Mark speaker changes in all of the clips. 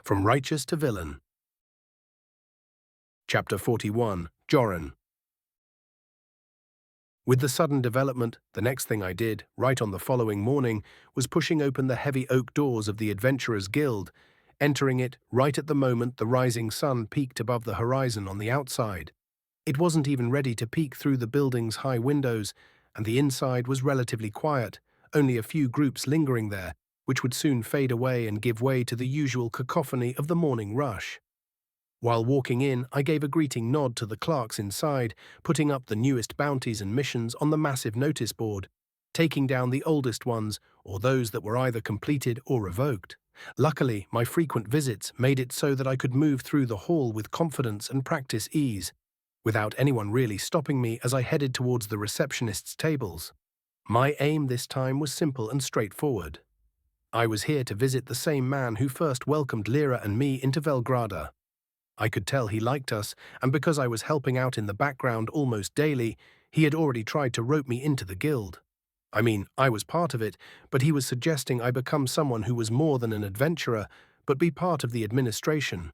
Speaker 1: From Righteous to Villain. Chapter 41. Joran. With the sudden development, the next thing I did, right on the following morning, was pushing open the heavy oak doors of the Adventurers' Guild, entering it right at the moment the rising sun peaked above the horizon on the outside. It wasn't even ready to peek through the building's high windows, and the inside was relatively quiet, only a few groups lingering there, which would soon fade away and give way to the usual cacophony of the morning rush. While walking in, I gave a greeting nod to the clerks inside, putting up the newest bounties and missions on the massive notice board, taking down the oldest ones or those that were either completed or revoked. Luckily, my frequent visits made it so that I could move through the hall with confidence and practice ease, without anyone really stopping me as I headed towards the receptionist's tables. My aim this time was simple and straightforward. I was here to visit the same man who first welcomed Lyra and me into Velgrada. I could tell he liked us, and because I was helping out in the background almost daily, he had already tried to rope me into the guild. I mean, I was part of it, but he was suggesting I become someone who was more than an adventurer, but be part of the administration.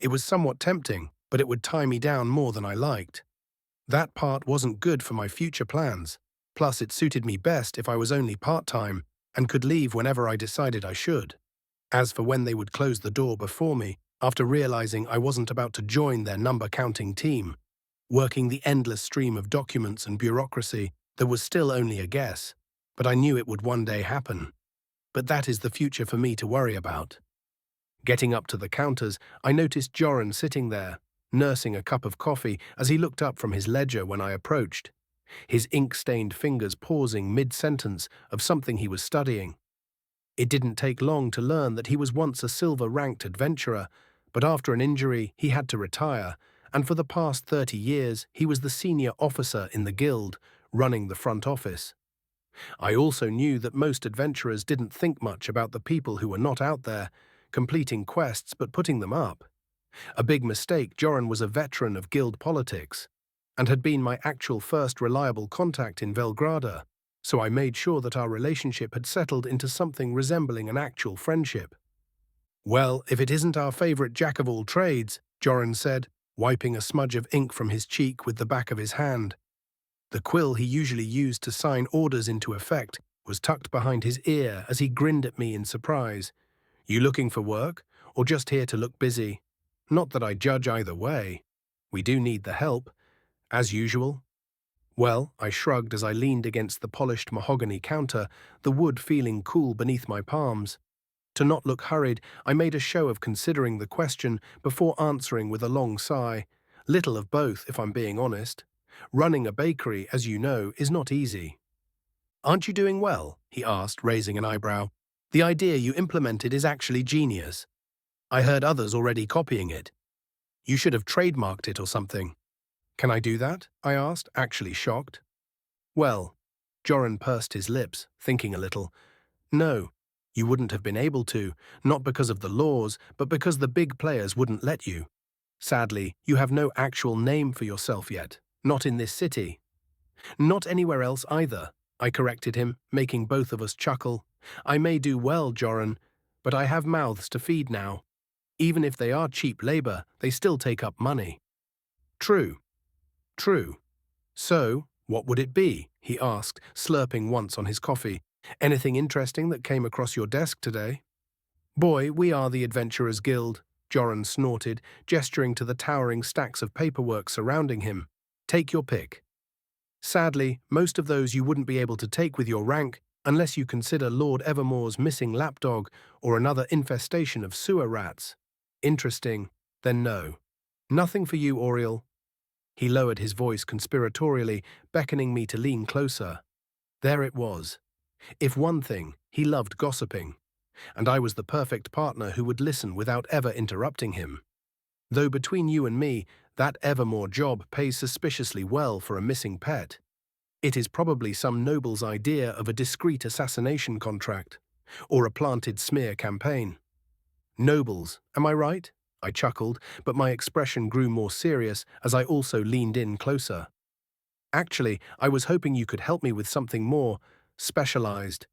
Speaker 1: It was somewhat tempting, but it would tie me down more than I liked. That part wasn't good for my future plans. Plus, it suited me best if I was only part-time and could leave whenever I decided I should. As for when they would close the door before me, after realizing I wasn't about to join their number-counting team, working the endless stream of documents and bureaucracy, there was still only a guess, but I knew it would one day happen. But that is the future for me to worry about. Getting up to the counters, I noticed Joran sitting there, nursing a cup of coffee as he looked up from his ledger when I approached, his ink-stained fingers pausing mid-sentence of something he was studying. It didn't take long to learn that he was once a silver-ranked adventurer, but after an injury he had to retire, and for the past 30 years he was the senior officer in the guild, running the front office. I also knew that most adventurers didn't think much about the people who were not out there, completing quests but putting them up. A big mistake. Joran was a veteran of guild politics, and had been my actual first reliable contact in Velgrada, so I made sure that our relationship had settled into something resembling an actual friendship. "Well, if it isn't our favorite jack-of-all-trades," Joran said, wiping a smudge of ink from his cheek with the back of his hand. The quill he usually used to sign orders into effect was tucked behind his ear as he grinned at me in surprise. "You looking for work, or just here to look busy? Not that I judge either way. We do need the help, as usual." Well, I shrugged as I leaned against the polished mahogany counter, the wood feeling cool beneath my palms. To not look hurried, I made a show of considering the question before answering with a long sigh. Little of both, if I'm being honest. Running a bakery, as you know, is not easy. "Aren't you doing well?" he asked, raising an eyebrow. "The idea you implemented is actually genius. I heard others already copying it. You should have trademarked it or something." "Can I do that?" I asked, actually shocked. "Well," Joran pursed his lips, thinking a little. "No. You wouldn't have been able to, not because of the laws, but because the big players wouldn't let you. Sadly, you have no actual name for yourself yet, not in this city." "Not anywhere else either," I corrected him, making both of us chuckle. "I may do well, Joran, but I have mouths to feed now. Even if they are cheap labor, they still take up money." "True. True. So, what would it be?" he asked, slurping once on his coffee. "Anything interesting that came across your desk today?" "Boy, we are the Adventurers' Guild," Joran snorted, gesturing to the towering stacks of paperwork surrounding him. "Take your pick. Sadly, most of those you wouldn't be able to take with your rank, unless you consider Lord Evermore's missing lapdog or another infestation of sewer rats. Interesting, then no. Nothing for you, Auriel." He lowered his voice conspiratorially, beckoning me to lean closer. There it was. If one thing, he loved gossiping, and I was the perfect partner who would listen without ever interrupting him. Though between you and me, that Evermore job pays suspiciously well for a missing pet. It is probably some noble's idea of a discreet assassination contract, or a planted smear campaign. Nobles, am I right? I chuckled, but my expression grew more serious as I also leaned in closer. "Actually, I was hoping you could help me with something more specialized.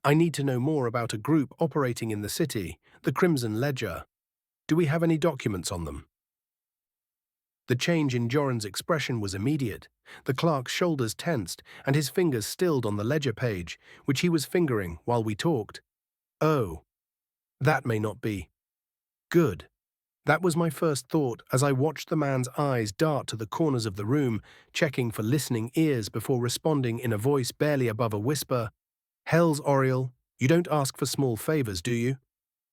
Speaker 1: I need to know more about a group operating in the city, the Crimson Ledger. Do we have any documents on them? The change in Joran's expression was immediate. The clerk's shoulders tensed, and his fingers stilled on the ledger page, which he was fingering while we talked. Oh, that may not be. Good. That was my first thought as I watched the man's eyes dart to the corners of the room, checking for listening ears before responding in a voice barely above a whisper. Hells, Auriel, you don't ask for small favors, do you?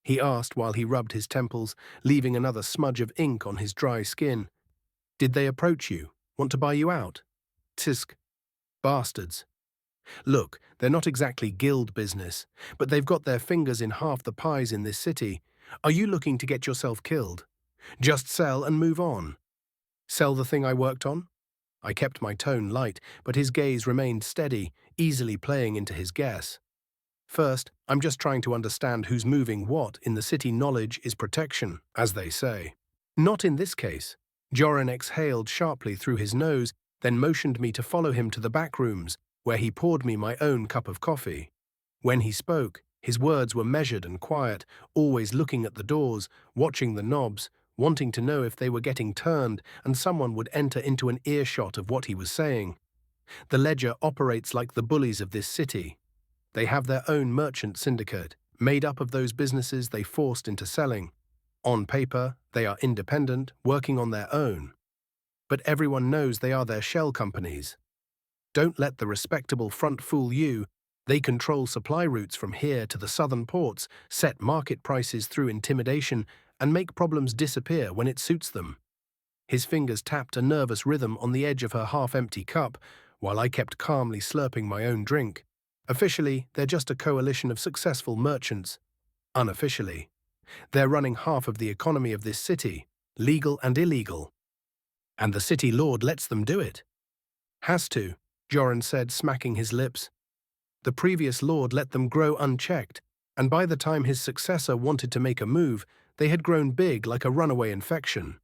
Speaker 1: He asked while he rubbed his temples, leaving another smudge of ink on his dry skin. Did they approach you? Want to buy you out? Tisk. Bastards. Look, they're not exactly guild business, but they've got their fingers in half the pies in this city. Are you looking to get yourself killed? Just sell and move on. Sell the thing I worked on? I kept my tone light, but his gaze remained steady, easily playing into his guess. First, I'm just trying to understand who's moving what in the city. Knowledge is protection, as they say. Not in this case. Joran exhaled sharply through his nose, then motioned me to follow him to the back rooms, where he poured me my own cup of coffee. When he spoke, his words were measured and quiet, always looking at the doors, watching the knobs, wanting to know if they were getting turned and someone would enter into an earshot of what he was saying. The ledger operates like the bullies of this city. They have their own merchant syndicate, made up of those businesses they forced into selling. On paper, they are independent, working on their own. But everyone knows they are their shell companies. Don't let the respectable front fool you. They control supply routes from here to the southern ports, set market prices through intimidation, and make problems disappear when it suits them. His fingers tapped a nervous rhythm on the edge of her half-empty cup, while I kept calmly slurping my own drink. Officially, they're just a coalition of successful merchants. Unofficially, they're running half of the economy of this city, legal and illegal. And the city lord lets them do it. Has to, Joran said, smacking his lips. The previous lord let them grow unchecked, and by the time his successor wanted to make a move, they had grown big like a runaway infection.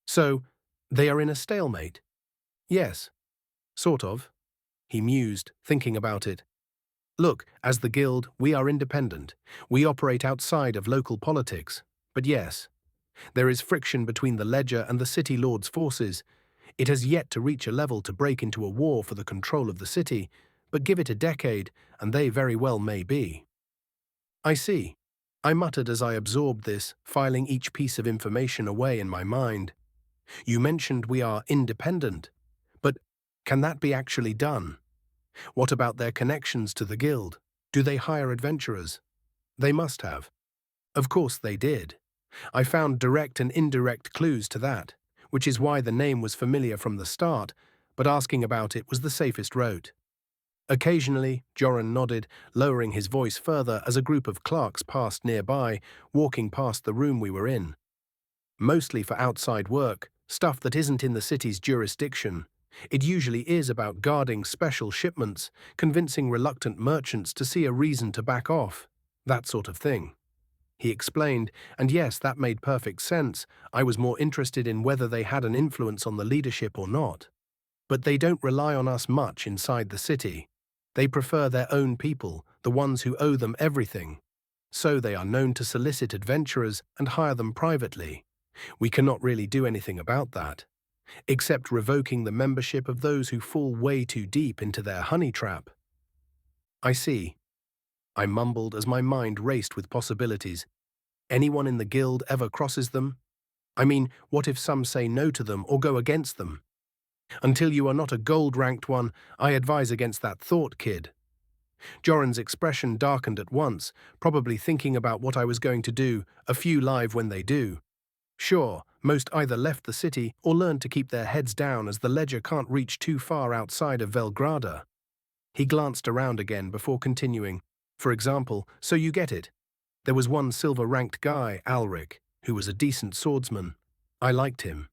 Speaker 1: So, they are in a stalemate? Yes, sort of. He mused, thinking about it. Look, as the guild, we are independent. We operate outside of local politics. But yes, there is friction between the ledger and the city lord's forces. It has yet to reach a level to break into a war for the control of the city, but give it a decade, and they very well may be. I see. I muttered as I absorbed this, filing each piece of information away in my mind. You mentioned we are independent, but can that be actually done? What about their connections to the guild? Do they hire adventurers? They must have. Of course they did. I found direct and indirect clues to that, which is why the name was familiar from the start, but asking about it was the safest route. Occasionally, Joran nodded, lowering his voice further as a group of clerks passed nearby, walking past the room we were in. Mostly for outside work, stuff that isn't in the city's jurisdiction. It usually is about guarding special shipments, convincing reluctant merchants to see a reason to back off, that sort of thing. He explained, and yes, that made perfect sense. I was more interested in whether they had an influence on the leadership or not. But they don't rely on us much inside the city. They prefer their own people, the ones who owe them everything. So they are known to solicit adventurers and hire them privately. We cannot really do anything about that, except revoking the membership of those who fall way too deep into their honey trap. I see. I mumbled as my mind raced with possibilities. Anyone in the guild ever crosses them? I mean, what if some say no to them or go against them? Until you are not a gold-ranked one, I advise against that thought, kid. Joran's expression darkened at once, probably thinking about what I was going to do, a few live when they do. Sure, most either left the city or learned to keep their heads down as the ledger can't reach too far outside of Velgrada. He glanced around again before continuing. For example, so you get it. There was one silver-ranked guy, Alric, who was a decent swordsman. I liked him.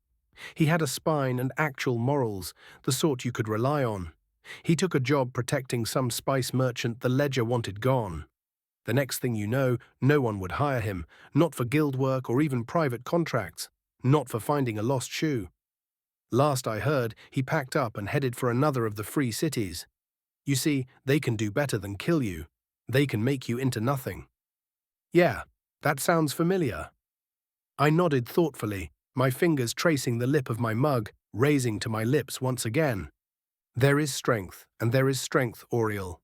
Speaker 1: He had a spine and actual morals, the sort you could rely on. He took a job protecting some spice merchant the ledger wanted gone. The next thing you know, no one would hire him, not for guild work or even private contracts, not for finding a lost shoe. Last I heard, he packed up and headed for another of the free cities. You see, they can do better than kill you. They can make you into nothing. Yeah, that sounds familiar. I nodded thoughtfully, my fingers tracing the lip of my mug, raising to my lips once again. There is strength, and there is strength, Auriel,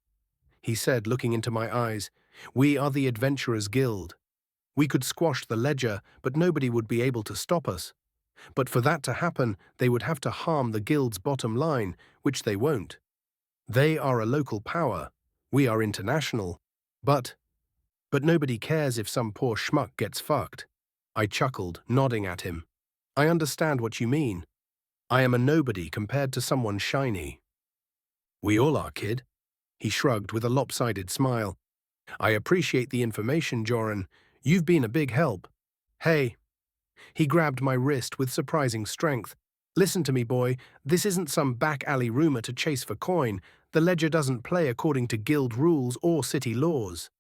Speaker 1: he said, looking into my eyes. We are the Adventurers Guild. We could squash the ledger, but nobody would be able to stop us. But for that to happen, they would have to harm the guild's bottom line, which they won't. They are a local power. We are international. But nobody cares if some poor schmuck gets fucked. I chuckled, nodding at him. I understand what you mean. I am a nobody compared to someone shiny. We all are, kid. He shrugged with a lopsided smile. I appreciate the information, Joran. You've been a big help. Hey. He grabbed my wrist with surprising strength. Listen to me, boy. This isn't some back-alley rumor to chase for coin. The ledger doesn't play according to guild rules or city laws.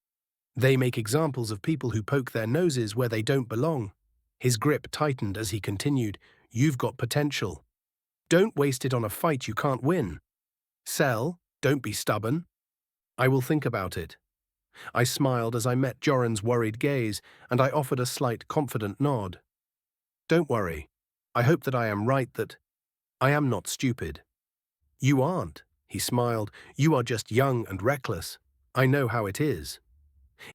Speaker 1: They make examples of people who poke their noses where they don't belong. His grip tightened as he continued. You've got potential. Don't waste it on a fight you can't win. Sell. Don't be stubborn. I will think about it. I smiled as I met Joran's worried gaze, and I offered a slight, confident nod. Don't worry. I hope that I am right, that I am not stupid. You aren't, he smiled. You are just young and reckless. I know how it is.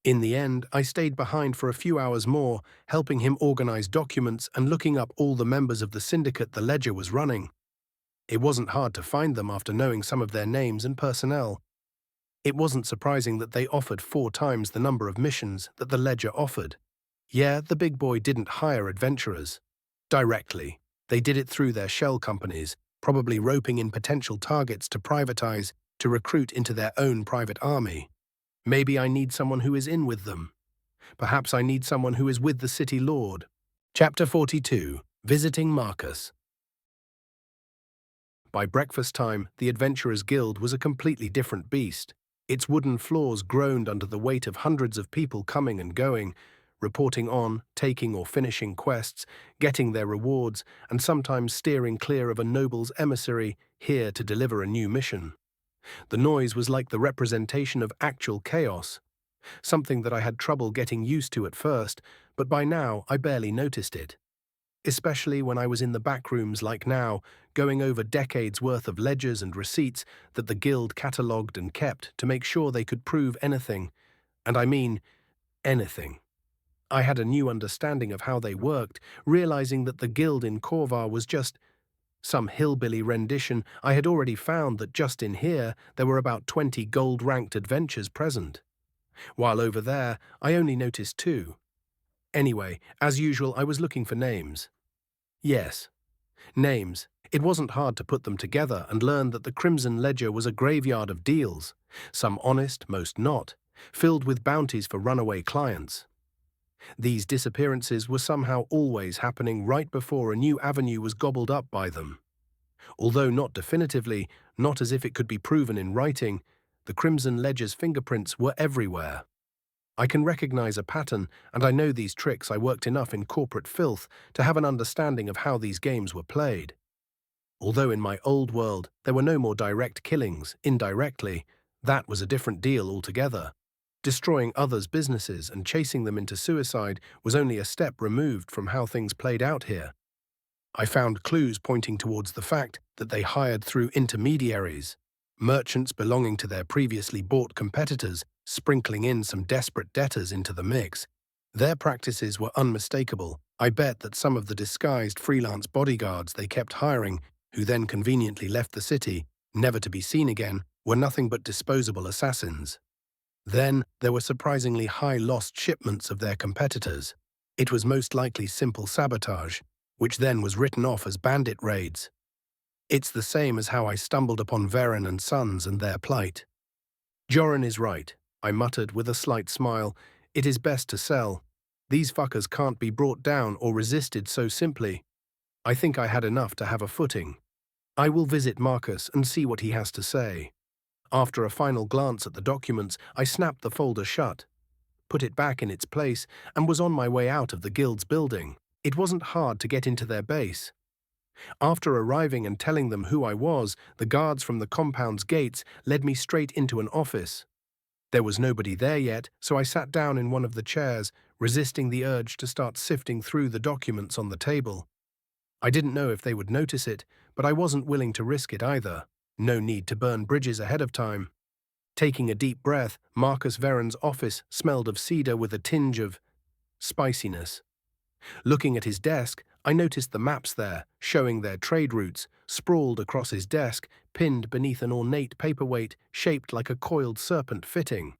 Speaker 1: In the end, I stayed behind for a few hours more, helping him organize documents and looking up all the members of the syndicate the ledger was running. It wasn't hard to find them after knowing some of their names and personnel. It wasn't surprising that they offered 4 times the number of missions that the ledger offered. Yeah, the big boy didn't hire adventurers. Directly. They did it through their shell companies, probably roping in potential targets to privatize, to recruit into their own private army. Maybe I need someone who is in with them. Perhaps I need someone who is with the city lord. Chapter 42. Visiting Marcus. By breakfast time, the Adventurers Guild was a completely different beast. Its wooden floors groaned under the weight of hundreds of people coming and going, reporting on, taking or finishing quests, getting their rewards, and sometimes steering clear of a noble's emissary here to deliver a new mission. The noise was like the representation of actual chaos, something that I had trouble getting used to at first, but by now I barely noticed it. Especially when I was in the back rooms like now, going over decades' worth of ledgers and receipts that the guild catalogued and kept to make sure they could prove anything, and I mean anything. I had a new understanding of how they worked, realizing that the guild in Corvar was just some hillbilly rendition. I had already found that just in here there were about 20 gold-ranked adventures present, while over there I only noticed 2. Anyway, as usual, I was looking for names. Yes, names. It wasn't hard to put them together and learn that the Crimson Ledger was a graveyard of deals, some honest, most not, filled with bounties for runaway clients. These disappearances were somehow always happening right before a new avenue was gobbled up by them. Although not definitively, not as if it could be proven in writing, the Crimson Ledger's fingerprints were everywhere. I can recognize a pattern, and I know these tricks. I worked enough in corporate filth to have an understanding of how these games were played. Although in my old world there were no more direct killings, indirectly, that was a different deal altogether. Destroying others' businesses and chasing them into suicide was only a step removed from how things played out here. I found clues pointing towards the fact that they hired through intermediaries, merchants belonging to their previously bought competitors, sprinkling in some desperate debtors into the mix. Their practices were unmistakable. I bet that some of the disguised freelance bodyguards they kept hiring, who then conveniently left the city, never to be seen again, were nothing but disposable assassins. Then there were surprisingly high lost shipments of their competitors. It was most likely simple sabotage, which then was written off as bandit raids. It's the same as how I stumbled upon Varen and Sons and their plight. Joran is right, I muttered with a slight smile. It is best to sell. These fuckers can't be brought down or resisted so simply. I think I had enough to have a footing. I will visit Marcus and see what he has to say. After a final glance at the documents, I snapped the folder shut, put it back in its place, and was on my way out of the guild's building. It wasn't hard to get into their base. After arriving and telling them who I was, the guards from the compound's gates led me straight into an office. There was nobody there yet, so I sat down in one of the chairs, resisting the urge to start sifting through the documents on the table. I didn't know if they would notice it, but I wasn't willing to risk it either. No need to burn bridges ahead of time. Taking a deep breath, Marcus Veron's office smelled of cedar with a tinge of spiciness. Looking at his desk, I noticed the maps there, showing their trade routes, sprawled across his desk, pinned beneath an ornate paperweight shaped like a coiled serpent fitting.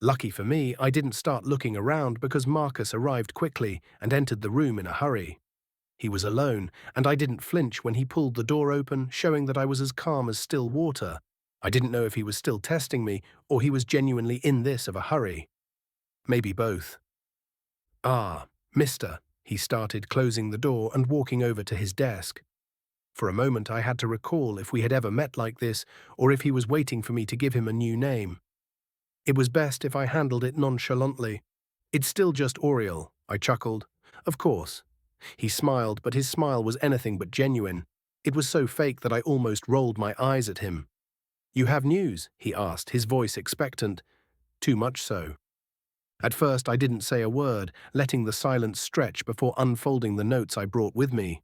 Speaker 1: Lucky for me, I didn't start looking around because Marcus arrived quickly and entered the room in a hurry. He was alone, and I didn't flinch when he pulled the door open, showing that I was as calm as still water. I didn't know if he was still testing me, or he was genuinely in this of a hurry. Maybe both. "Ah, mister," he started, closing the door and walking over to his desk. For a moment I had to recall if we had ever met like this, or if he was waiting for me to give him a new name. It was best if I handled it nonchalantly. "It's still just Auriel," I chuckled. "Of course." He smiled, but his smile was anything but genuine. It was so fake that I almost rolled my eyes at him. "You have news?" he asked, his voice expectant. Too much so. At first I didn't say a word, letting the silence stretch before unfolding the notes I brought with me.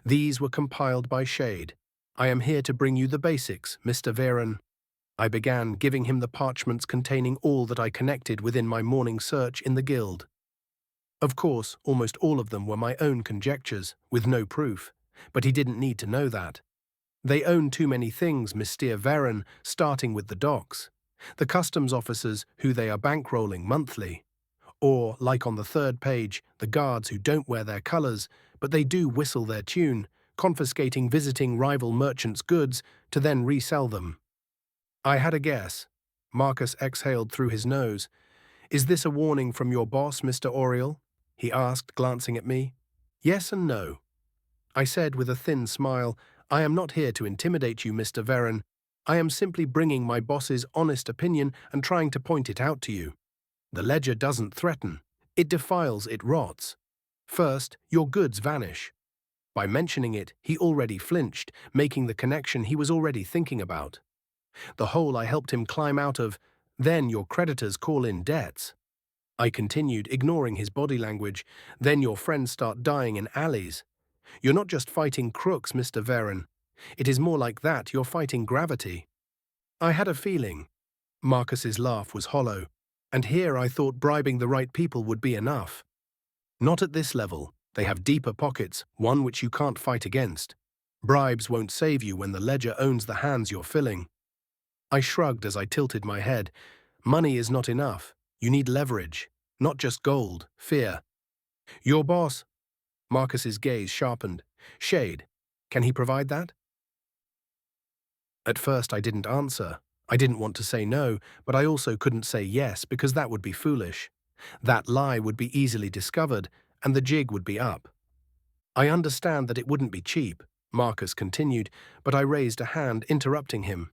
Speaker 1: These were compiled by Shade. "I am here to bring you the basics, Mr. Veron." I began, giving him the parchments containing all that I connected within my morning search in the guild. Of course, almost all of them were my own conjectures, with no proof, but he didn't need to know that. They own too many things, Mr. Veron, starting with the docks, the customs officers who they are bankrolling monthly, or, like on the third page, the guards who don't wear their colours, but they do whistle their tune, confiscating visiting rival merchants' goods to then resell them. I had a guess. Marcus exhaled through his nose. "Is this a warning from your boss, Mr. Auriel?" he asked, glancing at me. "Yes and no." I said with a thin smile, "I am not here to intimidate you, Mr. Veron. I am simply bringing my boss's honest opinion and trying to point it out to you. The ledger doesn't threaten. It defiles, it rots. First, your goods vanish." By mentioning it, he already flinched, making the connection he was already thinking about. "The hole I helped him climb out of, then your creditors call in debts." I continued, ignoring his body language. "Then your friends start dying in alleys. You're not just fighting crooks, Mr. Veron. It is more like that, you're fighting gravity." I had a feeling. Marcus's laugh was hollow, and here I thought bribing the right people would be enough. "Not at this level. They have deeper pockets, one which you can't fight against. Bribes won't save you when the ledger owns the hands you're filling." I shrugged as I tilted my head. "Money is not enough. You need leverage. Not just gold, fear." "Your boss?" Marcus's gaze sharpened. "Shade. Can he provide that?" At first I didn't answer. I didn't want to say no, but I also couldn't say yes because that would be foolish. That lie would be easily discovered, and the jig would be up. "I understand that it wouldn't be cheap," Marcus continued, but I raised a hand, interrupting him.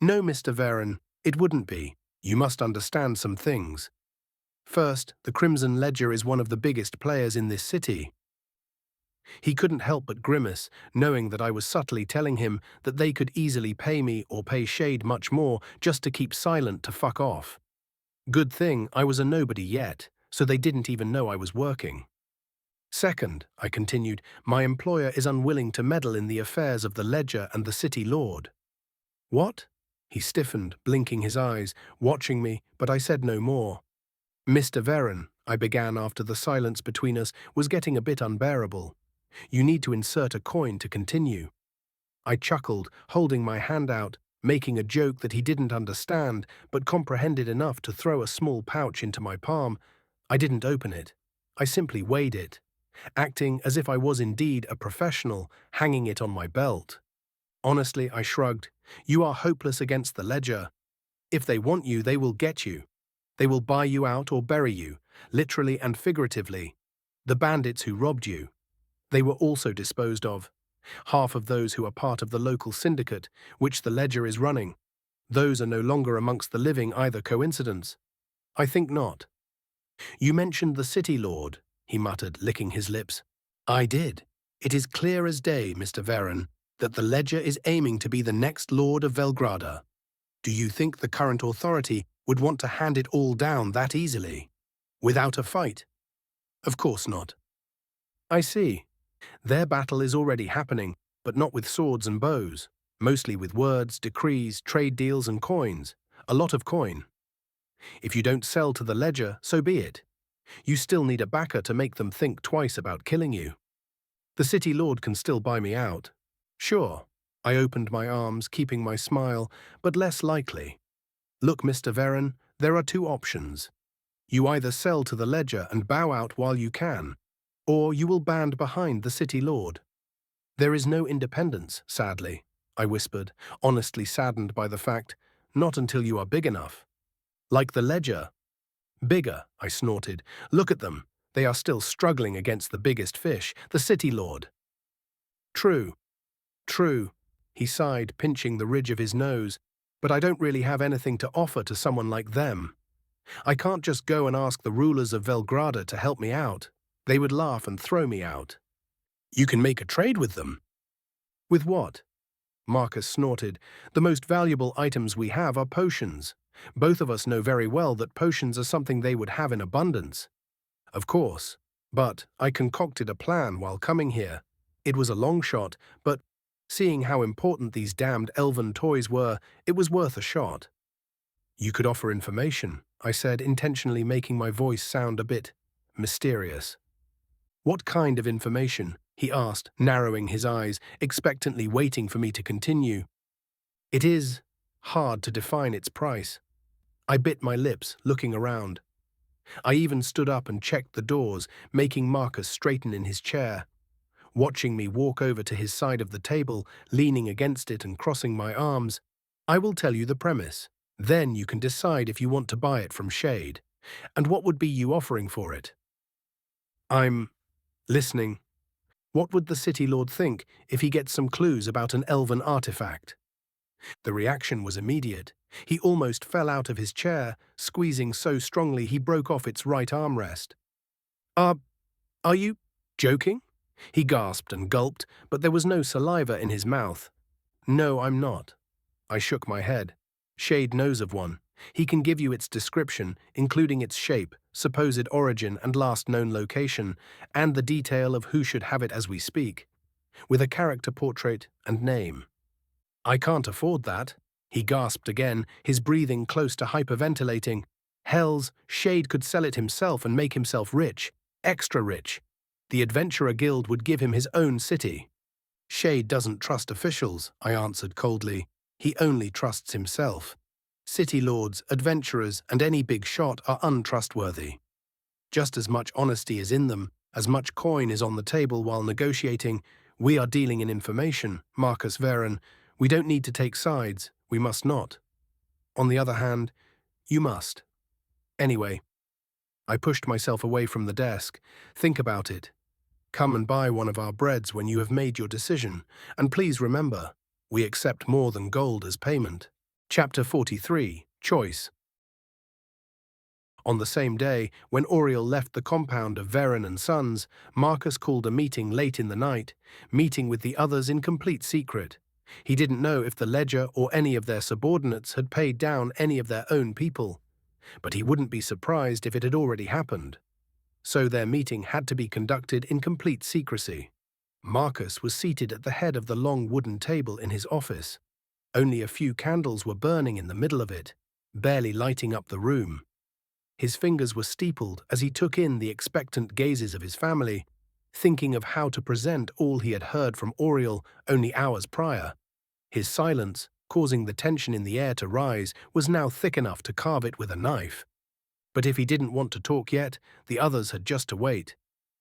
Speaker 1: "No, Mr. Veron, it wouldn't be. You must understand some things. First, the Crimson Ledger is one of the biggest players in this city." He couldn't help but grimace, knowing that I was subtly telling him that they could easily pay me or pay Shade much more just to keep silent to fuck off. Good thing I was a nobody yet, so they didn't even know I was working. "Second," I continued, "my employer is unwilling to meddle in the affairs of the Ledger and the City Lord." "What?" He stiffened, blinking his eyes, watching me, but I said no more. "Mr. Veron," I began after the silence between us was getting a bit unbearable. "You need to insert a coin to continue." I chuckled, holding my hand out, making a joke that he didn't understand, but comprehended enough to throw a small pouch into my palm. I didn't open it. I simply weighed it, acting as if I was indeed a professional, hanging it on my belt. Honestly, I shrugged. "You are hopeless against the Ledger. If they want you, they will get you. They will buy you out or bury you, literally and figuratively. The bandits who robbed you, they were also disposed of. Half of those who are part of the local syndicate, which the Ledger is running, those are no longer amongst the living either. Coincidence? I think not." "You mentioned the City Lord," he muttered, licking his lips. "I did. It is clear as day, Mr. Veron, that the Ledger is aiming to be the next Lord of Velgrada. Do you think the current authority would want to hand it all down that easily, without a fight? Of course not. I see. Their battle is already happening, but not with swords and bows, mostly with words, decrees, trade deals and coins. A lot of coin. If you don't sell to the ledger, so be it. You still need a backer to make them think twice about killing you. The city lord can still buy me out. Sure. I opened my arms, keeping my smile, but less likely. Look, Mr. Veren, there are two options. You either sell to the ledger and bow out while you can, or you will band behind the city lord. There is no independence, sadly, I whispered, honestly saddened by the fact, not until you are big enough. Like the ledger. Bigger, I snorted. Look at them. They are still struggling against the biggest fish, the city lord. True. True. He sighed, pinching the ridge of his nose. But I don't really have anything to offer to someone like them. I can't just go and ask the rulers of Velgrada to help me out. They would laugh and throw me out. You can make a trade with them. With what? Marcus snorted. The most valuable items we have are potions. Both of us know very well that potions are something they would have in abundance. Of course. But I concocted a plan while coming here. It was a long shot, but seeing how important these damned elven toys were, it was worth a shot. You could offer information, I said, intentionally making my voice sound a bit mysterious. What kind of information? He asked, narrowing his eyes, expectantly waiting for me to continue. It is hard to define its price. I bit my lips, looking around. I even stood up and checked the doors, making Marcus straighten in his chair. Watching me walk over to his side of the table, leaning against it and crossing my arms, I will tell you the premise. Then you can decide if you want to buy it from Shade. And what would be you offering for it? I'm listening. What would the city lord think if he gets some clues about an elven artifact? The reaction was immediate. He almost fell out of his chair, squeezing so strongly he broke off its right armrest. Are you joking? He gasped and gulped, but there was no saliva in his mouth. No, I'm not. I shook my head. Shade knows of one. He can give you its description, including its shape, supposed origin and last known location, and the detail of who should have it as we speak, with a character portrait and name. I can't afford that. He gasped again, his breathing close to hyperventilating. Hells, Shade could sell it himself and make himself rich, extra rich. The Adventurer Guild would give him his own city. Shade doesn't trust officials, I answered coldly. He only trusts himself. City lords, adventurers, and any big shot are untrustworthy. Just as much honesty is in them, as much coin is on the table while negotiating. We are dealing in information, Marcus Veren. We don't need to take sides. We must not. On the other hand, you must. Anyway, I pushed myself away from the desk. Think about it. Come and buy one of our breads when you have made your decision, and please remember, we accept more than gold as payment. Chapter 43, Choice. On the same day, when Auriel left the compound of Veren and Sons, Marcus called a meeting late in the night, meeting with the others in complete secret. He didn't know if the ledger or any of their subordinates had paid down any of their own people, but he wouldn't be surprised if it had already happened. So their meeting had to be conducted in complete secrecy. Marcus was seated at the head of the long wooden table in his office. Only a few candles were burning in the middle of it, barely lighting up the room. His fingers were steepled as he took in the expectant gazes of his family, thinking of how to present all he had heard from Auriel only hours prior. His silence, causing the tension in the air to rise, was now thick enough to carve it with a knife. But if he didn't want to talk yet, the others had just to wait.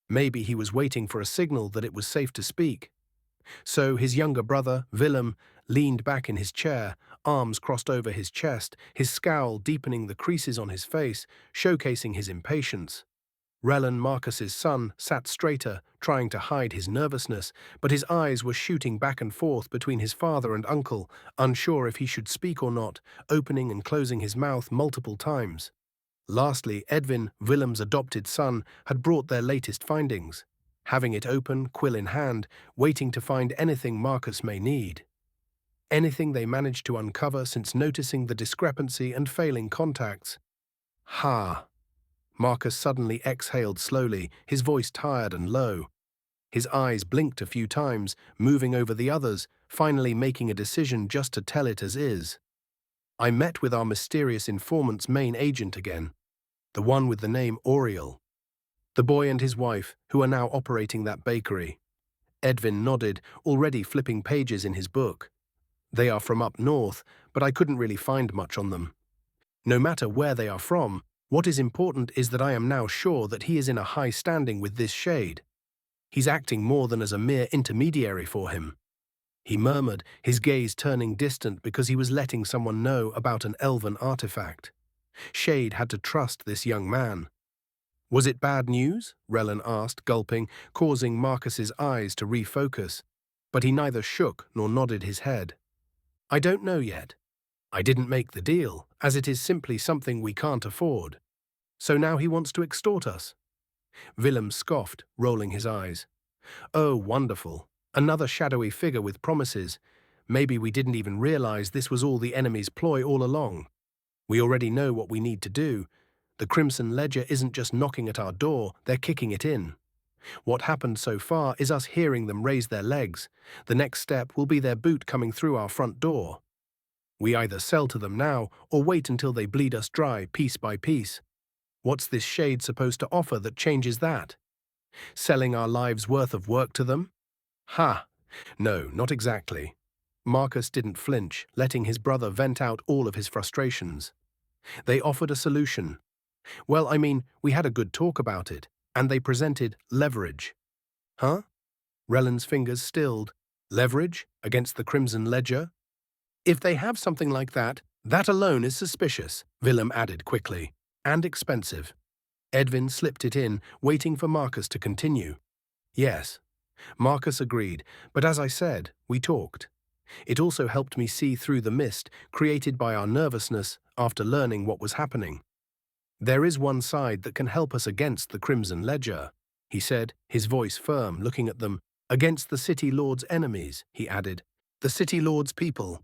Speaker 1: Maybe he was waiting for a signal that it was safe to speak. So his younger brother, Willem, leaned back in his chair, arms crossed over his chest, his scowl deepening the creases on his face, showcasing his impatience. Rellan, Marcus's son, sat straighter, trying to hide his nervousness, but his eyes were shooting back and forth between his father and uncle, unsure if he should speak or not, opening and closing his mouth multiple times. Lastly, Edwin, Willem's adopted son, had brought their latest findings, having it open, quill in hand, waiting to find anything Marcus may need. Anything they managed to uncover since noticing the discrepancy and failing contacts. Ha! Marcus suddenly exhaled slowly, his voice tired and low. His eyes blinked a few times, moving over the others, finally making a decision just to tell it as is. I met with our mysterious informant's main agent again, the one with the name Auriel. The boy and his wife, who are now operating that bakery. Edwin nodded, already flipping pages in his book. They are from up north, but I couldn't really find much on them. No matter where they are from, what is important is that I am now sure that he is in a high standing with this shade. He's acting more than as a mere intermediary for him. He murmured, his gaze turning distant because he was letting someone know about an elven artifact. Shade had to trust this young man. Was it bad news? Rellan asked, gulping, causing Marcus's eyes to refocus. But he neither shook nor nodded his head. I don't know yet. I didn't make the deal, as it is simply something we can't afford. So now he wants to extort us. Willem scoffed, rolling his eyes. Oh, wonderful. Another shadowy figure with promises. Maybe we didn't even realize this was all the enemy's ploy all along. We already know what we need to do. The Crimson Ledger isn't just knocking at our door, they're kicking it in. What happened so far is us hearing them raise their legs. The next step will be their boot coming through our front door. We either sell to them now or wait until they bleed us dry piece by piece. What's this shade supposed to offer that changes that? Selling our lives' worth of work to them? Ha! No, not exactly. Marcus didn't flinch, letting his brother vent out all of his frustrations. They offered a solution. Well, I mean, we had a good talk about it, and they presented leverage. Huh? Rellan's fingers stilled. Leverage? Against the Crimson Ledger? If they have something like that, that alone is suspicious, Willem added quickly. And expensive. Edwin slipped it in, waiting for Marcus to continue. Yes. Marcus agreed, but as I said, we talked. It also helped me see through the mist created by our nervousness after learning what was happening. There is one side that can help us against the Crimson Ledger, he said, his voice firm, looking at them. Against the City Lord's enemies, he added. The City Lord's people.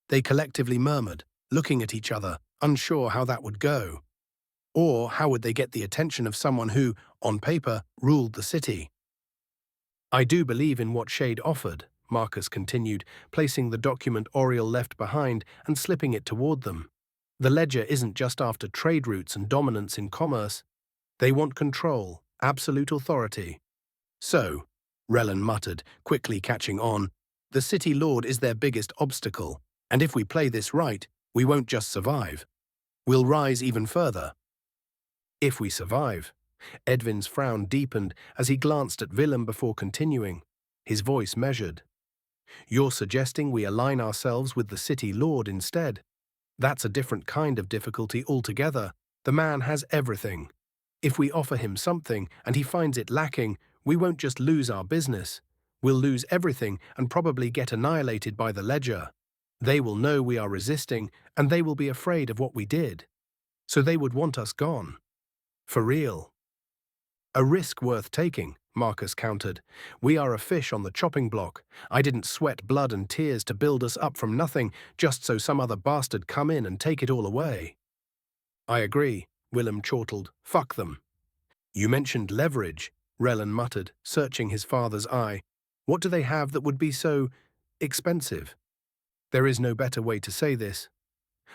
Speaker 1: They collectively murmured, looking at each other, unsure how that would go. Or how would they get the attention of someone who, on paper, ruled the city? I do believe in what Shade offered, Marcus continued, placing the document Auriel left behind and slipping it toward them. The ledger isn't just after trade routes and dominance in commerce. They want control, absolute authority. So, Rellan muttered, quickly catching on, the City Lord is their biggest obstacle, and if we play this right, we won't just survive. We'll rise even further. If we survive. Edwin's frown deepened as he glanced at Willem before continuing, his voice measured. You're suggesting we align ourselves with the City Lord instead. That's a different kind of difficulty altogether. The man has everything. If we offer him something and he finds it lacking, we won't just lose our business. We'll lose everything and probably get annihilated by the ledger. They will know we are resisting, and they will be afraid of what we did. So they would want us gone. For real. A risk worth taking, Marcus countered. We are a fish on the chopping block. I didn't sweat blood and tears to build us up from nothing just so some other bastard come in and take it all away. I agree, Willem chortled. Fuck them. You mentioned leverage, Rellan muttered, searching his father's eye. What do they have that would be so expensive? There is no better way to say this.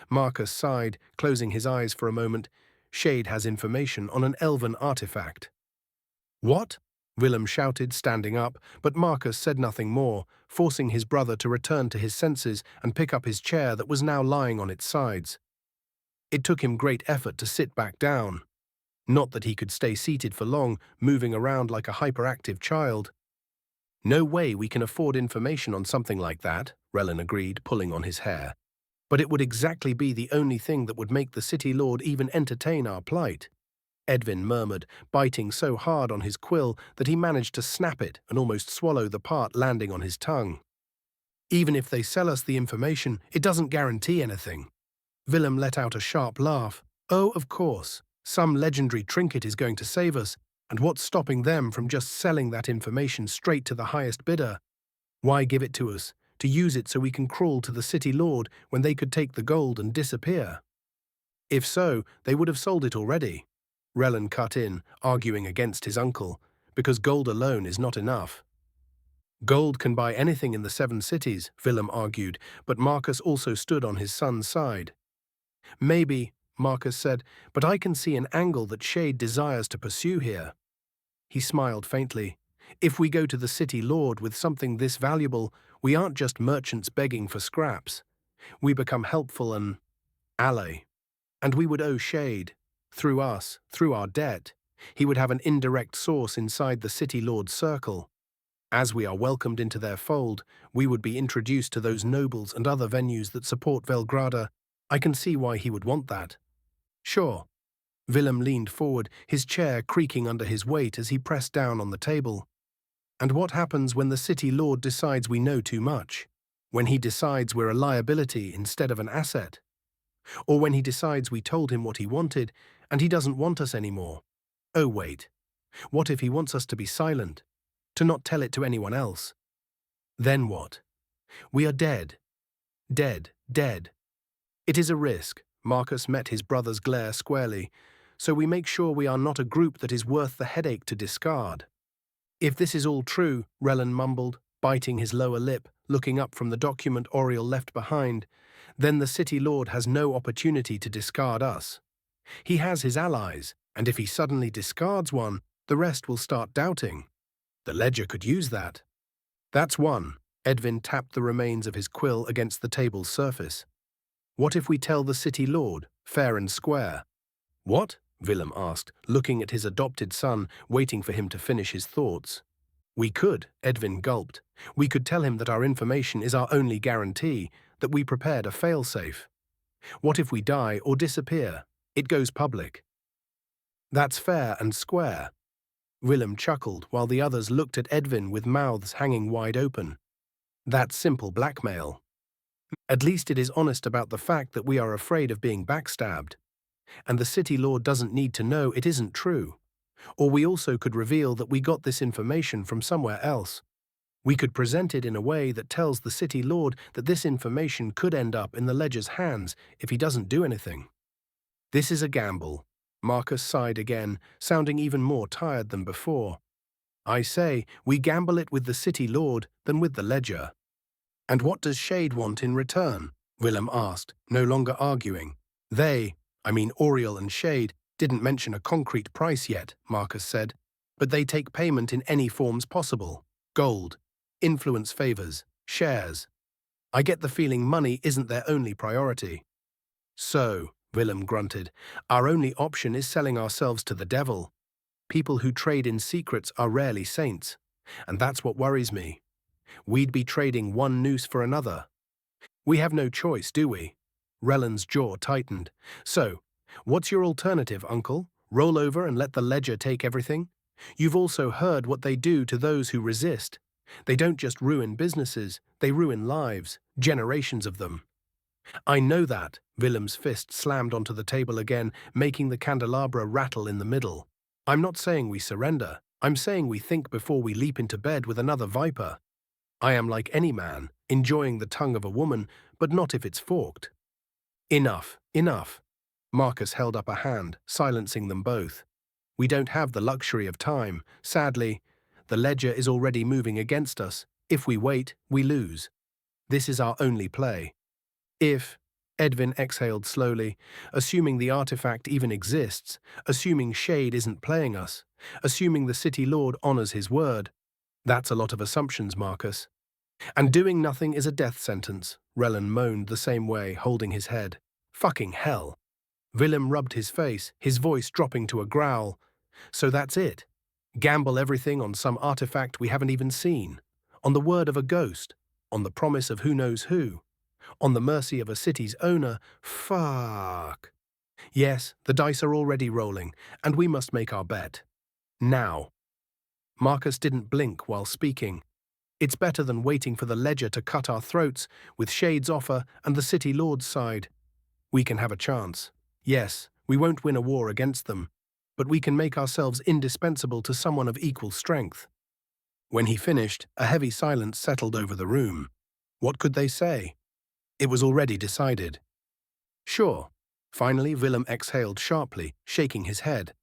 Speaker 1: Marcus sighed, closing his eyes for a moment. Shade has information on an elven artifact. What? Willem shouted, standing up, but Marcus said nothing more, forcing his brother to return to his senses and pick up his chair that was now lying on its sides. It took him great effort to sit back down. Not that he could stay seated for long, moving around like a hyperactive child. No way we can afford information on something like that, Rellan agreed, pulling on his hair. But it would exactly be the only thing that would make the City Lord even entertain our plight. Edwin murmured, biting so hard on his quill that he managed to snap it and almost swallow the part landing on his tongue. Even if they sell us the information, it doesn't guarantee anything. Willem let out a sharp laugh. Oh, of course. Some legendary trinket is going to save us, and what's stopping them from just selling that information straight to the highest bidder? Why give it to us? To use it so we can crawl to the city lord when they could take the gold and disappear. If so, they would have sold it already. Relen cut in, arguing against his uncle, because gold alone is not enough. Gold can buy anything in the 7 cities, Willem argued, but Marcus also stood on his son's side. Maybe, Marcus said, but I can see an angle that Shade desires to pursue here. He smiled faintly. If we go to the city lord with something this valuable, we aren't just merchants begging for scraps. We become helpful and ally. And we would owe Shade. Through us, through our debt. He would have an indirect source inside the city lord's circle. As we are welcomed into their fold, we would be introduced to those nobles and other venues that support Velgrada. I can see why he would want that. Sure. Willem leaned forward, his chair creaking under his weight as he pressed down on the table. And what happens when the city lord decides we know too much? When he decides we're a liability instead of an asset? Or when he decides we told him what he wanted and he doesn't want us anymore? Oh wait, what if he wants us to be silent? To not tell it to anyone else? Then what? We are dead. Dead, dead. It is a risk. Marcus met his brother's glare squarely, so we make sure we are not a group that is worth the headache to discard. If this is all true, Relen mumbled, biting his lower lip, looking up from the document Auriel left behind, then the city lord has no opportunity to discard us. He has his allies, and if he suddenly discards one, the rest will start doubting. The ledger could use that. That's one. Edvin tapped the remains of his quill against the table's surface. What if we tell the city lord, fair and square? What? Willem asked, looking at his adopted son, waiting for him to finish his thoughts. We could, Edvin gulped. We could tell him that our information is our only guarantee, that we prepared a failsafe. What if we die or disappear? It goes public. That's fair and square. Willem chuckled while the others looked at Edvin with mouths hanging wide open. That's simple blackmail. At least it is honest about the fact that we are afraid of being backstabbed. And the city lord doesn't need to know it isn't true. Or we also could reveal that we got this information from somewhere else. We could present it in a way that tells the city lord that this information could end up in the ledger's hands if he doesn't do anything. This is a gamble. Marcus sighed again, sounding even more tired than before. I say, we gamble it with the city lord than with the ledger. And what does Shade want in return? Willem asked, no longer arguing. Auriel and Shade, didn't mention a concrete price yet, Marcus said, but they take payment in any forms possible. Gold, influence favors, shares. I get the feeling money isn't their only priority. So, Willem grunted, our only option is selling ourselves to the devil. People who trade in secrets are rarely saints, and that's what worries me. We'd be trading one noose for another. We have no choice, do we? Relen's jaw tightened. So, what's your alternative, uncle? Roll over and let the ledger take everything? You've also heard what they do to those who resist. They don't just ruin businesses, they ruin lives, generations of them. I know that. Willem's fist slammed onto the table again, making the candelabra rattle in the middle. I'm not saying we surrender. I'm saying we think before we leap into bed with another viper. I am like any man, enjoying the tongue of a woman, but not if it's forked. Enough, enough. Marcus held up a hand, silencing them both. We don't have the luxury of time. Sadly, the ledger is already moving against us. If we wait, we lose. This is our only play. If, Edvin exhaled slowly, assuming the artifact even exists, assuming Shade isn't playing us, assuming the city lord honors his word. That's a lot of assumptions, Marcus. And doing nothing is a death sentence, Relen moaned the same way, holding his head. Fucking hell. Willem rubbed his face, his voice dropping to a growl. So that's it. Gamble everything on some artifact we haven't even seen. On the word of a ghost. On the promise of who knows who. On the mercy of a city's owner. Fuck. Yes, the dice are already rolling, and we must make our bet. Now. Marcus didn't blink while speaking. It's better than waiting for the ledger to cut our throats, with Shade's offer and the city lord's side. We can have a chance. Yes, we won't win a war against them, but we can make ourselves indispensable to someone of equal strength. When he finished, a heavy silence settled over the room. What could they say? It was already decided. Sure. Finally, Willem exhaled sharply, shaking his head.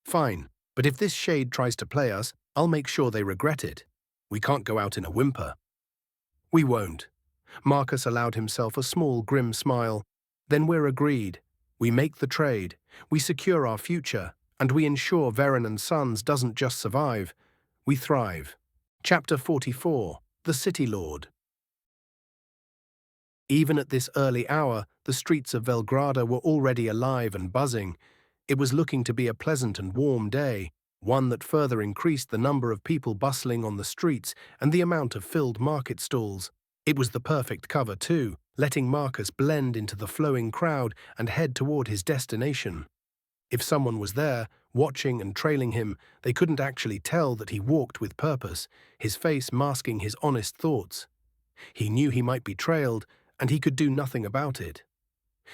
Speaker 1: Fine, but if this shade tries to play us, I'll make sure they regret it. We can't go out in a whimper. We won't. Marcus allowed himself a small, grim smile. Then we're agreed. We make the trade, we secure our future, and we ensure Veren and Sons doesn't just survive, we thrive. Chapter 44. The City Lord. Even at this early hour, the streets of Velgrada were already alive and buzzing. It was looking to be a pleasant and warm day, one that further increased the number of people bustling on the streets and the amount of filled market stalls. It was the perfect cover, too, letting Marcus blend into the flowing crowd and head toward his destination. If someone was there, watching and trailing him, they couldn't actually tell that he walked with purpose, his face masking his honest thoughts. He knew he might be trailed, and he could do nothing about it.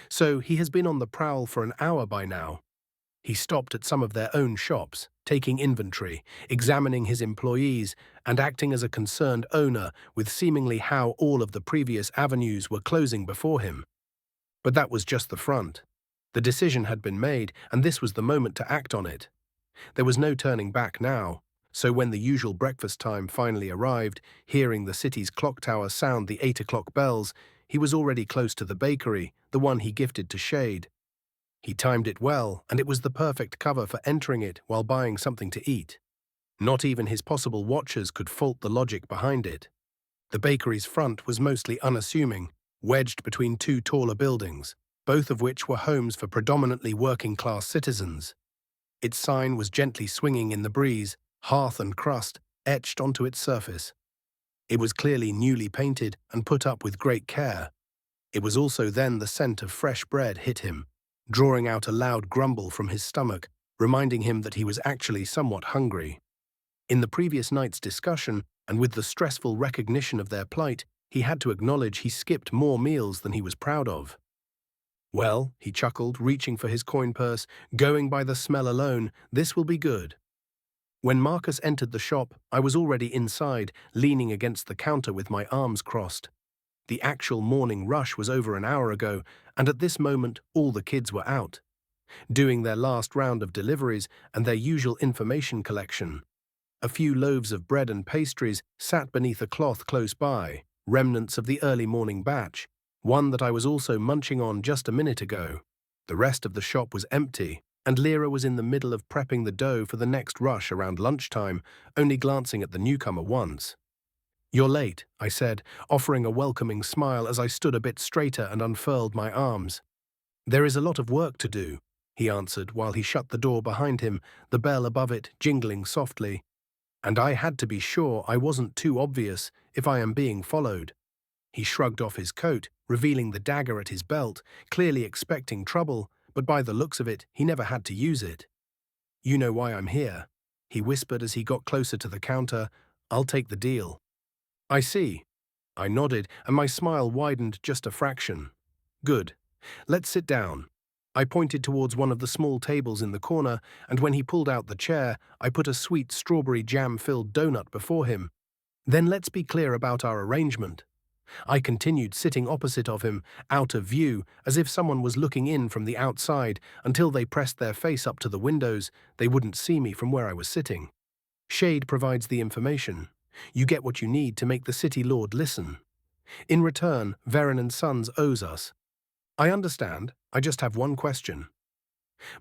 Speaker 1: So he has been on the prowl for an hour by now. He stopped at some of their own shops, taking inventory, examining his employees, and acting as a concerned owner with seemingly how all of the previous avenues were closing before him. But that was just the front. The decision had been made, and this was the moment to act on it. There was no turning back now, so when the usual breakfast time finally arrived, hearing the city's clock tower sound the 8 o'clock bells, he was already close to the bakery, the one he gifted to Shade. He timed it well, and it was the perfect cover for entering it while buying something to eat. Not even his possible watchers could fault the logic behind it. The bakery's front was mostly unassuming, wedged between two taller buildings, both of which were homes for predominantly working-class citizens. Its sign was gently swinging in the breeze, hearth and crust etched onto its surface. It was clearly newly painted and put up with great care. It was also then the scent of fresh bread hit him, drawing out a loud grumble from his stomach, reminding him that he was actually somewhat hungry. In the previous night's discussion, and with the stressful recognition of their plight, he had to acknowledge he skipped more meals than he was proud of. Well, he chuckled, reaching for his coin purse, going by the smell alone, this will be good. When Marcus entered the shop, I was already inside, leaning against the counter with my arms crossed. The actual morning rush was over an hour ago, and at this moment all the kids were out, doing their last round of deliveries and their usual information collection. A few loaves of bread and pastries sat beneath a cloth close by, remnants of the early morning batch, one that I was also munching on just a minute ago. The rest of the shop was empty, and Lyra was in the middle of prepping the dough for the next rush around lunchtime, only glancing at the newcomer once. "You're late," I said, offering a welcoming smile as I stood a bit straighter and unfurled my arms. "There is a lot of work to do," he answered while he shut the door behind him, the bell above it jingling softly. "And I had to be sure I wasn't too obvious if I am being followed." He shrugged off his coat, revealing the dagger at his belt, clearly expecting trouble, but by the looks of it, he never had to use it. "You know why I'm here," he whispered as he got closer to the counter. "I'll take the deal." "I see." I nodded, and my smile widened just a fraction. "Good. Let's sit down." I pointed towards one of the small tables in the corner, and when he pulled out the chair, I put a sweet strawberry jam-filled donut before him. "Then let's be clear about our arrangement." I continued sitting opposite of him, out of view, as if someone was looking in from the outside, until they pressed their face up to the windows. They wouldn't see me from where I was sitting. Shade provides the information. You get what you need to make the City Lord listen. In return, Veren and Sons owes us. I understand. I just have one question.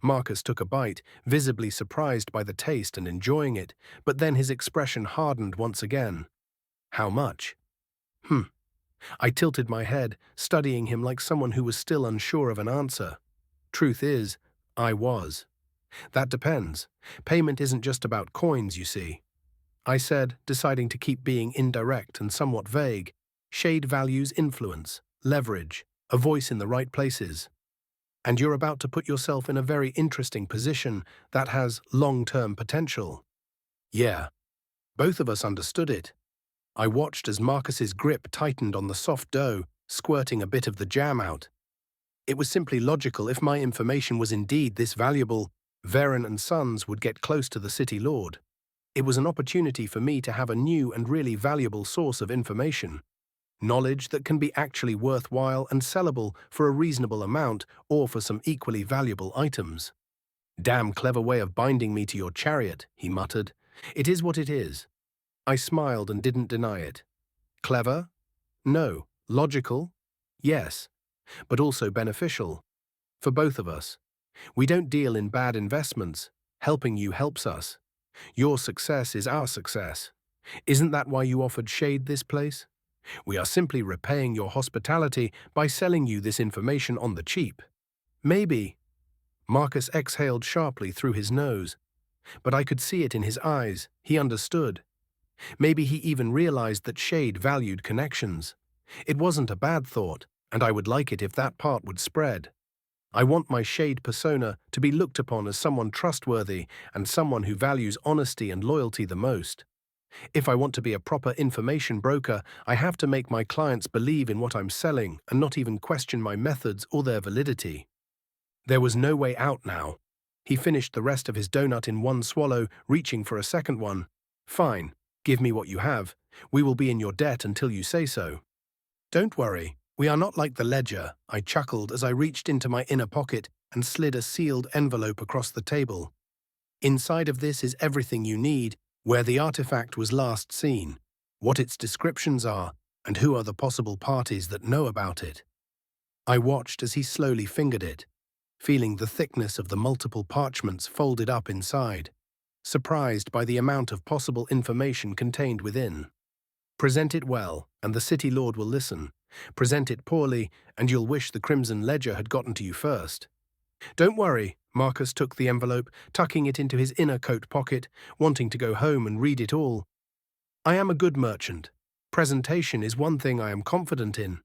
Speaker 1: Marcus took a bite, visibly surprised by the taste and enjoying it, but then his expression hardened once again. How much? I tilted my head, studying him like someone who was still unsure of an answer. Truth is, I was. That depends. Payment isn't just about coins, you see. I said, deciding to keep being indirect and somewhat vague. Shade values influence, leverage, a voice in the right places. And you're about to put yourself in a very interesting position that has long-term potential. Yeah. Both of us understood it. I watched as Marcus's grip tightened on the soft dough, squirting a bit of the jam out. It was simply logical. If my information was indeed this valuable, Veren and Sons would get close to the City Lord. It was an opportunity for me to have a new and really valuable source of information. Knowledge that can be actually worthwhile and sellable for a reasonable amount or for some equally valuable items. "Damn clever way of binding me to your chariot," he muttered. "It is what it is." I smiled and didn't deny it. Clever? No. Logical? Yes. But also beneficial. For both of us. We don't deal in bad investments. Helping you helps us. Your success is our success. Isn't that why you offered Shade this place? We are simply repaying your hospitality by selling you this information on the cheap. Maybe. Marcus exhaled sharply through his nose. But I could see it in his eyes. He understood. Maybe he even realized that Shade valued connections. It wasn't a bad thought, and I would like it if that part would spread. I want my Shade persona to be looked upon as someone trustworthy and someone who values honesty and loyalty the most. If I want to be a proper information broker, I have to make my clients believe in what I'm selling and not even question my methods or their validity. There was no way out now. He finished the rest of his donut in one swallow, reaching for a second one. "Fine, give me what you have. We will be in your debt until you say so." "Don't worry, we are not like the ledger," I chuckled as I reached into my inner pocket and slid a sealed envelope across the table. "Inside of this is everything you need, where the artifact was last seen, what its descriptions are, and who are the possible parties that know about it." I watched as he slowly fingered it, feeling the thickness of the multiple parchments folded up inside, surprised by the amount of possible information contained within. Present it well, and the City Lord will listen. Present it poorly, and you'll wish the Crimson Ledger had gotten to you first. "Don't worry," Marcus took the envelope, tucking it into his inner coat pocket, wanting to go home and read it all. "I am a good merchant. Presentation is one thing I am confident in."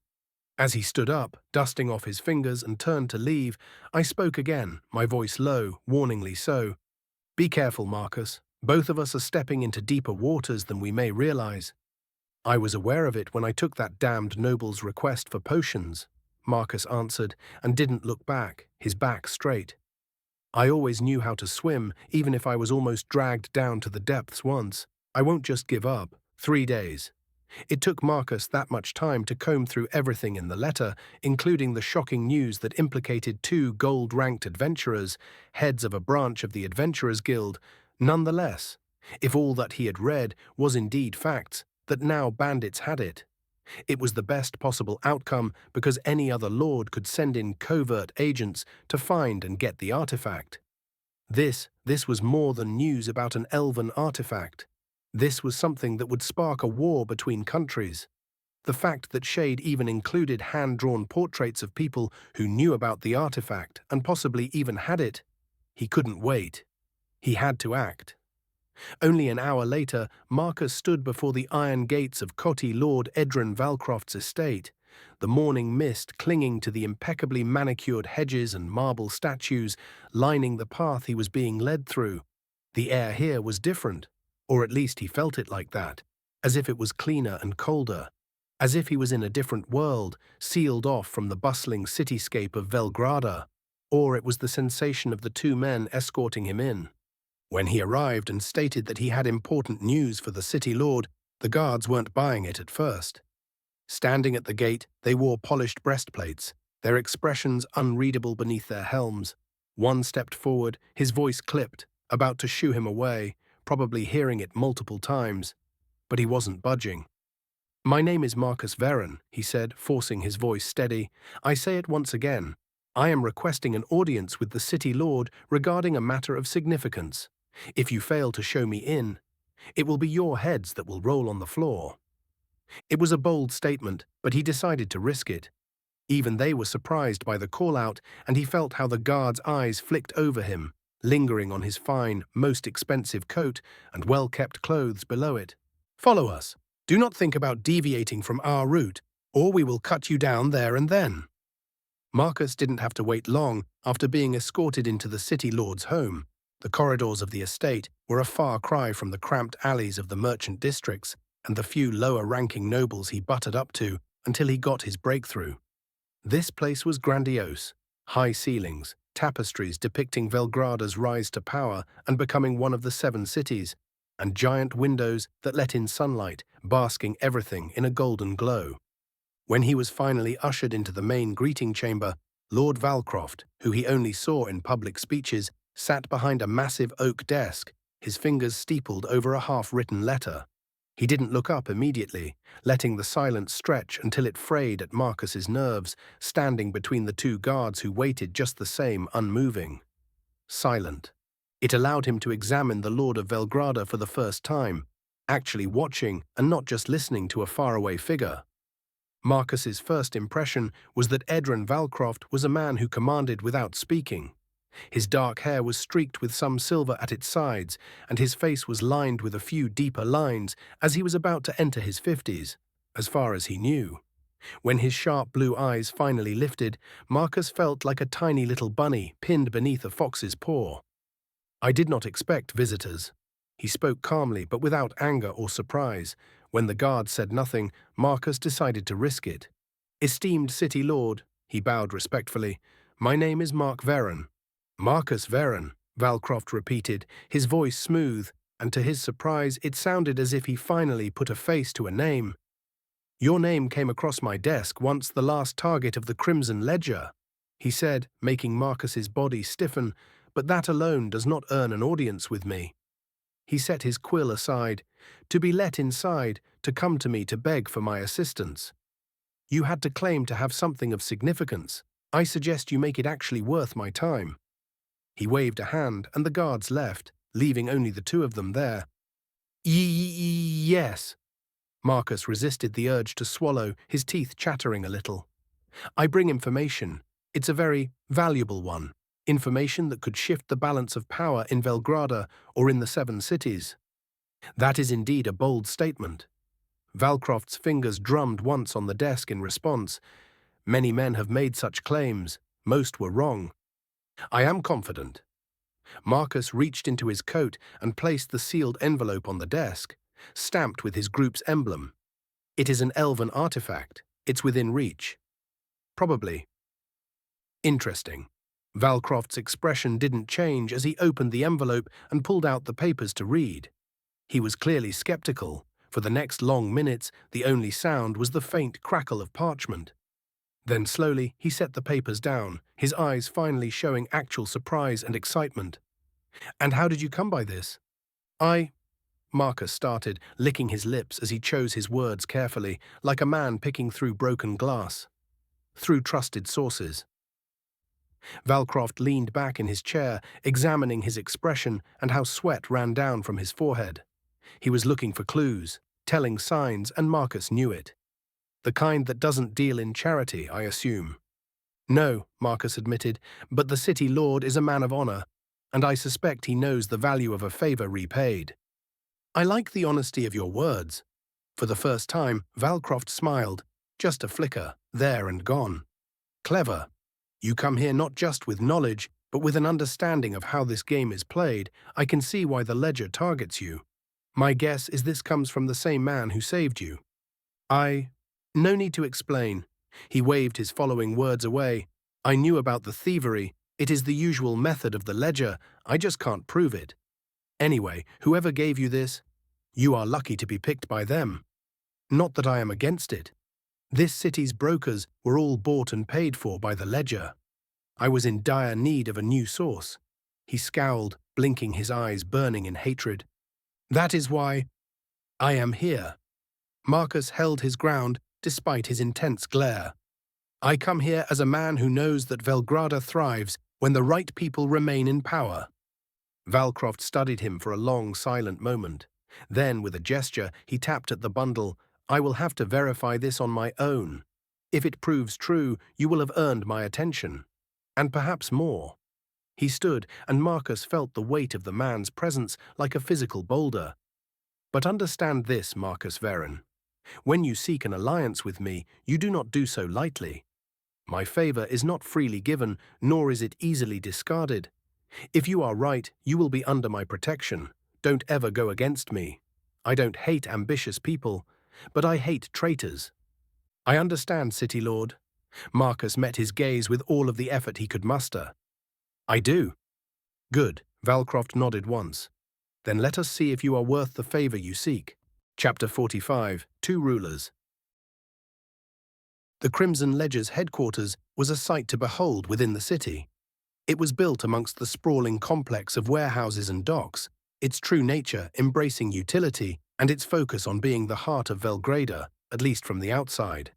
Speaker 1: As he stood up, dusting off his fingers and turned to leave, I spoke again, my voice low, warningly so. "Be careful, Marcus. Both of us are stepping into deeper waters than we may realize." "I was aware of it when I took that damned noble's request for potions," Marcus answered, and didn't look back, his back straight. "I always knew how to swim, even if I was almost dragged down to the depths once. I won't just give up. 3 days. It took Marcus that much time to comb through everything in the letter, including the shocking news that implicated 2 gold-ranked adventurers, heads of a branch of the Adventurers Guild. Nonetheless, if all that he had read was indeed facts, that now bandits had it was the best possible outcome because any other lord could send in covert agents to find and get the artifact. This was more than news about an elven artifact. This was something that would spark a war between countries. The fact that Shade even included hand-drawn portraits of people who knew about the artifact and possibly even had it. He couldn't wait. He had to act. Only an hour later, Marcus stood before the iron gates of Coty Lord Edrin Valcroft's estate, the morning mist clinging to the impeccably manicured hedges and marble statues lining the path he was being led through. The air here was different, or at least he felt it like that, as if it was cleaner and colder, as if he was in a different world, sealed off from the bustling cityscape of Velgrada, or it was the sensation of the 2 men escorting him in. When he arrived and stated that he had important news for the City Lord, the guards weren't buying it at first. Standing at the gate, they wore polished breastplates, their expressions unreadable beneath their helms. One stepped forward, his voice clipped, about to shoo him away, probably hearing it multiple times. But he wasn't budging. "My name is Marcus Veron," he said, forcing his voice steady. "I say it once again. I am requesting an audience with the City Lord regarding a matter of significance. If you fail to show me in, it will be your heads that will roll on the floor." It was a bold statement, but he decided to risk it. Even they were surprised by the call-out, and he felt how the guard's eyes flicked over him, lingering on his fine, most expensive coat and well-kept clothes below it. "Follow us. Do not think about deviating from our route, or we will cut you down there and then." Marcus didn't have to wait long after being escorted into the City Lord's home. The corridors of the estate were a far cry from the cramped alleys of the merchant districts and the few lower-ranking nobles he butted up to until he got his breakthrough. This place was grandiose. High ceilings, tapestries depicting Velgrada's rise to power and becoming one of the 7 cities, and giant windows that let in sunlight, basking everything in a golden glow. When he was finally ushered into the main greeting chamber, Lord Valcroft, who he only saw in public speeches, sat behind a massive oak desk, his fingers steepled over a half-written letter. He didn't look up immediately, letting the silence stretch until it frayed at Marcus's nerves, standing between the two guards who waited just the same, unmoving. Silent. It allowed him to examine the Lord of Velgrada for the first time, actually watching and not just listening to a faraway figure. Marcus's first impression was that Edron Valcroft was a man who commanded without speaking. His dark hair was streaked with some silver at its sides, and his face was lined with a few deeper lines as he was about to enter his 50s, as far as he knew. When his sharp blue eyes finally lifted, Marcus felt like a tiny little bunny pinned beneath a fox's paw. "I did not expect visitors." He spoke calmly but without anger or surprise. When the guard said nothing, Marcus decided to risk it. "Esteemed City Lord," he bowed respectfully, "my name is Mark Veron." "Marcus Veron," Valcroft repeated, his voice smooth, and to his surprise it sounded as if he finally put a face to a name. "Your name came across my desk once the last target of the Crimson Ledger," he said, making Marcus's body stiffen, "but that alone does not earn an audience with me." He set his quill aside, "To be let inside, to come to me to beg for my assistance. You had to claim to have something of significance. I suggest you make it actually worth my time." He waved a hand, and the guards left, leaving only the two of them there. Yes." Marcus resisted the urge to swallow, his teeth chattering a little. "I bring information. It's a very valuable one. Information that could shift the balance of power in Velgrada or in the Seven Cities." "That is indeed a bold statement." Valcroft's fingers drummed once on the desk in response. "Many men have made such claims. Most were wrong." "I am confident." Marcus reached into his coat and placed the sealed envelope on the desk, stamped with his group's emblem. "It is an elven artifact. It's within reach." "Probably." "Interesting." Valcroft's expression didn't change as he opened the envelope and pulled out the papers to read. He was clearly skeptical. For the next long minutes, the only sound was the faint crackle of parchment. Then slowly he set the papers down, his eyes finally showing actual surprise and excitement. "And how did you come by this?" Marcus started, licking his lips as he chose his words carefully, like a man picking through broken glass. "Through trusted sources." Valcroft leaned back in his chair, examining his expression and how sweat ran down from his forehead. He was looking for clues, telling signs, and Marcus knew it. "The kind that doesn't deal in charity, I assume." "No," Marcus admitted, "but the city lord is a man of honor, and I suspect he knows the value of a favor repaid." "I like the honesty of your words." For the first time, Valcroft smiled, just a flicker, there and gone. "Clever. You come here not just with knowledge, but with an understanding of how this game is played. I can see why the ledger targets you. My guess is this comes from the same man who saved you." No need to explain." He waved his following words away. "I knew about the thievery. It is the usual method of the ledger. I just can't prove it. Anyway, whoever gave you this, you are lucky to be picked by them. Not that I am against it. This city's brokers were all bought and paid for by the ledger. I was in dire need of a new source." He scowled, blinking, his eyes burning in hatred. "That is why I am here." Marcus held his ground despite his intense glare. "I come here as a man who knows that Velgrada thrives when the right people remain in power." Valcroft studied him for a long, silent moment. Then, with a gesture, he tapped at the bundle. "I will have to verify this on my own. If it proves true, you will have earned my attention. And perhaps more." He stood, and Marcus felt the weight of the man's presence like a physical boulder. "But understand this, Marcus Veron. When you seek an alliance with me, you do not do so lightly. My favor is not freely given, nor is it easily discarded. If you are right, you will be under my protection. Don't ever go against me. I don't hate ambitious people, but I hate traitors." "I understand, City Lord." Marcus met his gaze with all of the effort he could muster. "I do." "Good." Valcroft nodded once. "Then let us see if you are worth the favor you seek." Chapter 45, Two Rulers. The Crimson Ledger's headquarters was a sight to behold within the city. It was built amongst the sprawling complex of warehouses and docks, its true nature embracing utility and its focus on being the heart of Belgrade, at least from the outside.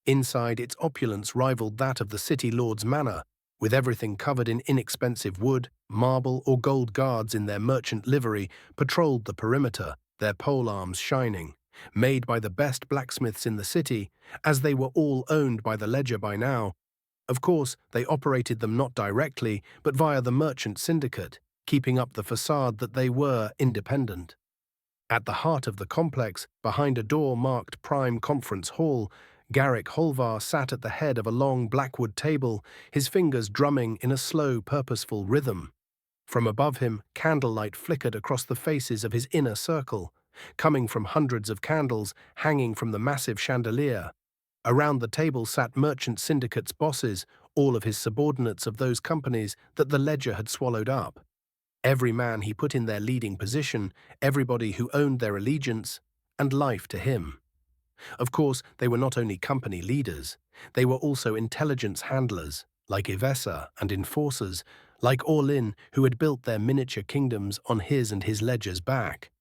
Speaker 1: Inside, its opulence rivaled that of the city lord's manor, with everything covered in inexpensive wood, marble or gold. Guards in their merchant livery patrolled the perimeter, their polearms shining, made by the best blacksmiths in the city, as they were all owned by the Ledger by now. Of course, they operated them not directly, but via the merchant syndicate, keeping up the facade that they were independent. At the heart of the complex, behind a door marked Prime Conference Hall, Garrick Holvar sat at the head of a long blackwood table, his fingers drumming in a slow, purposeful rhythm. From above him, candlelight flickered across the faces of his inner circle, coming from hundreds of candles hanging from the massive chandelier. Around the table sat merchant syndicate's bosses, all of his subordinates of those companies that the Ledger had swallowed up. Every man he put in their leading position, everybody who owned their allegiance and life to him. Of course, they were not only company leaders, they were also intelligence handlers, like Ivessa, and enforcers, like Auriel, who had built their miniature kingdoms on his and his Ledger's back.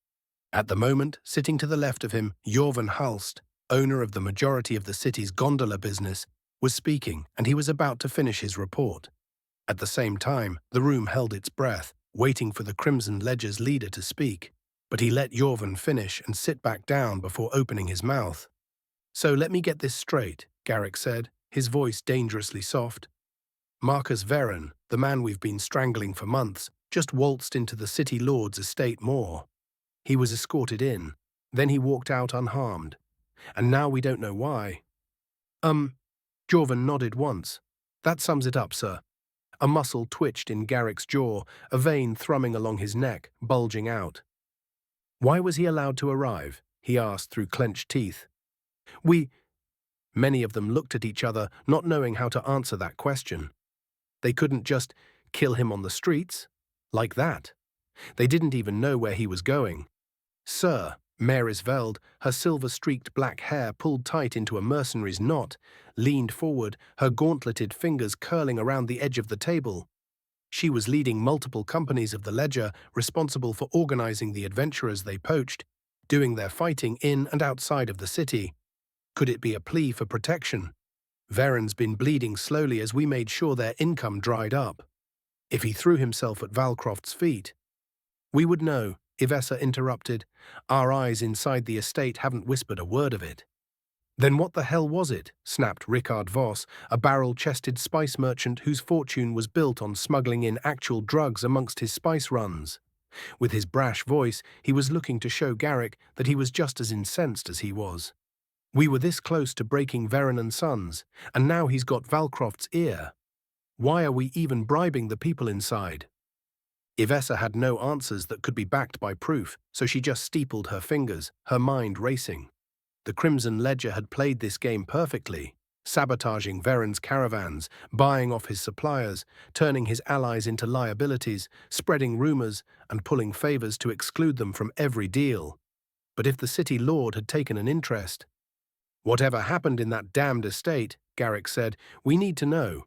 Speaker 1: At the moment, sitting to the left of him, Jorven Halst, owner of the majority of the city's gondola business, was speaking, and he was about to finish his report. At the same time, the room held its breath, waiting for the Crimson Ledger's leader to speak, but he let Jorven finish and sit back down before opening his mouth. "So let me get this straight," Garrick said, his voice dangerously soft. "Marcus Veron, the man we've been strangling for months, just waltzed into the city lord's estate more. He was escorted in, then he walked out unharmed, and now we don't know why." Jorven nodded once. "That sums it up, sir." A muscle twitched in Garrick's jaw, a vein thrumming along his neck, bulging out. "Why was he allowed to arrive?" he asked through clenched teeth. Many of them looked at each other, not knowing how to answer that question. They couldn't just kill him on the streets, like that. They didn't even know where he was going. "Sir," Maris Veld, her silver-streaked black hair pulled tight into a mercenary's knot, leaned forward, her gauntleted fingers curling around the edge of the table. She was leading multiple companies of the Ledger, responsible for organizing the adventurers they poached, doing their fighting in and outside of the city. Could it be a plea for protection? Veron's been bleeding slowly as we made sure their income dried up. If he threw himself at Valcroft's feet, we would know, Ivessa interrupted. Our eyes inside the estate haven't whispered a word of it. Then what the hell was it? Snapped Rickard Voss, a barrel-chested spice merchant whose fortune was built on smuggling in actual drugs amongst his spice runs. With his brash voice, he was looking to show Garrick that he was just as incensed as he was. We were this close to breaking Veron and Sons, and now he's got Valcroft's ear. Why are we even bribing the people inside? Ivessa had no answers that could be backed by proof, so she just steepled her fingers, her mind racing. The Crimson Ledger had played this game perfectly, sabotaging Veron's caravans, buying off his suppliers, turning his allies into liabilities, spreading rumors, and pulling favors to exclude them from every deal. But if the city lord had taken an interest, "Whatever happened in that damned estate," Garrick said, "we need to know.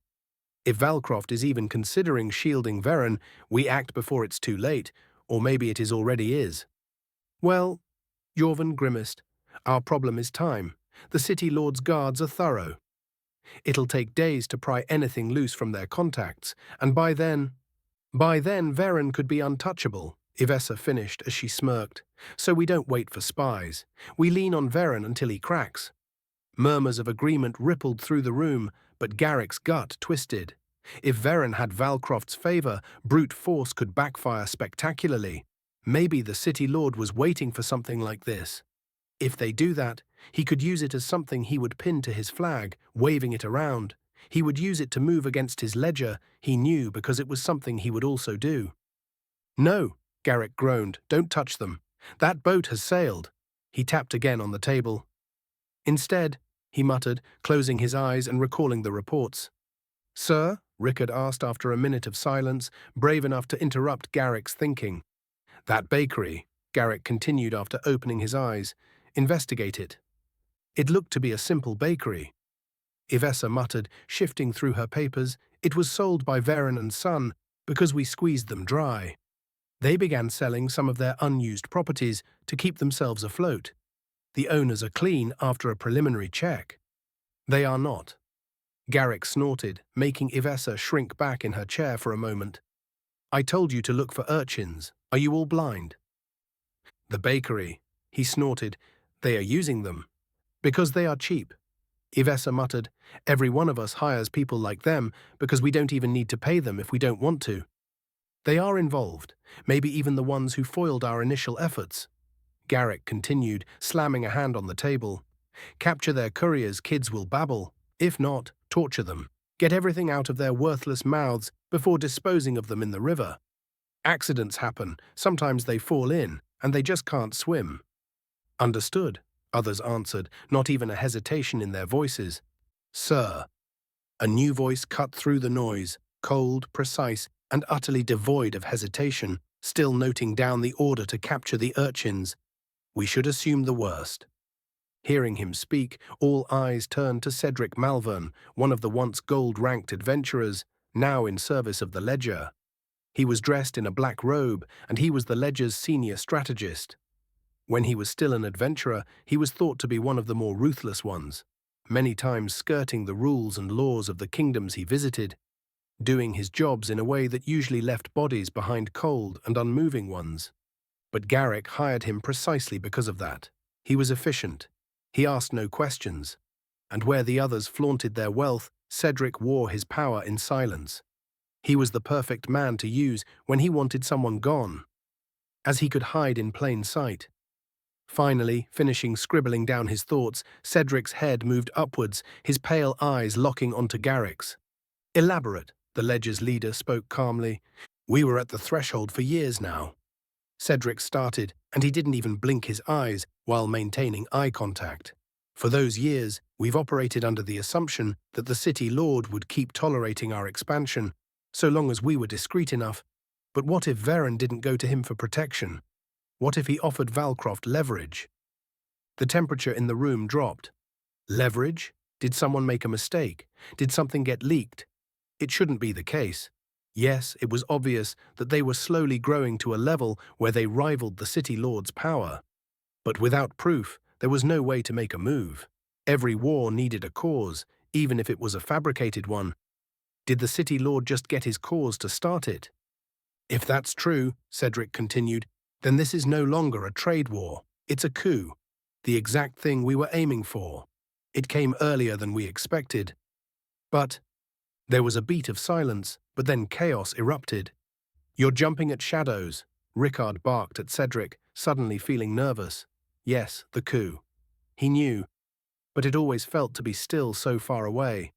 Speaker 1: If Valcroft is even considering shielding Veron, we act before it's too late, or maybe it already is." "Well," Jorven grimaced, "our problem is time. The city lord's guards are thorough. It'll take days to pry anything loose from their contacts, and by then Veron could be untouchable," Ivessa finished as she smirked. "So we don't wait for spies. We lean on Veron until he cracks." Murmurs of agreement rippled through the room, but Garrick's gut twisted. If Veron had Valcroft's favor, brute force could backfire spectacularly. Maybe the city lord was waiting for something like this. If they do that, he could use it as something he would pin to his flag, waving it around. He would use it to move against his Ledger, he knew, because it was something he would also do. "No," Garrick groaned, "don't touch them. That boat has sailed." He tapped again on the table. "Instead," he muttered, closing his eyes and recalling the reports. "Sir?" Rickard asked after a minute of silence, brave enough to interrupt Garrick's thinking. "That bakery," Garrick continued after opening his eyes. "Investigate it. It looked to be a simple bakery." Ivessa muttered, shifting through her papers. It was sold by Varen and Son because we squeezed them dry. They began selling some of their unused properties to keep themselves afloat. The owners are clean after a preliminary check. They are not. Garrick snorted, making Ivessa shrink back in her chair for a moment. I told you to look for urchins. Are you all blind? The bakery. He snorted. They are using them. Because they are cheap. Ivessa muttered. Every one of us hires people like them because we don't even need to pay them if we don't want to. They are involved, maybe even the ones who foiled our initial efforts. Garrick continued, slamming a hand on the table. Capture their couriers, kids will babble. If not, torture them. Get everything out of their worthless mouths before disposing of them in the river. Accidents happen, sometimes they fall in, and they just can't swim. Understood, others answered, not even a hesitation in their voices. Sir. A new voice cut through the noise, cold, precise, and utterly devoid of hesitation, still noting down the order to capture the urchins. We should assume the worst. Hearing him speak, all eyes turned to Cedric Malvern, one of the once gold-ranked adventurers, now in service of the Ledger. He was dressed in a black robe, and he was the Ledger's senior strategist. When he was still an adventurer, he was thought to be one of the more ruthless ones, many times skirting the rules and laws of the kingdoms he visited, doing his jobs in a way that usually left bodies behind cold and unmoving ones. But Garrick hired him precisely because of that. He was efficient. He asked no questions. And where the others flaunted their wealth, Cedric wore his power in silence. He was the perfect man to use when he wanted someone gone, as he could hide in plain sight. Finally, finishing scribbling down his thoughts, Cedric's head moved upwards, his pale eyes locking onto Garrick's. Elaborate, the Ledger's leader spoke calmly. We were at the threshold for years now. Cedric started, and he didn't even blink his eyes while maintaining eye contact. For those years, we've operated under the assumption that the City Lord would keep tolerating our expansion, so long as we were discreet enough. But what if Varen didn't go to him for protection? What if he offered Valcroft leverage? The temperature in the room dropped. Leverage? Did someone make a mistake? Did something get leaked? It shouldn't be the case. Yes, it was obvious that they were slowly growing to a level where they rivaled the City Lord's power. But without proof, there was no way to make a move. Every war needed a cause, even if it was a fabricated one. Did the City Lord just get his cause to start it? If that's true, Cedric continued, then this is no longer a trade war. It's a coup. The exact thing we were aiming for. It came earlier than we expected. But there was a beat of silence, but then chaos erupted. You're jumping at shadows, Rickard barked at Cedric, suddenly feeling nervous. Yes, the coup. He knew, but it always felt to be still so far away.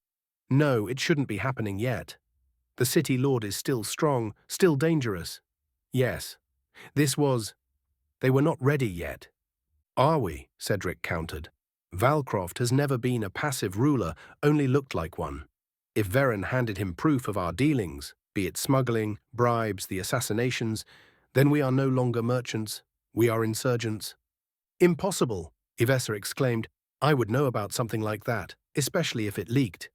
Speaker 1: No, it shouldn't be happening yet. The City Lord is still strong, still dangerous. Yes, they were not ready yet. Are we? Cedric countered. Valcroft has never been a passive ruler, only looked like one. If Varen handed him proof of our dealings, be it smuggling, bribes, the assassinations, then we are no longer merchants, we are insurgents. Impossible, Ivessa exclaimed. I would know about something like that, especially if it leaked.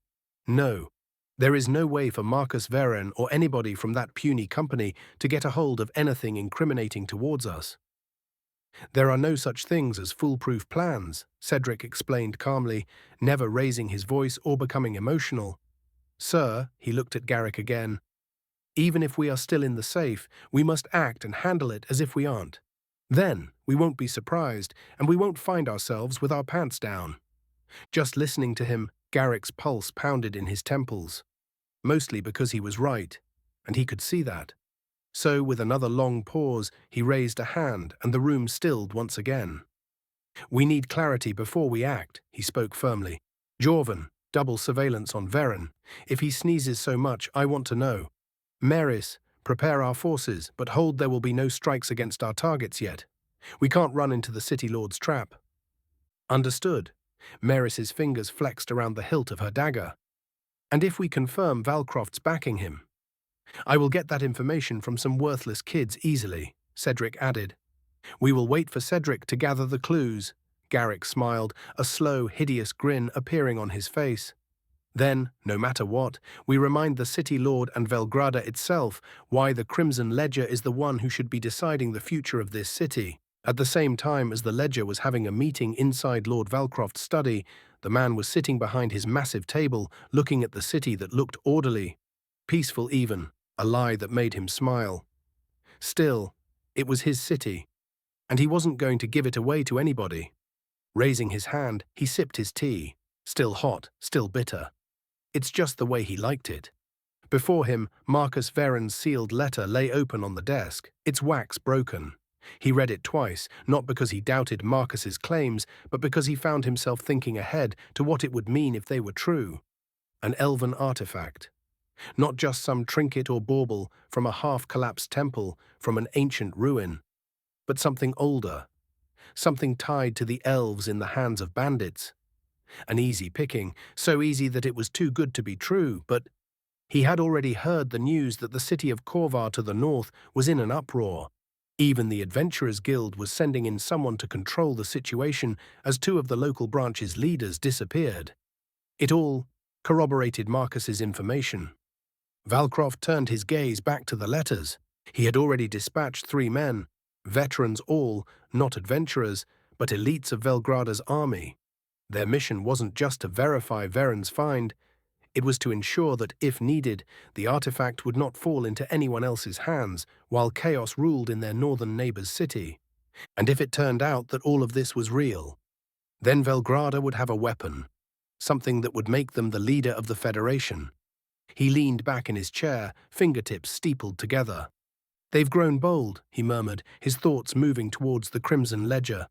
Speaker 1: No, there is no way for Marcus Varen or anybody from that puny company to get a hold of anything incriminating towards us. There are no such things as foolproof plans, Cedric explained calmly, never raising his voice or becoming emotional. Sir, he looked at Garrick again, even if we are still in the safe, we must act and handle it as if we aren't. Then, we won't be surprised, and we won't find ourselves with our pants down. Just listening to him, Garrick's pulse pounded in his temples, mostly because he was right, and he could see that. So, with another long pause, he raised a hand, and the room stilled once again. We need clarity before we act, he spoke firmly. Jorvan, double surveillance on Varen. If he sneezes so much, I want to know. Maris, prepare our forces, but hold there will be no strikes against our targets yet. We can't run into the City Lord's trap. Understood. Maris's fingers flexed around the hilt of her dagger. And if we confirm Valcroft's backing him? I will get that information from some worthless kids easily, Cedric added. We will wait for Cedric to gather the clues. Garrick smiled, a slow, hideous grin appearing on his face. Then, no matter what, we remind the city lord and Velgrada itself why the Crimson Ledger is the one who should be deciding the future of this city. At the same time as the Ledger was having a meeting inside Lord Valcroft's study, the man was sitting behind his massive table, looking at the city that looked orderly, peaceful even, a lie that made him smile. Still, it was his city, and he wasn't going to give it away to anybody. Raising his hand, he sipped his tea, still hot, still bitter. It's just the way he liked it. Before him, Marcus Veron's sealed letter lay open on the desk, its wax broken. He read it twice, not because he doubted Marcus's claims, but because he found himself thinking ahead to what it would mean if they were true. An elven artifact. Not just some trinket or bauble from a half-collapsed temple, from an ancient ruin, but something older, something tied to the elves in the hands of bandits. An easy picking, so easy that it was too good to be true, but he had already heard the news that the city of Corvar to the north was in an uproar. Even the Adventurers Guild was sending in someone to control the situation as two of the local branch's leaders disappeared. It all corroborated Marcus's information. Valcroft turned his gaze back to the letters. He had already dispatched 3 men, veterans all, not adventurers, but elites of Velgrada's army. Their mission wasn't just to verify Veron's find, it was to ensure that, if needed, the artifact would not fall into anyone else's hands while chaos ruled in their northern neighbor's city. And if it turned out that all of this was real, then Velgrada would have a weapon, something that would make them the leader of the Federation. He leaned back in his chair, fingertips steepled together. "They've grown bold," he murmured, his thoughts moving towards the Crimson Ledger.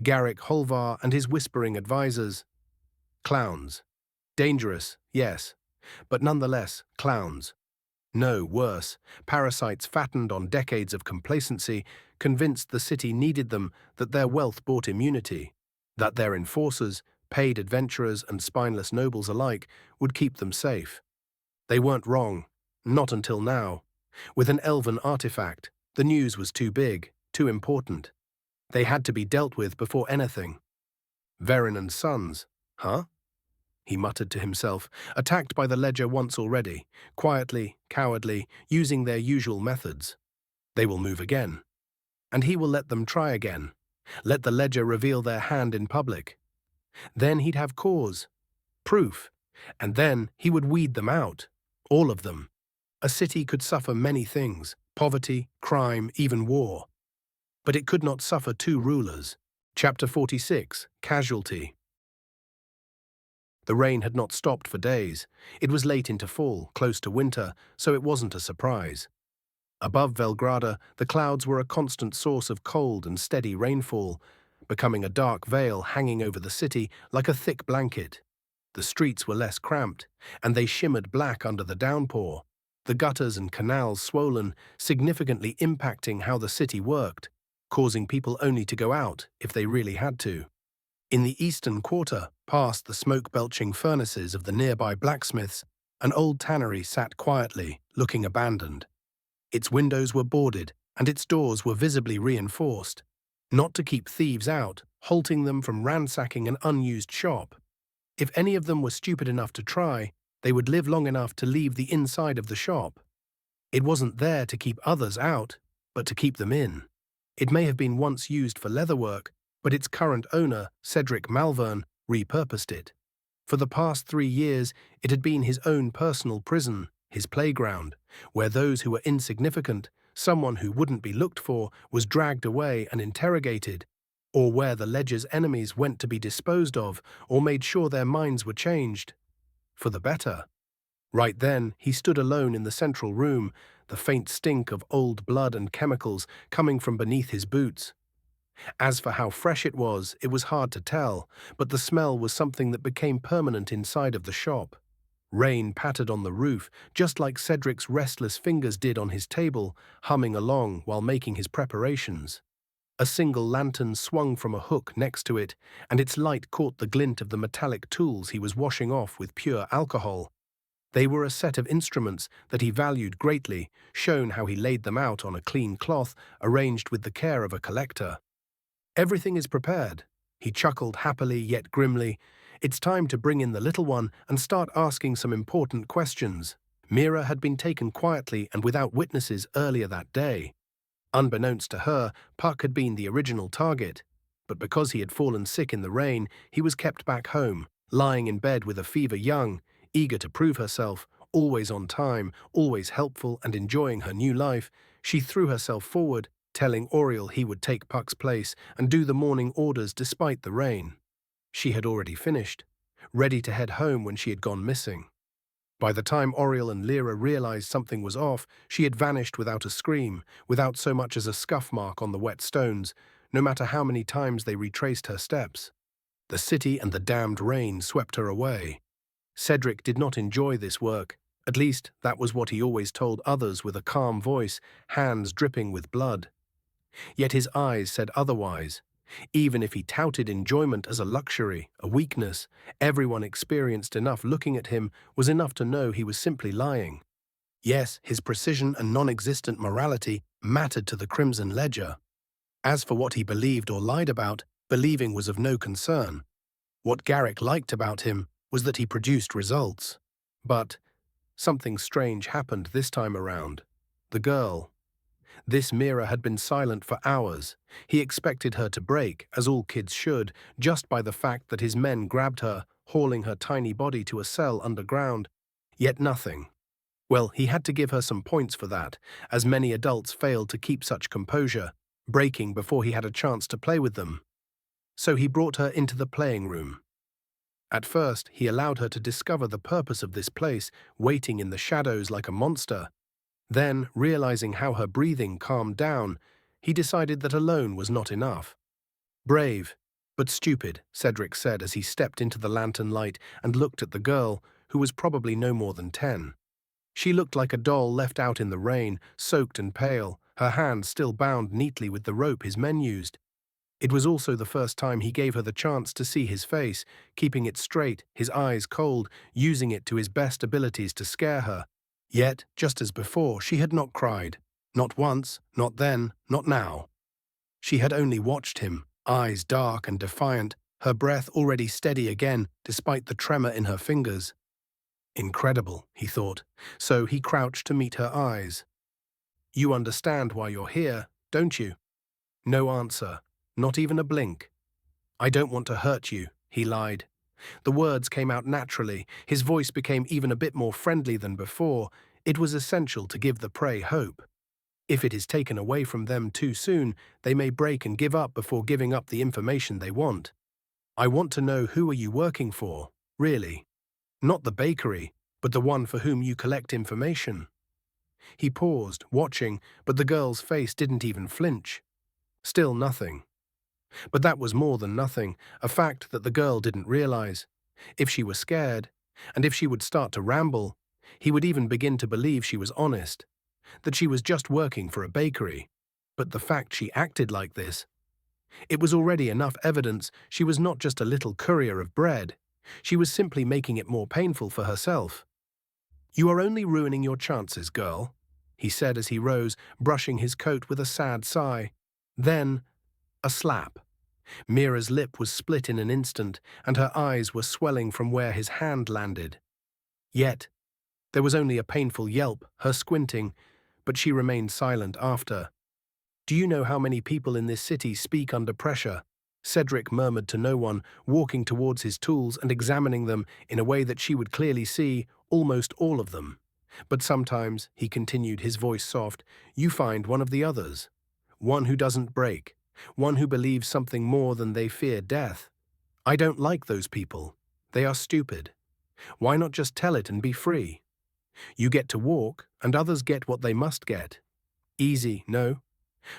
Speaker 1: Garrick Holvar and his whispering advisors. Clowns. Dangerous, yes, but nonetheless clowns. No, worse, parasites fattened on decades of complacency, convinced the city needed them, that their wealth bought immunity, that their enforcers, paid adventurers and spineless nobles alike, would keep them safe. They weren't wrong, not until now. With an elven artifact, the news was too big, too important. They had to be dealt with before anything. Veron and Sons, huh? He muttered to himself, attacked by the Ledger once already, quietly, cowardly, using their usual methods. They will move again. And he will let them try again. Let the Ledger reveal their hand in public. Then he'd have cause, proof, and then he would weed them out, all of them. A city could suffer many things, poverty, crime, even war. But it could not suffer 2 rulers. Chapter 46, Casualty. The rain had not stopped for days. It was late into fall, close to winter, so it wasn't a surprise. Above Velgrada, the clouds were a constant source of cold and steady rainfall, becoming a dark veil hanging over the city like a thick blanket. The streets were less cramped, and they shimmered black under the downpour, the gutters and canals swollen, significantly impacting how the city worked, causing people only to go out if they really had to. In the eastern quarter, past the smoke-belching furnaces of the nearby blacksmiths, an old tannery sat quietly, looking abandoned. Its windows were boarded, and its doors were visibly reinforced, not to keep thieves out, halting them from ransacking an unused shop. If any of them were stupid enough to try, they would live long enough to leave the inside of the shop. It wasn't there to keep others out, but to keep them in. It may have been once used for leatherwork, but its current owner, Cedric Malvern, repurposed it. For the past 3 years, it had been his own personal prison, his playground, where those who were insignificant, someone who wouldn't be looked for, was dragged away and interrogated, or where the Ledger's enemies went to be disposed of or made sure their minds were changed. For the better. Right then, he stood alone in the central room, the faint stink of old blood and chemicals coming from beneath his boots. As for how fresh it was hard to tell, but the smell was something that became permanent inside of the shop. Rain pattered on the roof, just like Cedric's restless fingers did on his table, humming along while making his preparations. A single lantern swung from a hook next to it, and its light caught the glint of the metallic tools he was washing off with pure alcohol. They were a set of instruments that he valued greatly, shown how he laid them out on a clean cloth, arranged with the care of a collector. "Everything is prepared," he chuckled happily yet grimly. It's time to bring in the little one and start asking some important questions. Mira had been taken quietly and without witnesses earlier that day. Unbeknownst to her, Puck had been the original target. But because he had fallen sick in the rain, he was kept back home, lying in bed with a fever young, eager to prove herself, always on time, always helpful and enjoying her new life. She threw herself forward, telling Auriel he would take Puck's place and do the morning orders despite the rain. She had already finished, ready to head home when she had gone missing. By the time Auriel and Lyra realized something was off, she had vanished without a scream, without so much as a scuff mark on the wet stones, no matter how many times they retraced her steps. The city and the damned rain swept her away. Cedric did not enjoy this work. At least, that was what he always told others with a calm voice, hands dripping with blood. Yet his eyes said otherwise. Even if he touted enjoyment as a luxury, a weakness, everyone experienced enough looking at him was enough to know he was simply lying. Yes, his precision and non-existent morality mattered to the Crimson Ledger. As for what he believed or lied about, believing was of no concern. What Garrick liked about him was that he produced results. But something strange happened this time around. The girl. This Mira had been silent for hours. He expected her to break, as all kids should, just by the fact that his men grabbed her, hauling her tiny body to a cell underground. Yet nothing. Well, he had to give her some points for that, as many adults failed to keep such composure, breaking before he had a chance to play with them. So he brought her into the playing room. At first, he allowed her to discover the purpose of this place, waiting in the shadows like a monster. Then, realizing how her breathing calmed down, he decided that alone was not enough. Brave, but stupid, Cedric said as he stepped into the lantern light and looked at the girl, who was probably no more than 10. She looked like a doll left out in the rain, soaked and pale, her hands still bound neatly with the rope his men used. It was also the first time he gave her the chance to see his face, keeping it straight, his eyes cold, using it to his best abilities to scare her. Yet, just as before, she had not cried. Not once, not then, not now. She had only watched him, eyes dark and defiant, her breath already steady again, despite the tremor in her fingers. Incredible, he thought, so he crouched to meet her eyes. You understand why you're here, don't you? No answer, not even a blink. I don't want to hurt you, he lied. The words came out naturally, his voice became even a bit more friendly than before. It was essential to give the prey hope. If it is taken away from them too soon, they may break and give up before giving up the information they want. I want to know, who are you working for, really? Not the bakery, but the one for whom you collect information. He paused, watching, but the girl's face didn't even flinch. Still nothing. But that was more than nothing, a fact that the girl didn't realize. If she were scared, and if she would start to ramble, he would even begin to believe she was honest, that she was just working for a bakery. But the fact she acted like this, it was already enough evidence she was not just a little courier of bread. She was simply making it more painful for herself. You are only ruining your chances, girl, he said as he rose, brushing his coat with a sad sigh. Then, a slap. Mira's lip was split in an instant, and her eyes were swelling from where his hand landed. Yet, there was only a painful yelp, her squinting, but she remained silent after. Do you know how many people in this city speak under pressure? Cedric murmured to no one, walking towards his tools and examining them in a way that she would clearly see, almost all of them. But sometimes, he continued, his voice soft, you find one of the others. One who doesn't break. One who believes something more than they fear death. I don't like those people. They are stupid. Why not just tell it and be free? You get to walk, and others get what they must get. Easy, no?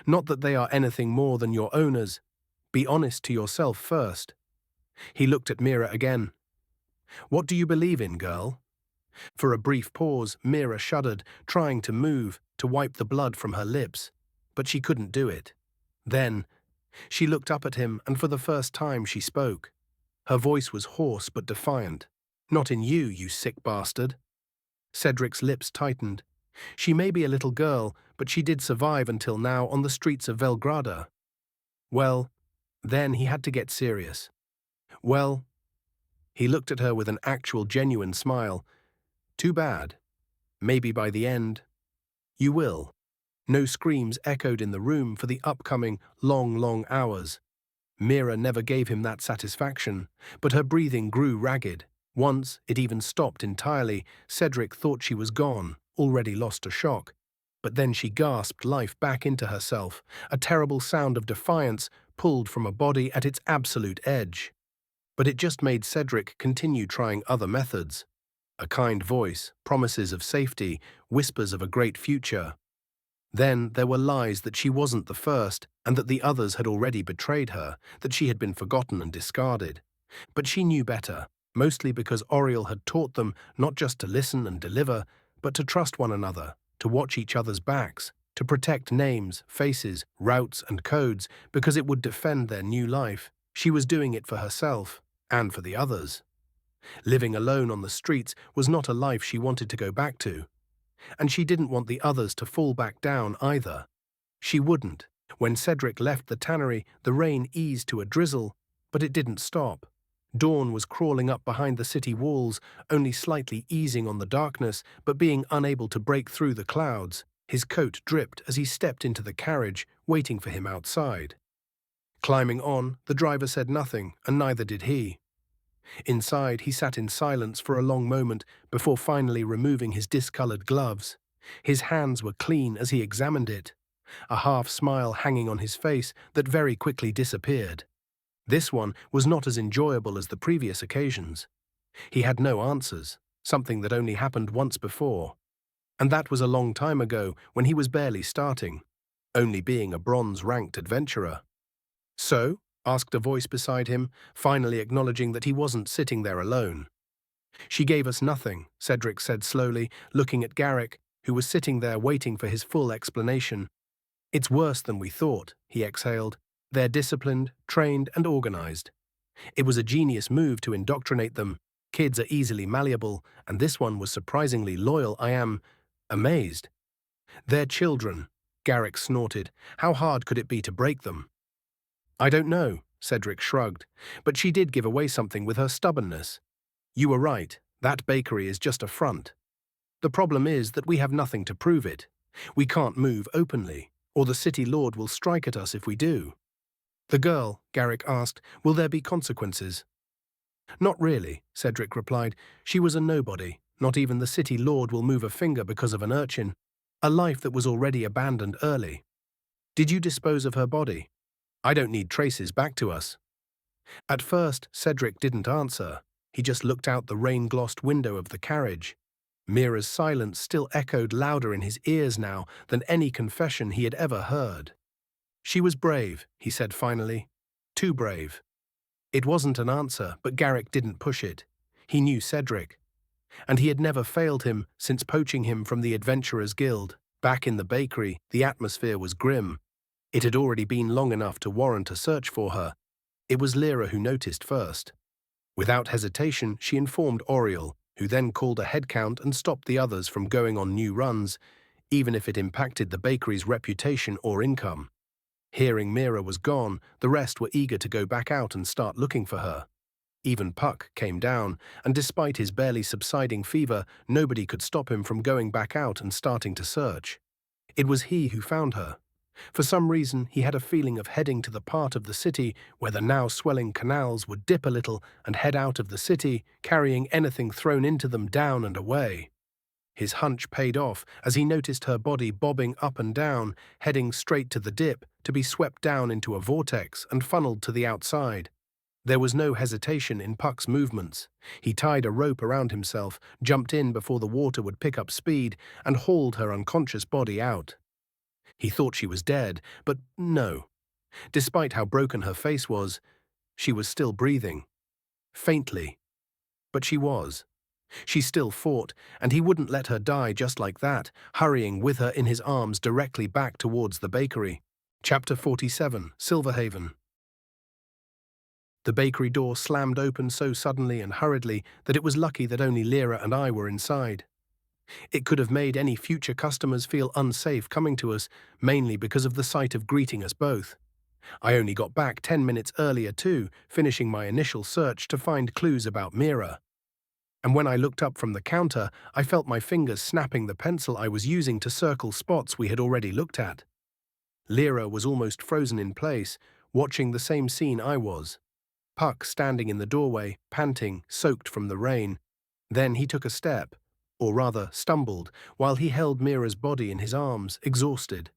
Speaker 1: Not that they are anything more than your owners. Be honest to yourself first. He looked at Mira again. What do you believe in, girl? For a brief pause, Mira shuddered, trying to move, to wipe the blood from her lips. But she couldn't do it. Then, she looked up at him, and for the first time she spoke. Her voice was hoarse but defiant. Not in you, you sick bastard. Cedric's lips tightened. She may be a little girl, but she did survive until now on the streets of Velgrada. Well, then he had to get serious. Well, He looked at her with an actual genuine smile. Too bad. Maybe by the end, you will. No screams echoed in the room for the upcoming long hours. Mira never gave him that satisfaction, but her breathing grew ragged. Once it even stopped entirely. Cedric thought she was gone, already lost to shock. But then she gasped life back into herself, a terrible sound of defiance pulled from a body at its absolute edge. But it just made Cedric continue trying other methods. A kind voice, promises of safety, whispers of a great future. Then there were lies that she wasn't the first and that the others had already betrayed her, that she had been forgotten and discarded. But she knew better, mostly because Auriel had taught them not just to listen and deliver, but to trust one another, to watch each other's backs, to protect names, faces, routes and codes because it would defend their new life. She was doing it for herself and for the others. Living alone on the streets was not a life she wanted to go back to. And she didn't want the others to fall back down either. She wouldn't. When Cedric left the tannery, the rain eased to a drizzle, but it didn't stop. Dawn was crawling up behind the city walls, only slightly easing on the darkness, but being unable to break through the clouds. His coat dripped as he stepped into the carriage, waiting for him outside. Climbing on, the driver said nothing, and neither did he. Inside, he sat in silence for a long moment before finally removing his discolored gloves. His hands were clean as he examined it, a half-smile hanging on his face that very quickly disappeared. This one was not as enjoyable as the previous occasions. He had no answers, something that only happened once before. And that was a long time ago when he was barely starting, only being a bronze-ranked adventurer. So? Asked a voice beside him, finally acknowledging that he wasn't sitting there alone. She gave us nothing, Cedric said slowly, looking at Garrick, who was sitting there waiting for his full explanation. It's worse than we thought, he exhaled. They're disciplined, trained, and organized. It was a genius move to indoctrinate them. Kids are easily malleable, and this one was surprisingly loyal. I am amazed. They're children, Garrick snorted. How hard could it be to break them? I don't know, Cedric shrugged, but she did give away something with her stubbornness. You were right, that bakery is just a front. The problem is that we have nothing to prove it. We can't move openly, or the city lord will strike at us if we do. The girl, Garrick asked, will there be consequences? Not really, Cedric replied. She was a nobody. Not even the city lord will move a finger because of an urchin, a life that was already abandoned early. Did you dispose of her body? I don't need traces back to us. At first, Cedric didn't answer. He just looked out the rain-glossed window of the carriage. Mira's silence still echoed louder in his ears now than any confession he had ever heard. She was brave, he said finally. Too brave. It wasn't an answer, but Garrick didn't push it. He knew Cedric. And he had never failed him since poaching him from the Adventurers Guild. Back in the bakery, the atmosphere was grim. It had already been long enough to warrant a search for her. It was Lyra who noticed first. Without hesitation, she informed Auriel, who then called a head count and stopped the others from going on new runs, even if it impacted the bakery's reputation or income. Hearing Mira was gone, the rest were eager to go back out and start looking for her. Even Puck came down, and despite his barely subsiding fever, nobody could stop him from going back out and starting to search. It was he who found her. For some reason, he had a feeling of heading to the part of the city where the now swelling canals would dip a little and head out of the city, carrying anything thrown into them down and away. His hunch paid off as he noticed her body bobbing up and down, heading straight to the dip, to be swept down into a vortex and funneled to the outside. There was no hesitation in Puck's movements. He tied a rope around himself, jumped in before the water would pick up speed, and hauled her unconscious body out. He thought she was dead, but no. Despite how broken her face was, she was still breathing. Faintly. But she was. She still fought, and he wouldn't let her die just like that, hurrying with her in his arms directly back towards the bakery. Chapter 47, Silverhaven. The bakery door slammed open so suddenly and hurriedly that it was lucky that only Lyra and I were inside. It could have made any future customers feel unsafe coming to us, mainly because of the sight of greeting us both. I only got back 10 minutes earlier too, finishing my initial search to find clues about Mira. And when I looked up from the counter, I felt my fingers snapping the pencil I was using to circle spots we had already looked at. Lyra was almost frozen in place, watching the same scene I was. Puck standing in the doorway, panting, soaked from the rain. Then he took a step, or rather stumbled, while he held Mira's body in his arms, exhausted.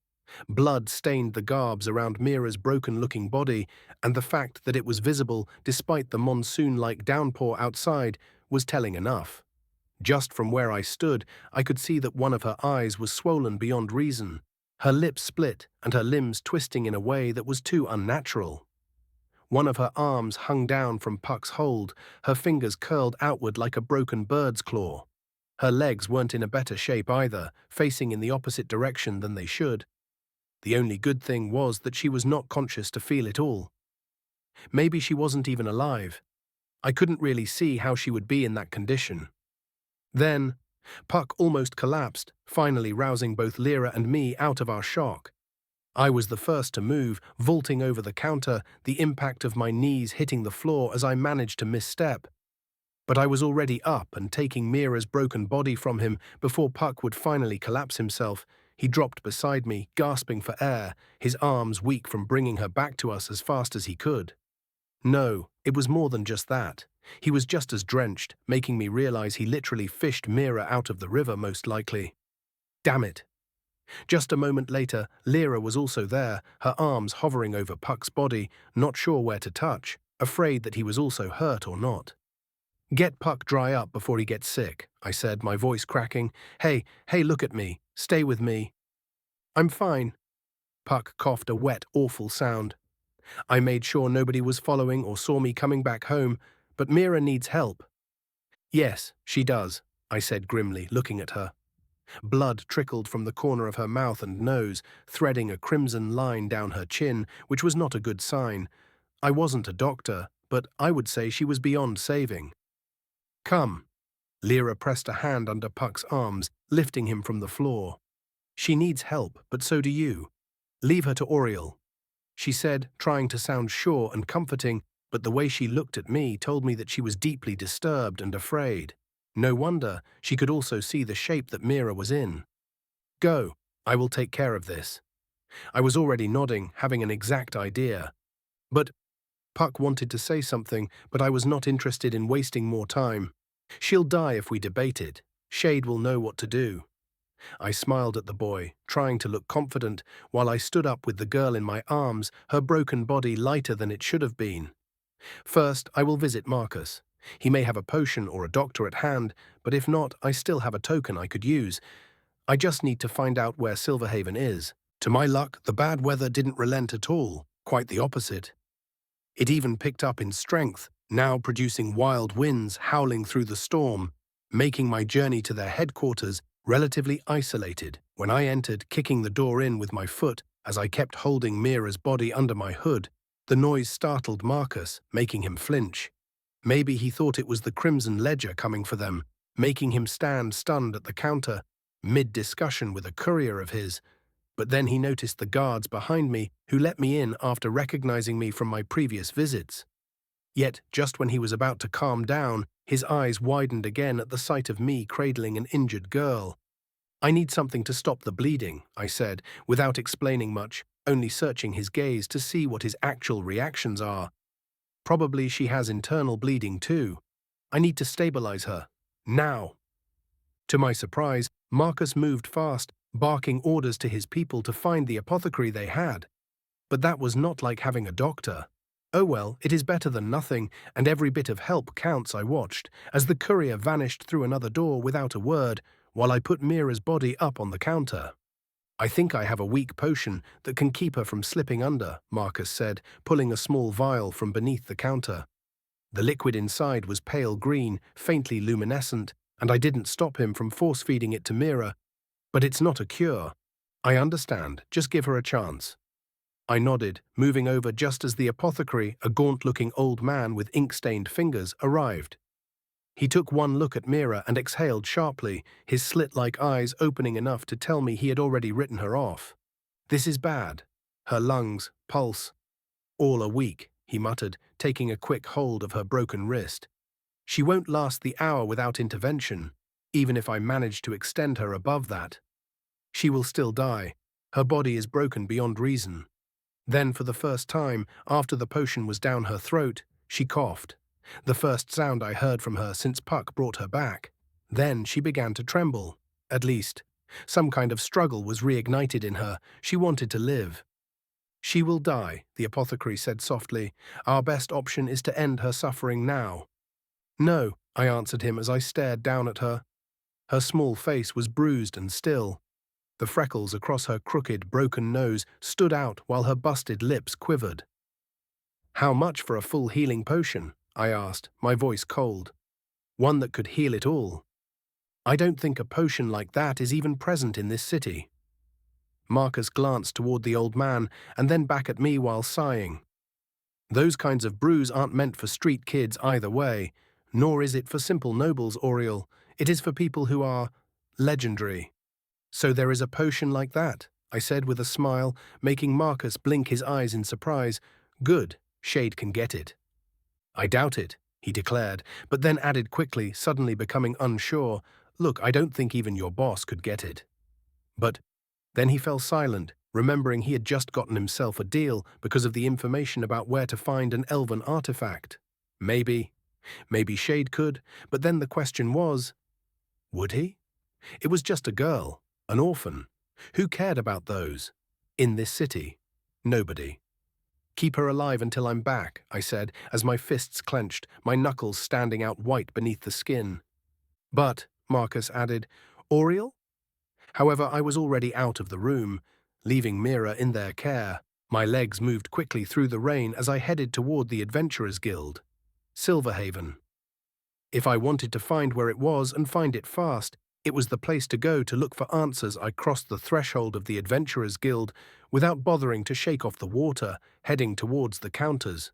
Speaker 1: Blood stained the garbs around Mira's broken-looking body, and the fact that it was visible despite the monsoon-like downpour outside was telling enough. Just from where I stood, I could see that one of her eyes was swollen beyond reason, her lips split and her limbs twisting in a way that was too unnatural. One of her arms hung down from Puck's hold, her fingers curled outward like a broken bird's claw. Her legs weren't in a better shape either, facing in the opposite direction than they should. The only good thing was that she was not conscious to feel it all. Maybe she wasn't even alive. I couldn't really see how she would be in that condition. Then, Puck almost collapsed, finally rousing both Lyra and me out of our shock. I was the first to move, vaulting over the counter, the impact of my knees hitting the floor as I managed to misstep. But I was already up and taking Mira's broken body from him before Puck would finally collapse himself. He dropped beside me, gasping for air, his arms weak from bringing her back to us as fast as he could. No, it was more than just that. He was just as drenched, making me realize he literally fished Mira out of the river most likely. Damn it. Just a moment later, Lyra was also there, her arms hovering over Puck's body, not sure where to touch, afraid that he was also hurt or not. "Get Puck dry up before he gets sick," I said, my voice cracking. Hey, look at me. Stay with me." "I'm fine." Puck coughed a wet, awful sound. I made sure nobody was following or saw me coming back home, but Mira needs help. "Yes, she does," I said grimly, looking at her. Blood trickled from the corner of her mouth and nose, threading a crimson line down her chin, which was not a good sign. I wasn't a doctor, but I would say she was beyond saving. "Come." Lyra pressed a hand under Puck's arms, lifting him from the floor. "She needs help, but so do you. Leave her to Auriel," she said, trying to sound sure and comforting, but the way she looked at me told me that she was deeply disturbed and afraid. No wonder, she could also see the shape that Mira was in. "Go, I will take care of this." I was already nodding, having an exact idea. But Puck wanted to say something, but I was not interested in wasting more time. "She'll die if we debate it. Shade will know what to do." I smiled at the boy, trying to look confident, while I stood up with the girl in my arms, her broken body lighter than it should have been. "First, I will visit Marcus. He may have a potion or a doctor at hand, but if not, I still have a token I could use. I just need to find out where Silverhaven is." To my luck, the bad weather didn't relent at all, quite the opposite. It even picked up in strength, now producing wild winds howling through the storm, making my journey to their headquarters relatively isolated. When I entered, kicking the door in with my foot as I kept holding Mira's body under my hood, the noise startled Marcus, making him flinch. Maybe he thought it was the Crimson Ledger coming for them, making him stand stunned at the counter, mid-discussion with a courier of his. But then he noticed the guards behind me who let me in after recognizing me from my previous visits. Yet, just when he was about to calm down, his eyes widened again at the sight of me cradling an injured girl. "I need something to stop the bleeding," I said, without explaining much, only searching his gaze to see what his actual reactions are. "Probably she has internal bleeding too. I need to stabilize her. Now." To my surprise, Marcus moved fast, barking orders to his people to find the apothecary they had. But that was not like having a doctor. Oh well, it is better than nothing, and every bit of help counts. I watched, as the courier vanished through another door without a word, while I put Mira's body up on the counter. "I think I have a weak potion that can keep her from slipping under," Marcus said, pulling a small vial from beneath the counter. The liquid inside was pale green, faintly luminescent, and I didn't stop him from force-feeding it to Mira. "But it's not a cure." "I understand, just give her a chance." I nodded, moving over just as the apothecary, a gaunt-looking old man with ink-stained fingers, arrived. He took one look at Mira and exhaled sharply, his slit-like eyes opening enough to tell me he had already written her off. "This is bad. Her lungs, pulse." All are weak, he muttered, taking a quick hold of her broken wrist. She won't last the hour without intervention, even if I manage to extend her above that. She will still die. Her body is broken beyond reason. Then, for the first time, after the potion was down her throat, she coughed. The first sound I heard from her since Puck brought her back. Then she began to tremble. At least, some kind of struggle was reignited in her. She wanted to live. She will die, the apothecary said softly. Our best option is to end her suffering now. No, I answered him as I stared down at her. Her small face was bruised and still. The freckles across her crooked, broken nose stood out while her busted lips quivered. How much for a full healing potion? I asked, my voice cold. One that could heal it all. I don't think a potion like that is even present in this city. Marcus glanced toward the old man and then back at me while sighing. Those kinds of brews aren't meant for street kids either way, nor is it for simple nobles, Auriel. It is for people who are legendary. So there is a potion like that, I said with a smile, making Marcus blink his eyes in surprise. Good, Shade can get it. I doubt it, he declared, but then added quickly, suddenly becoming unsure, Look, I don't think even your boss could get it. But then he fell silent, remembering he had just gotten himself a deal because of the information about where to find an elven artifact. Maybe Shade could, but then the question was, would he? It was just a girl, an orphan. Who cared about those? In this city, nobody. Keep her alive until I'm back, I said, as my fists clenched, my knuckles standing out white beneath the skin. But, Marcus added, Auriel? However, I was already out of the room, leaving Mira in their care. My legs moved quickly through the rain as I headed toward the Adventurers Guild. Silverhaven. If I wanted to find where it was and find it fast, it was the place to go to look for answers. I crossed the threshold of the Adventurers Guild without bothering to shake off the water, heading towards the counters.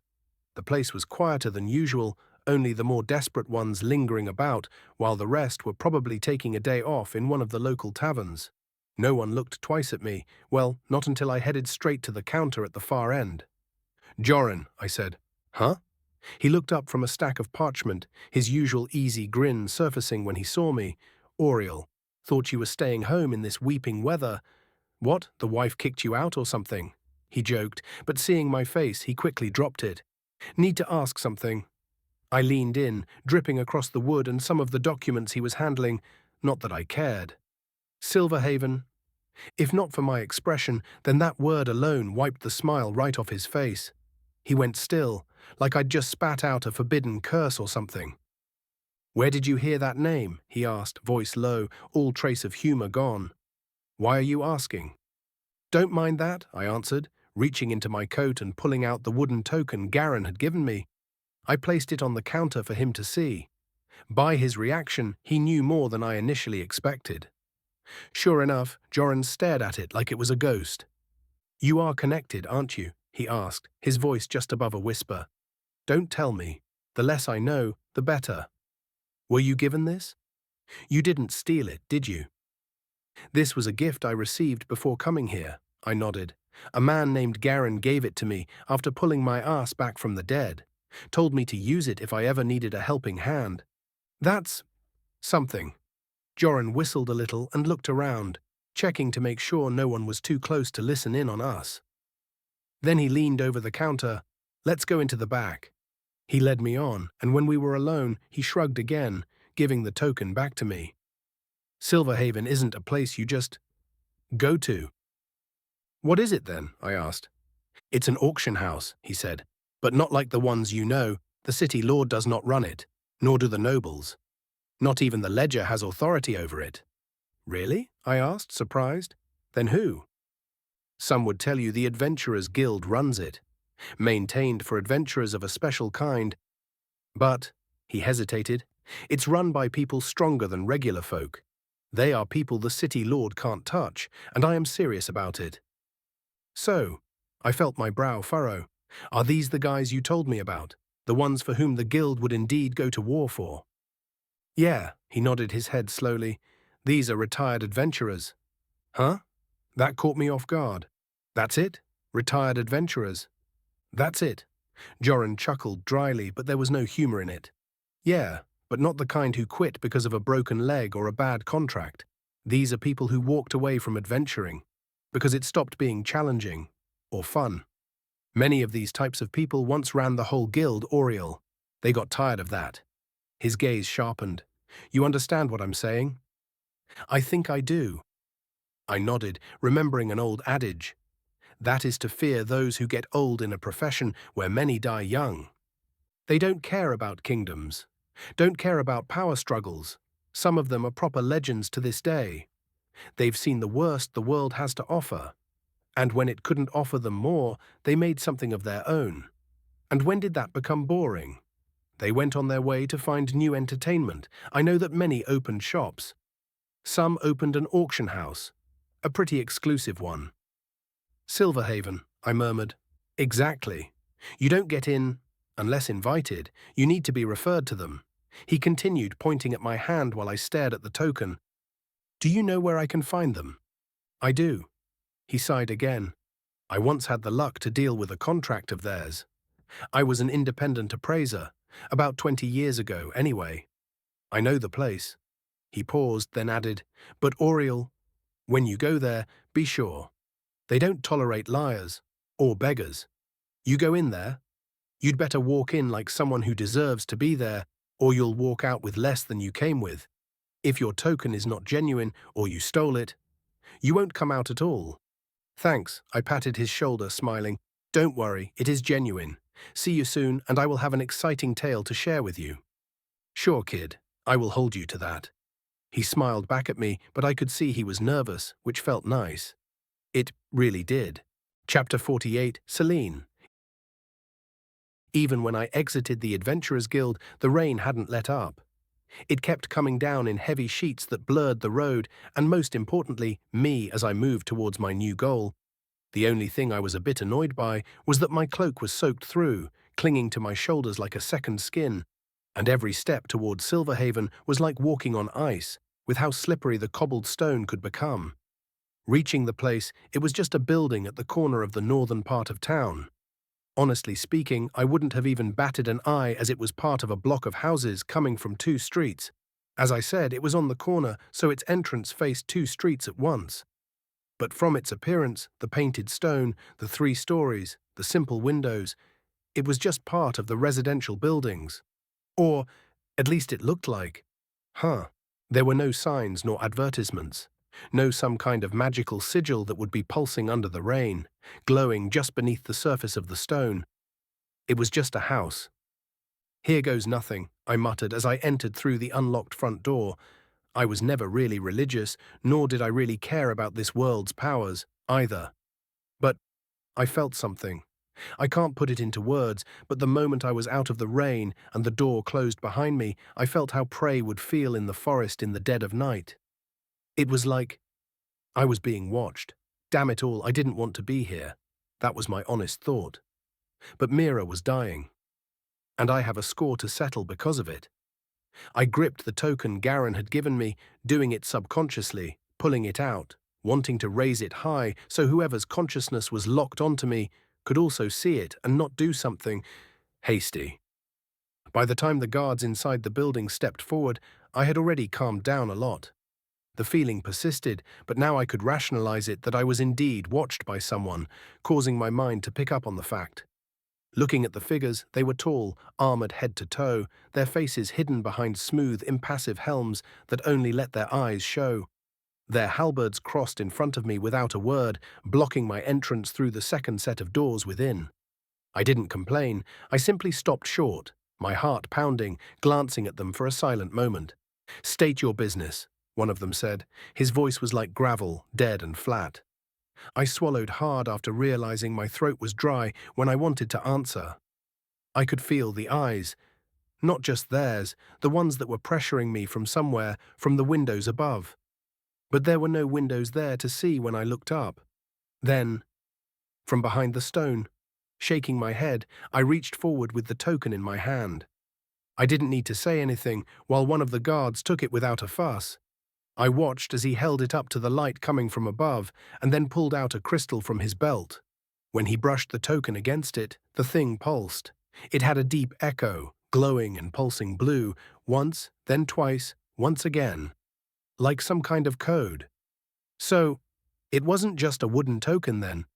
Speaker 1: The place was quieter than usual, only the more desperate ones lingering about, while the rest were probably taking a day off in one of the local taverns. No one looked twice at me, well, not until I headed straight to the counter at the far end. Joran, I said. Huh? He looked up from a stack of parchment, his usual easy grin surfacing when he saw me. Auriel, thought you were staying home in this weeping weather. What, the wife kicked you out or something? He joked, but seeing my face, he quickly dropped it. Need to ask something. I leaned in, dripping across the wood and some of the documents he was handling, not that I cared. Silverhaven. If not for my expression, then that word alone wiped the smile right off his face. He went still, like I'd just spat out a forbidden curse or something. Where did you hear that name? He asked, voice low, all trace of humor gone. Why are you asking? Don't mind that, I answered, reaching into my coat and pulling out the wooden token Garen had given me. I placed it on the counter for him to see. By his reaction, he knew more than I initially expected. Sure enough, Joran stared at it like it was a ghost. You are connected, aren't you? He asked, his voice just above a whisper. Don't tell me. The less I know, the better. Were you given this? You didn't steal it, did you? This was a gift I received before coming here, I nodded. A man named Garen gave it to me after pulling my ass back from the dead. Told me to use it if I ever needed a helping hand. That's something. Joran whistled a little and looked around, checking to make sure no one was too close to listen in on us. Then he leaned over the counter. Let's go into the back. He led me on, and when we were alone, he shrugged again, giving the token back to me. Silverhaven isn't a place you just go to. What is it then? I asked. It's an auction house, he said, but not like the ones you know. The city lord does not run it, nor do the nobles. Not even the ledger has authority over it. Really? I asked, surprised. Then who? Some would tell you the Adventurers Guild runs it, maintained for adventurers of a special kind. But, he hesitated, it's run by people stronger than regular folk. They are people the city lord can't touch, and I am serious about it. So, I felt my brow furrow. Are these the guys you told me about? The ones for whom the guild would indeed go to war for? Yeah, he nodded his head slowly. These are retired adventurers. Huh? That caught me off guard. That's it? Retired adventurers? That's it. Joran chuckled dryly, but there was no humor in it. Yeah, but not the kind who quit because of a broken leg or a bad contract. These are people who walked away from adventuring because it stopped being challenging or fun. Many of these types of people once ran the whole guild, Auriel. They got tired of that. His gaze sharpened. You understand what I'm saying? I think I do. I nodded, remembering an old adage. That is to fear those who get old in a profession where many die young. They don't care about kingdoms, don't care about power struggles. Some of them are proper legends to this day. They've seen the worst the world has to offer. And when it couldn't offer them more, they made something of their own. And when did that become boring? They went on their way to find new entertainment. I know that many opened shops. Some opened an auction house, a pretty exclusive one. Silverhaven, I murmured. Exactly. You don't get in, unless invited. You need to be referred to them. He continued, pointing at my hand while I stared at the token. Do you know where I can find them? I do. He sighed again. I once had the luck to deal with a contract of theirs. I was an independent appraiser, about 20 years ago, anyway. I know the place. He paused, then added, but Auriel, when you go there, be sure. They don't tolerate liars or beggars. You go in there, you'd better walk in like someone who deserves to be there, or you'll walk out with less than you came with. If your token is not genuine or you stole it, you won't come out at all. Thanks, I patted his shoulder, smiling. Don't worry, it is genuine. See you soon, and I will have an exciting tale to share with you. Sure, kid, I will hold you to that. He smiled back at me, but I could see he was nervous, which felt nice. It really did. Chapter 48, Celine. Even when I exited the Adventurers Guild, the rain hadn't let up. It kept coming down in heavy sheets that blurred the road, and most importantly, me as I moved towards my new goal. The only thing I was a bit annoyed by was that my cloak was soaked through, clinging to my shoulders like a second skin, and every step towards Silverhaven was like walking on ice, with how slippery the cobbled stone could become. Reaching the place, it was just a building at the corner of the northern part of town. Honestly speaking, I wouldn't have even batted an eye as it was part of a block of houses coming from two streets. As I said, it was on the corner, so its entrance faced two streets at once. But from its appearance, the painted stone, the 3 stories, the simple windows, it was just part of the residential buildings. Or, at least it looked like. There were no signs nor advertisements. No some kind of magical sigil that would be pulsing under the rain, glowing just beneath the surface of the stone. It was just a house. Here goes nothing, I muttered as I entered through the unlocked front door. I was never really religious, nor did I really care about this world's powers, either. But I felt something. I can't put it into words, but the moment I was out of the rain and the door closed behind me, I felt how prey would feel in the forest in the dead of night. It was like I was being watched. Damn it all, I didn't want to be here. That was my honest thought. But Mira was dying. And I have a score to settle because of it. I gripped the token Garen had given me, doing it subconsciously, pulling it out, wanting to raise it high so whoever's consciousness was locked onto me could also see it and not do something hasty. By the time the guards inside the building stepped forward, I had already calmed down a lot. The feeling persisted, but now I could rationalize it that I was indeed watched by someone, causing my mind to pick up on the fact. Looking at the figures, they were tall, armored head to toe, their faces hidden behind smooth, impassive helms that only let their eyes show. Their halberds crossed in front of me without a word, blocking my entrance through the second set of doors within. I didn't complain, I simply stopped short, my heart pounding, glancing at them for a silent moment. State your business, one of them said. His voice was like gravel, dead and flat. I swallowed hard after realizing my throat was dry when I wanted to answer. I could feel the eyes, not just theirs, the ones that were pressuring me from somewhere, from the windows above. But there were no windows there to see when I looked up. Then, from behind the stone, shaking my head, I reached forward with the token in my hand. I didn't need to say anything, while one of the guards took it without a fuss. I watched as he held it up to the light coming from above and then pulled out a crystal from his belt. When he brushed the token against it, the thing pulsed. It had a deep echo, glowing and pulsing blue, once, then twice, once again, like some kind of code. So, it wasn't just a wooden token then.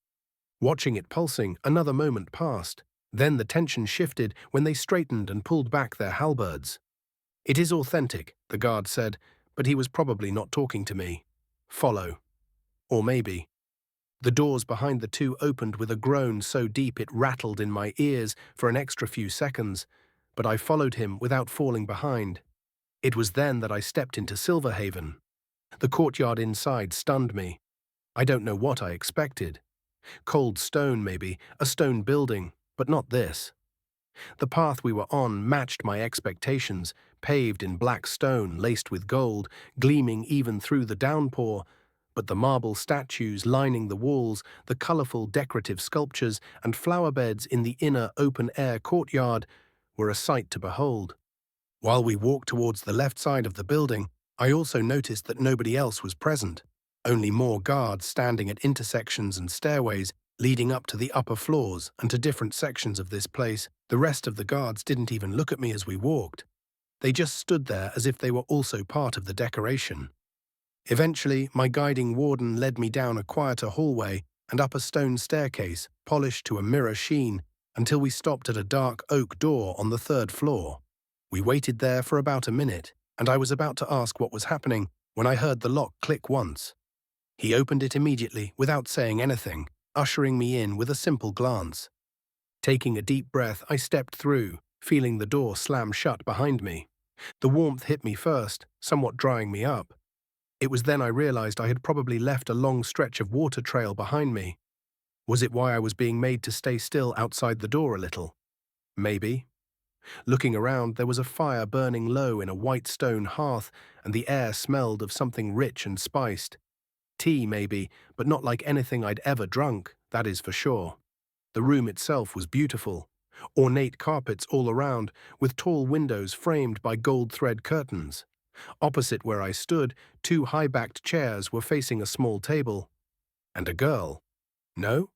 Speaker 1: Watching it pulsing, another moment passed. Then the tension shifted when they straightened and pulled back their halberds. "It is authentic," the guard said, but he was probably not talking to me. "Follow." Or maybe. The doors behind the two opened with a groan so deep it rattled in my ears for an extra few seconds, but I followed him without falling behind. It was then that I stepped into Silverhaven. The courtyard inside stunned me. I don't know what I expected. Cold stone, maybe, a stone building, but not this. The path we were on matched my expectations, paved in black stone laced with gold, gleaming even through the downpour, but the marble statues lining the walls, the colourful decorative sculptures and flower beds in the inner open-air courtyard were a sight to behold. While we walked towards the left side of the building, I also noticed that nobody else was present. Only more guards standing at intersections and stairways leading up to the upper floors and to different sections of this place. The rest of the guards didn't even look at me as we walked. They just stood there as if they were also part of the decoration. Eventually, my guiding warden led me down a quieter hallway and up a stone staircase, polished to a mirror sheen, until we stopped at a dark oak door on the 3rd floor. We waited there for about a minute, and I was about to ask what was happening when I heard the lock click once. He opened it immediately without saying anything, ushering me in with a simple glance. Taking a deep breath, I stepped through, feeling the door slam shut behind me. The warmth hit me first, somewhat drying me up. It was then I realized I had probably left a long stretch of water trail behind me. Was it why I was being made to stay still outside the door a little? Maybe. Looking around, there was a fire burning low in a white stone hearth, and the air smelled of something rich and spiced. Tea, maybe, but not like anything I'd ever drunk, that is for sure. The room itself was beautiful. Ornate carpets all around, with tall windows framed by gold thread curtains. Opposite where I stood, 2 high-backed chairs were facing a small table. And a girl. No?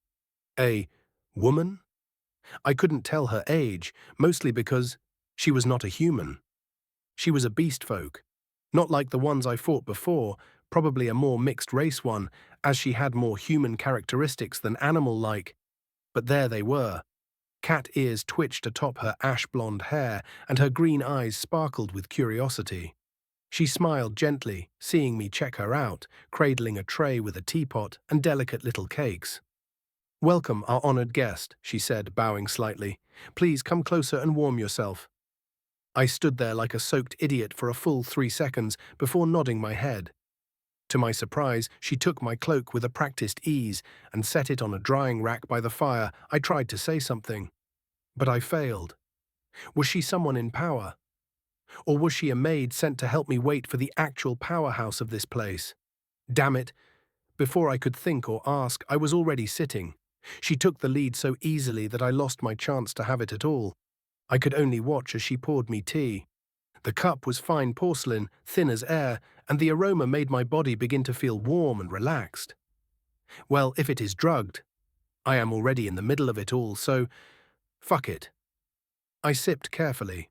Speaker 1: A woman? I couldn't tell her age, mostly because she was not a human. She was a beast folk. Not like the ones I fought before, probably a more mixed-race one, as she had more human characteristics than animal-like. But there they were. Cat ears twitched atop her ash-blonde hair, and her green eyes sparkled with curiosity. She smiled gently, seeing me check her out, cradling a tray with a teapot and delicate little cakes. "Welcome, our honored guest," she said, bowing slightly. "Please come closer and warm yourself." I stood there like a soaked idiot for a full 3 seconds before nodding my head. To my surprise, she took my cloak with a practiced ease and set it on a drying rack by the fire. I tried to say something, but I failed. Was she someone in power? Or was she a maid sent to help me wait for the actual powerhouse of this place? Damn it! Before I could think or ask, I was already sitting. She took the lead so easily that I lost my chance to have it at all. I could only watch as she poured me tea. The cup was fine porcelain, thin as air, and the aroma made my body begin to feel warm and relaxed. Well, if it is drugged, I am already in the middle of it all, so fuck it. I sipped carefully.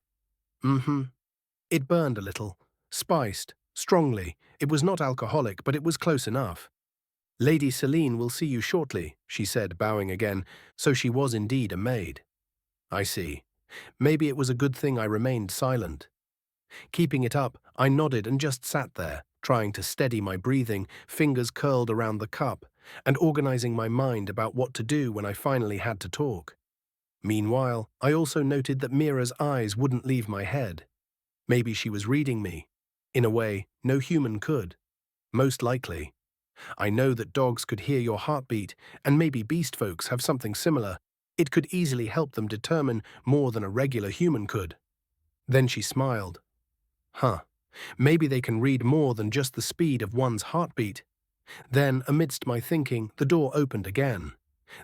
Speaker 1: It burned a little, spiced, strongly. It was not alcoholic, but it was close enough. "Lady Celine will see you shortly," she said, bowing again, so she was indeed a maid. I see. Maybe it was a good thing I remained silent. Keeping it up, I nodded and just sat there, trying to steady my breathing, fingers curled around the cup, and organizing my mind about what to do when I finally had to talk. Meanwhile, I also noted that Mira's eyes wouldn't leave my head. Maybe she was reading me. In a way, no human could. Most likely. I know that dogs could hear your heartbeat, and maybe beast folks have something similar. It could easily help them determine more than a regular human could. Then she smiled. Huh. Maybe they can read more than just the speed of one's heartbeat. Then, amidst my thinking, the door opened again.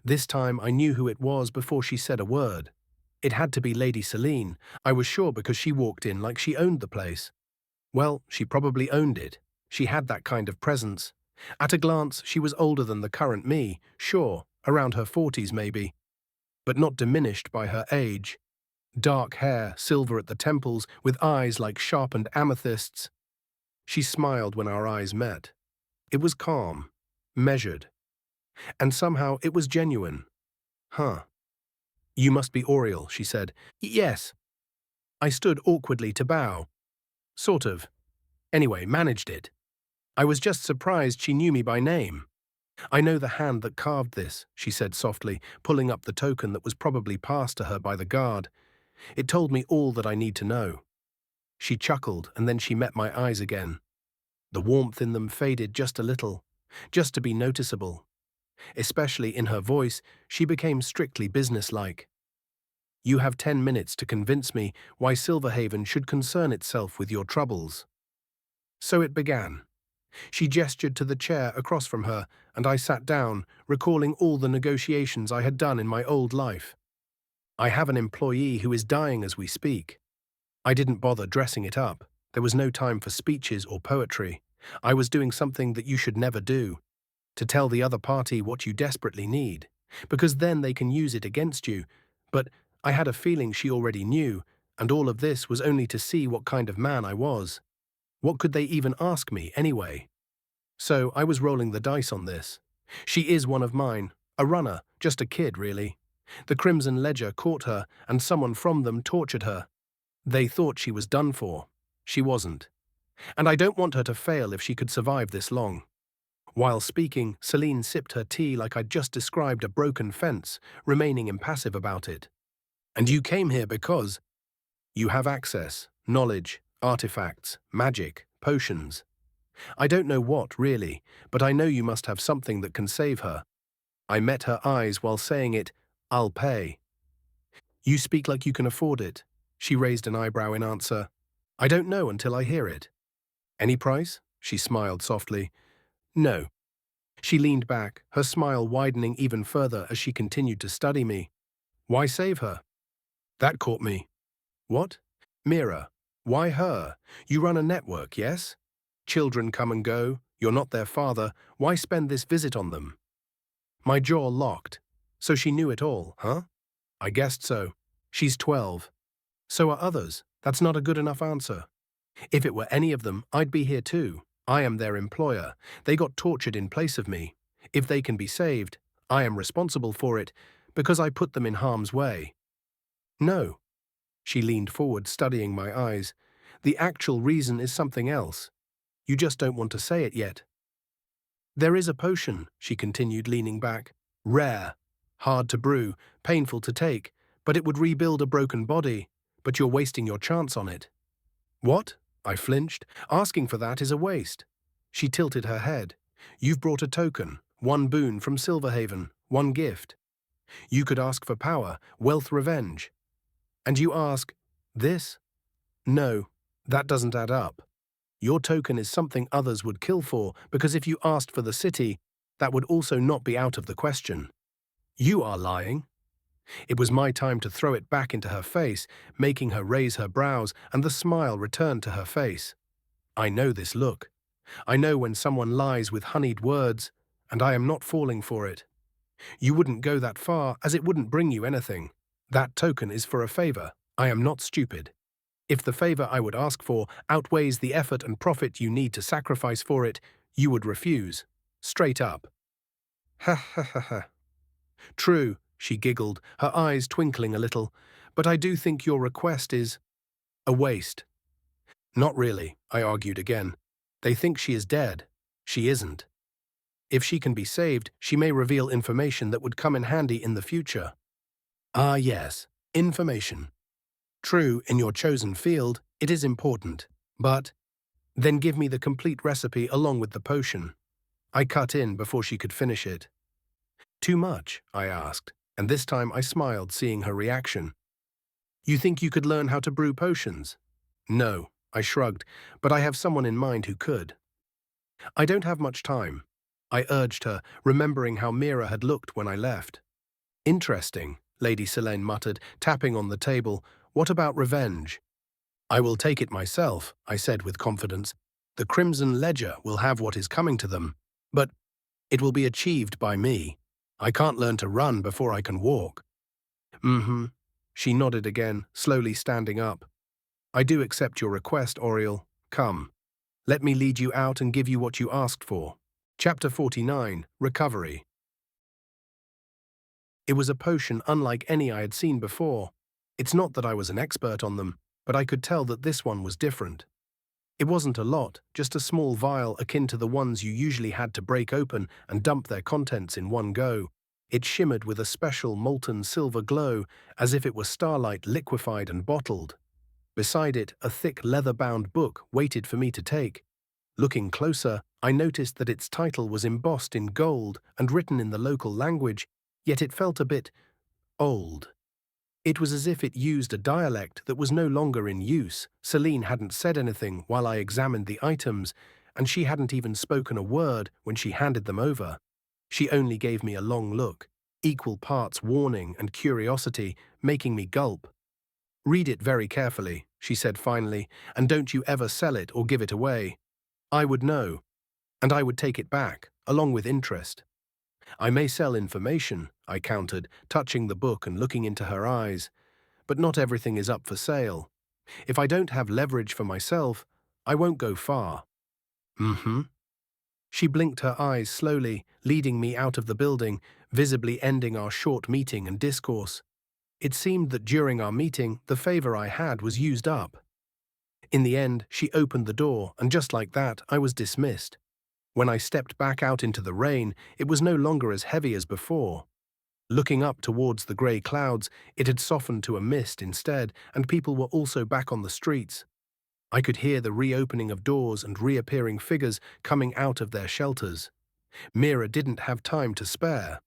Speaker 1: This time I knew who it was before she said a word. It had to be Lady Celine. I was sure because she walked in like she owned the place. Well, she probably owned it. She had that kind of presence. At a glance, she was older than the current me, sure, around her 40s maybe, but not diminished by her age. Dark hair, silver at the temples, with eyes like sharpened amethysts. She smiled when our eyes met. It was calm, measured, and somehow it was genuine. Huh. You must be Auriel, she said. Yes. I stood awkwardly to bow. Sort of. Anyway, managed it. I was just surprised she knew me by name. I know the hand that carved this, she said softly, pulling up the token that was probably passed to her by the guard. It told me all that I need to know. She chuckled, and then she met my eyes again. The warmth in them faded just a little, just to be noticeable. Especially in her voice, she became strictly businesslike. You have 10 minutes to convince me why Silverhaven should concern itself with your troubles. So it began. She gestured to the chair across from her, and I sat down, recalling all the negotiations I had done in my old life. I have an employee who is dying as we speak. I didn't bother dressing it up. There was no time for speeches or poetry. I was doing something that you should never do, to tell the other party what you desperately need, because then they can use it against you. But I had a feeling she already knew, and all of this was only to see what kind of man I was. What could they even ask me, anyway? So I was rolling the dice on this. She is one of mine, a runner, just a kid, really. The Crimson Ledger caught her, and someone from them tortured her. They thought she was done for. She wasn't. And I don't want her to fail if she could survive this long. While speaking, Celine sipped her tea like I'd just described a broken fence, remaining impassive about it. And you came here because you have access, knowledge, artifacts, magic, potions. I don't know what, really, but I know you must have something that can save her. I met her eyes while saying it. I'll pay. You speak like you can afford it. She raised an eyebrow in answer. I don't know until I hear it. Any price? She smiled softly. No. She leaned back, her smile widening even further as she continued to study me. Why save her? That caught me. What? Mira. Why her? You run a network, yes? Children come and go. You're not their father. Why spend this visit on them? My jaw locked. So she knew it all, huh? I guessed so. She's 12. So are others. That's not a good enough answer. If it were any of them, I'd be here too. I am their employer. They got tortured in place of me. If they can be saved, I am responsible for it, because I put them in harm's way. No. She leaned forward, studying my eyes. The actual reason is something else. You just don't want to say it yet. There is a potion, she continued, leaning back. Rare. Hard to brew, painful to take, but it would rebuild a broken body. But you're wasting your chance on it. What? I flinched. Asking for that is a waste. She tilted her head. You've brought a token, one boon from Silverhaven, one gift. You could ask for power, wealth, revenge. And you ask, this? No, that doesn't add up. Your token is something others would kill for, because if you asked for the city, that would also not be out of the question. You are lying. It was my time to throw it back into her face, making her raise her brows, and the smile returned to her face. I know this look. I know when someone lies with honeyed words, and I am not falling for it. You wouldn't go that far, as it wouldn't bring you anything. That token is for a favor. I am not stupid. If the favor I would ask for outweighs the effort and profit you need to sacrifice for it, you would refuse. Straight up. Ha ha ha ha. True, she giggled, her eyes twinkling a little, but I do think your request is a waste. Not really, I argued again. They think she is dead. She isn't. If she can be saved, she may reveal information that would come in handy in the future. Ah yes, information. True, in your chosen field, it is important, but then give me the complete recipe along with the potion. I cut in before she could finish it. Too much? I asked, and this time I smiled, seeing her reaction. You think you could learn how to brew potions? No, I shrugged, but I have someone in mind who could. I don't have much time. I urged her, remembering how Mira had looked when I left. Interesting, Lady Selene muttered, tapping on the table. What about revenge? I will take it myself, I said with confidence. The Crimson Ledger will have what is coming to them, but it will be achieved by me. I can't learn to run before I can walk. Mm-hmm. She nodded again, slowly standing up. I do accept your request, Auriel. Come. Let me lead you out and give you what you asked for. Chapter 49, Recovery. It was a potion unlike any I had seen before. It's not that I was an expert on them, but I could tell that this one was different. It wasn't a lot, just a small vial akin to the ones you usually had to break open and dump their contents in one go. It shimmered with a special molten silver glow, as if it were starlight liquefied and bottled. Beside it, a thick leather-bound book waited for me to take. Looking closer, I noticed that its title was embossed in gold and written in the local language, yet it felt a bit old. It was as if it used a dialect that was no longer in use. Celine hadn't said anything while I examined the items, and she hadn't even spoken a word when she handed them over. She only gave me a long look, equal parts warning and curiosity, making me gulp. "Read it very carefully," she said finally, "and don't you ever sell it or give it away. I would know, and I would take it back, along with interest." "I may sell information," I countered, touching the book and looking into her eyes. "But not everything is up for sale. If I don't have leverage for myself, I won't go far." "Mm-hmm." She blinked her eyes slowly, leading me out of the building, visibly ending our short meeting and discourse. It seemed that during our meeting, the favor I had was used up. In the end, she opened the door, and just like that, I was dismissed. When I stepped back out into the rain, it was no longer as heavy as before. Looking up towards the grey clouds, it had softened to a mist instead, and people were also back on the streets. I could hear the reopening of doors and reappearing figures coming out of their shelters. Mira didn't have time to spare.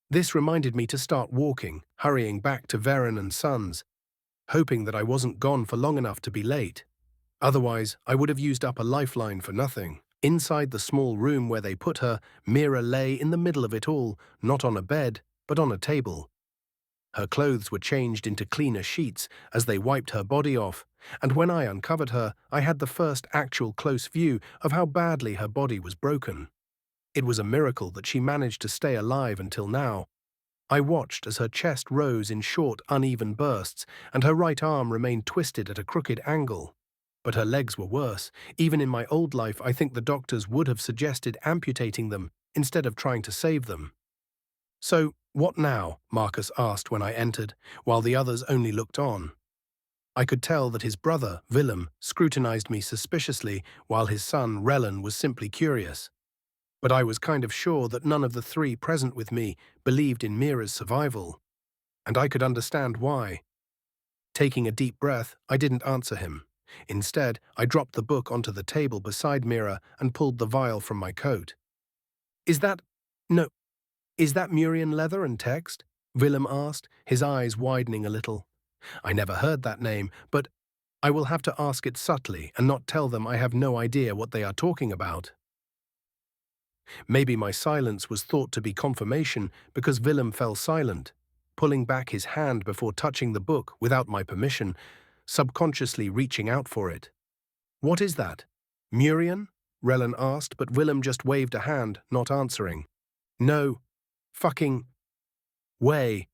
Speaker 1: This reminded me to start walking, hurrying back to Veren and Sons, hoping that I wasn't gone for long enough to be late. Otherwise, I would have used up a lifeline for nothing. Inside the small room where they put her, Mira lay in the middle of it all, not on a bed, but on a table. Her clothes were changed into cleaner sheets as they wiped her body off, and when I uncovered her, I had the first actual close view of how badly her body was broken. It was a miracle that she managed to stay alive until now. I watched as her chest rose in short, uneven bursts, and her right arm remained twisted at a crooked angle. But her legs were worse. Even in my old life, I think the doctors would have suggested amputating them instead of trying to save them. "So, what now?" Marcus asked when I entered, while the others only looked on. I could tell that his brother, Willem, scrutinized me suspiciously, while his son, Relen, was simply curious. But I was kind of sure that none of the three present with me believed in Mira's survival, and I could understand why. Taking a deep breath, I didn't answer him. Instead, I dropped the book onto the table beside Mira and pulled the vial from my coat. "Is that... no, is that Murian leather and text?" Willem asked, his eyes widening a little. "I never heard that name, but I will have to ask it subtly and not tell them I have no idea what they are talking about." Maybe my silence was thought to be confirmation because Willem fell silent, pulling back his hand before touching the book without my permission, subconsciously reaching out for it. "What is that? Murian?" Relen asked, but Willem just waved a hand, not answering. "No. Fucking... way,"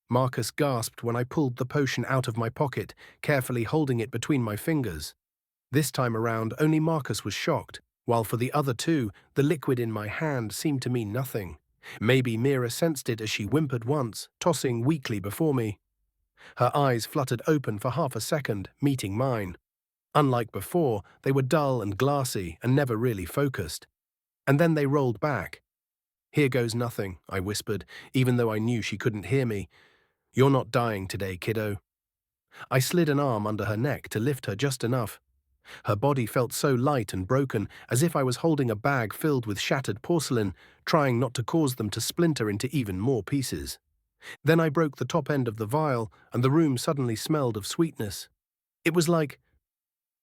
Speaker 1: Marcus gasped when I pulled the potion out of my pocket, carefully holding it between my fingers. This time around, only Marcus was shocked, while for the other two, the liquid in my hand seemed to mean nothing. Maybe Mira sensed it as she whimpered once, tossing weakly before me. Her eyes fluttered open for half a second, meeting mine. Unlike before, they were dull and glassy and never really focused. And then they rolled back. "Here goes nothing," I whispered, even though I knew she couldn't hear me. "You're not dying today, kiddo." I slid an arm under her neck to lift her just enough. Her body felt so light and broken, as if I was holding a bag filled with shattered porcelain, trying not to cause them to splinter into even more pieces. Then I broke the top end of the vial, and the room suddenly smelled of sweetness. It was like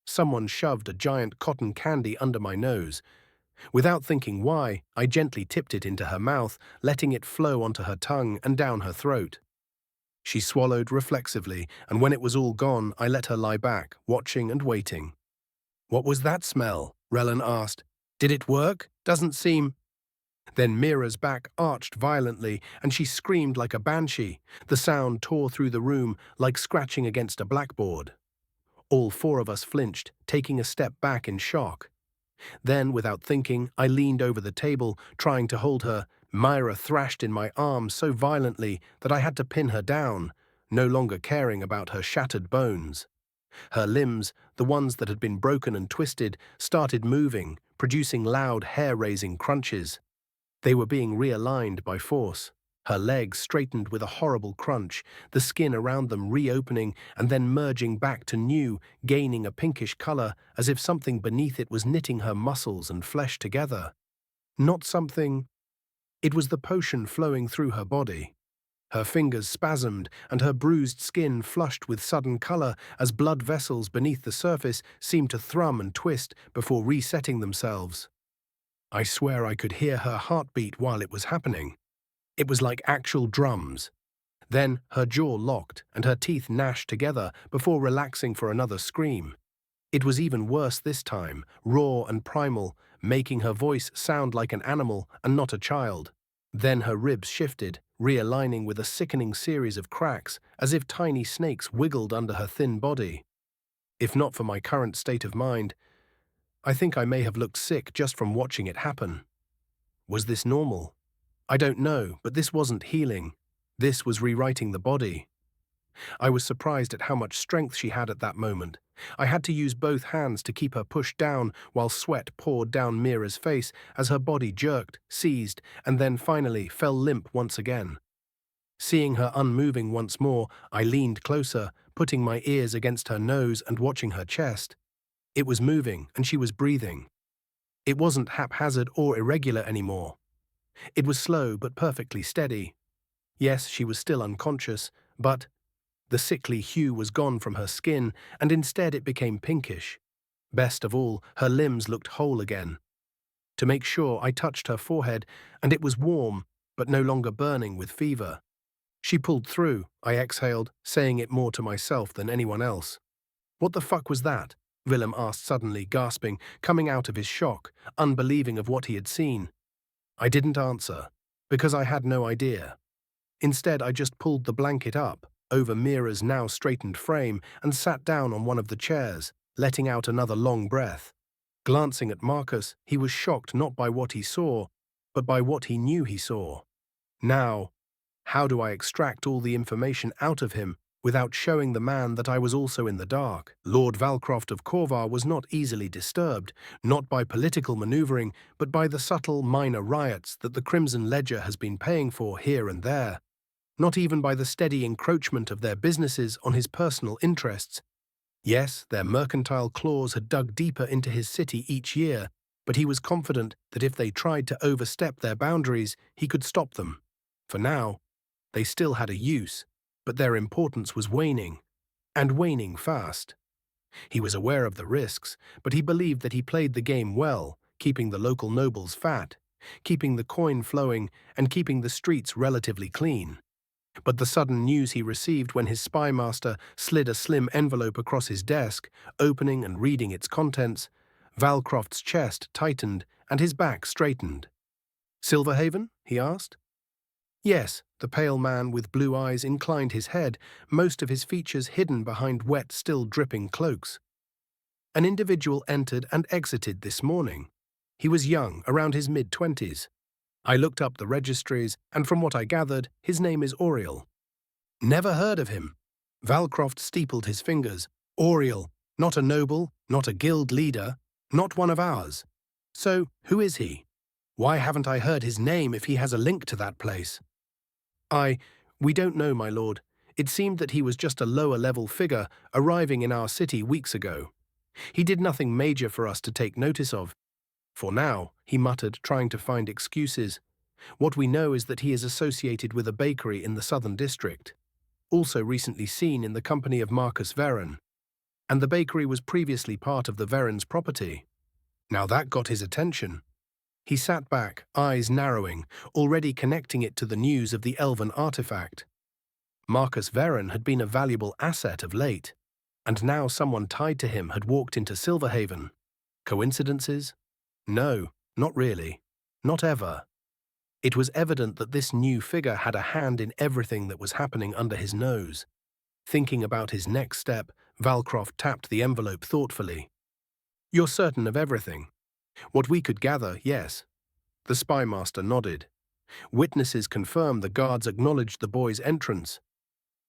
Speaker 1: someone shoved a giant cotton candy under my nose. Without thinking why, I gently tipped it into her mouth, letting it flow onto her tongue and down her throat. She swallowed reflexively, and when it was all gone, I let her lie back, watching and waiting. "What was that smell?" Relen asked. "Did it work? Doesn't seem..." Then Mira's back arched violently, and she screamed like a banshee. The sound tore through the room like scratching against a blackboard. All four of us flinched, taking a step back in shock. Then, without thinking, I leaned over the table, trying to hold her. Myra thrashed in my arms so violently that I had to pin her down, no longer caring about her shattered bones. Her limbs, the ones that had been broken and twisted, started moving, producing loud, hair-raising crunches. They were being realigned by force. Her legs straightened with a horrible crunch, the skin around them reopening and then merging back to new, gaining a pinkish color as if something beneath it was knitting her muscles and flesh together. Not something. It was the potion flowing through her body. Her fingers spasmed and her bruised skin flushed with sudden color as blood vessels beneath the surface seemed to thrum and twist before resetting themselves. I swear I could hear her heartbeat while it was happening. It was like actual drums. Then her jaw locked and her teeth gnashed together before relaxing for another scream. It was even worse this time, raw and primal, making her voice sound like an animal and not a child. Then her ribs shifted, realigning with a sickening series of cracks, as if tiny snakes wiggled under her thin body. If not for my current state of mind, I think I may have looked sick just from watching it happen. Was this normal? I don't know, but this wasn't healing. This was rewriting the body. I was surprised at how much strength she had at that moment. I had to use both hands to keep her pushed down while sweat poured down Mira's face as her body jerked, seized, and then finally fell limp once again. Seeing her unmoving once more, I leaned closer, putting my ears against her nose and watching her chest. It was moving, and she was breathing. It wasn't haphazard or irregular anymore. It was slow but perfectly steady. Yes, she was still unconscious, but the sickly hue was gone from her skin, and instead it became pinkish. Best of all, her limbs looked whole again. To make sure, I touched her forehead, and it was warm, but no longer burning with fever. She pulled through, I exhaled, saying it more to myself than anyone else. What the fuck was that? Willem asked suddenly, gasping, coming out of his shock, unbelieving of what he had seen. I didn't answer, because I had no idea. Instead, I just pulled the blanket up over Mira's now straightened frame and sat down on one of the chairs, letting out another long breath. Glancing at Marcus, he was shocked not by what he saw, but by what he knew he saw. Now, how do I extract all the information out of him without showing the man that I was also in the dark? Lord Valcroft of Corvar was not easily disturbed, not by political maneuvering, but by the subtle minor riots that the Crimson Ledger has been paying for here and there. Not even by the steady encroachment of their businesses on his personal interests. Yes, their mercantile claws had dug deeper into his city each year, but he was confident that if they tried to overstep their boundaries, he could stop them. For now, they still had a use, but their importance was waning, and waning fast. He was aware of the risks, but he believed that he played the game well, keeping the local nobles fat, keeping the coin flowing, and keeping the streets relatively clean. But the sudden news he received when his spy master slid a slim envelope across his desk, opening and reading its contents, Valcroft's chest tightened and his back straightened. "Silverhaven?" he asked. Yes, the pale man with blue eyes inclined his head, most of his features hidden behind wet, still dripping cloaks. An individual entered and exited this morning. He was young, around his mid-20s. I looked up the registries, and from what I gathered, his name is Auriel. Never heard of him. Valcroft steepled his fingers. Auriel, not a noble, not a guild leader, not one of ours. So, who is he? Why haven't I heard his name if he has a link to that place? We don't know, my lord. It seemed that he was just a lower-level figure arriving in our city weeks ago. He did nothing major for us to take notice of. For now, he muttered, trying to find excuses. What we know is that he is associated with a bakery in the southern district, also recently seen in the company of Marcus Veron, and the bakery was previously part of the Veron's property. Now that got his attention. He sat back, eyes narrowing, already connecting it to the news of the elven artifact. Marcus Veron had been a valuable asset of late, and now someone tied to him had walked into Silverhaven. Coincidences? No, not really. Not ever. It was evident that this new figure had a hand in everything that was happening under his nose. Thinking about his next step, Valcroft tapped the envelope thoughtfully. "You're certain of everything?" "What we could gather, yes." The spymaster nodded. "Witnesses confirm the guards acknowledged the boy's entrance.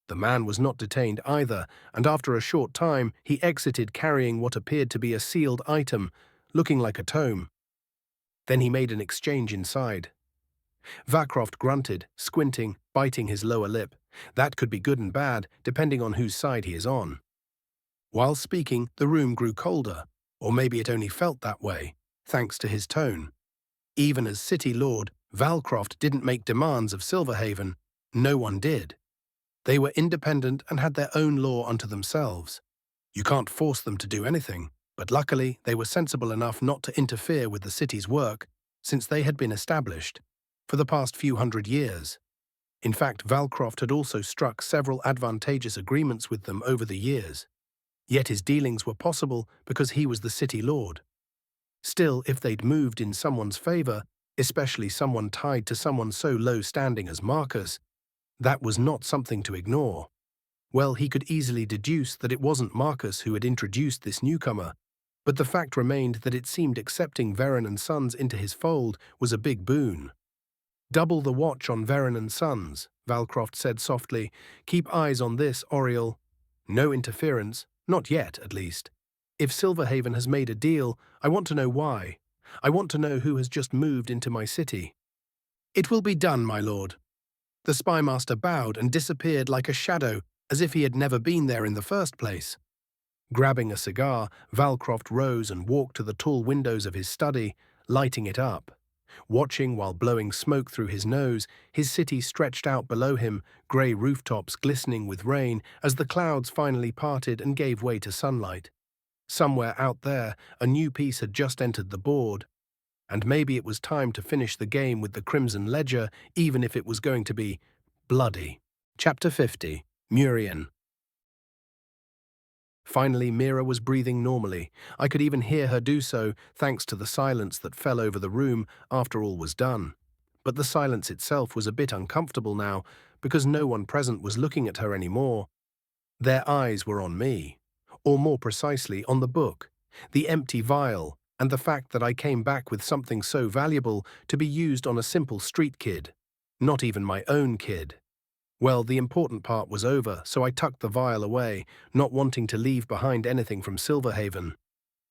Speaker 1: The man was not detained either, and after a short time he exited carrying what appeared to be a sealed item, looking like a tome. Then he made an exchange inside." Valcroft grunted, squinting, biting his lower lip. That could be good and bad, depending on whose side he is on. While speaking, the room grew colder, or maybe it only felt that way, thanks to his tone. Even as City Lord, Valcroft didn't make demands of Silverhaven. No one did. They were independent and had their own law unto themselves. You can't force them to do anything, but luckily they were sensible enough not to interfere with the city's work, since they had been established for the past few hundred years. In fact, Valcroft had also struck several advantageous agreements with them over the years. Yet his dealings were possible because he was the city lord. Still, if they'd moved in someone's favor, especially someone tied to someone so low-standing as Marcus, that was not something to ignore. Well, he could easily deduce that it wasn't Marcus who had introduced this newcomer, but the fact remained that it seemed accepting Veron and Sons into his fold was a big boon. "Double the watch on Veron and Sons," Valcroft said softly. "Keep eyes on this, Auriel. No interference, not yet, at least. If Silverhaven has made a deal, I want to know why. I want to know who has just moved into my city." "It will be done, my lord." The spymaster bowed and disappeared like a shadow, as if he had never been there in the first place. Grabbing a cigar, Valcroft rose and walked to the tall windows of his study, lighting it up. Watching while blowing smoke through his nose, his city stretched out below him, grey rooftops glistening with rain as the clouds finally parted and gave way to sunlight. Somewhere out there, a new piece had just entered the board, and maybe it was time to finish the game with the Crimson Ledger, even if it was going to be bloody. Chapter 50. Murian. Finally, Mira was breathing normally. I could even hear her do so, thanks to the silence that fell over the room after all was done. But the silence itself was a bit uncomfortable now, because no one present was looking at her anymore. Their eyes were on me, or more precisely, on the book, the empty vial, and the fact that I came back with something so valuable to be used on a simple street kid. Not even my own kid. Well, the important part was over, so I tucked the vial away, not wanting to leave behind anything from Silverhaven.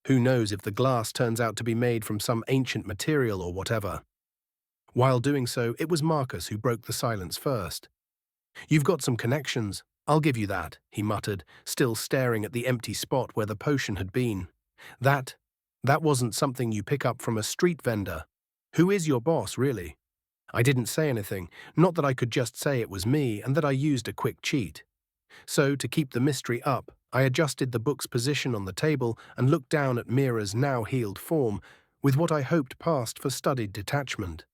Speaker 1: Who knows if the glass turns out to be made from some ancient material or whatever. While doing so, it was Marcus who broke the silence first. "You've got some connections, I'll give you that," he muttered, still staring at the empty spot where the potion had been. That wasn't something you pick up from a street vendor. Who is your boss, really?" I didn't say anything, not that I could just say it was me and that I used a quick cheat. So, to keep the mystery up, I adjusted the book's position on the table and looked down at Mira's now healed form, with what I hoped passed for studied detachment.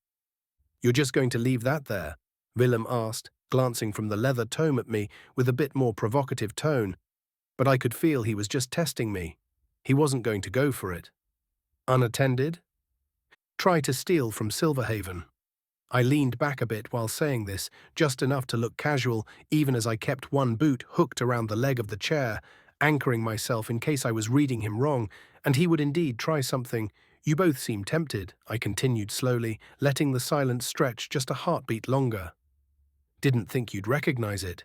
Speaker 1: "You're just going to leave that there?" Willem asked, glancing from the leather tome at me with a bit more provocative tone, but I could feel he was just testing me. He wasn't going to go for it. "Unattended? Try to steal from Silverhaven." I leaned back a bit while saying this, just enough to look casual, even as I kept one boot hooked around the leg of the chair, anchoring myself in case I was reading him wrong, and he would indeed try something. "You both seem tempted," I continued slowly, letting the silence stretch just a heartbeat longer. "Didn't think you'd recognize it."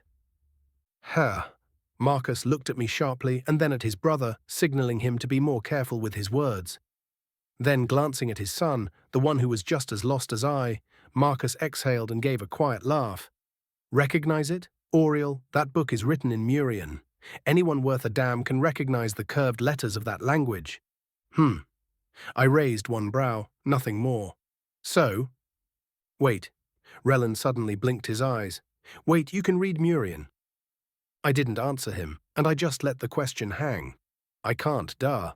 Speaker 1: "Huh." Marcus looked at me sharply and then at his brother, signaling him to be more careful with his words. Then, glancing at his son, the one who was just as lost as I, Marcus exhaled and gave a quiet laugh. "Recognize it? Auriel, that book is written in Murian. Anyone worth a damn can recognize the curved letters of that language." I raised one brow, nothing more. "So?" "Wait." Rellan suddenly blinked his eyes. "Wait, you can read Murian?" I didn't answer him, and I just let the question hang. I can't, duh.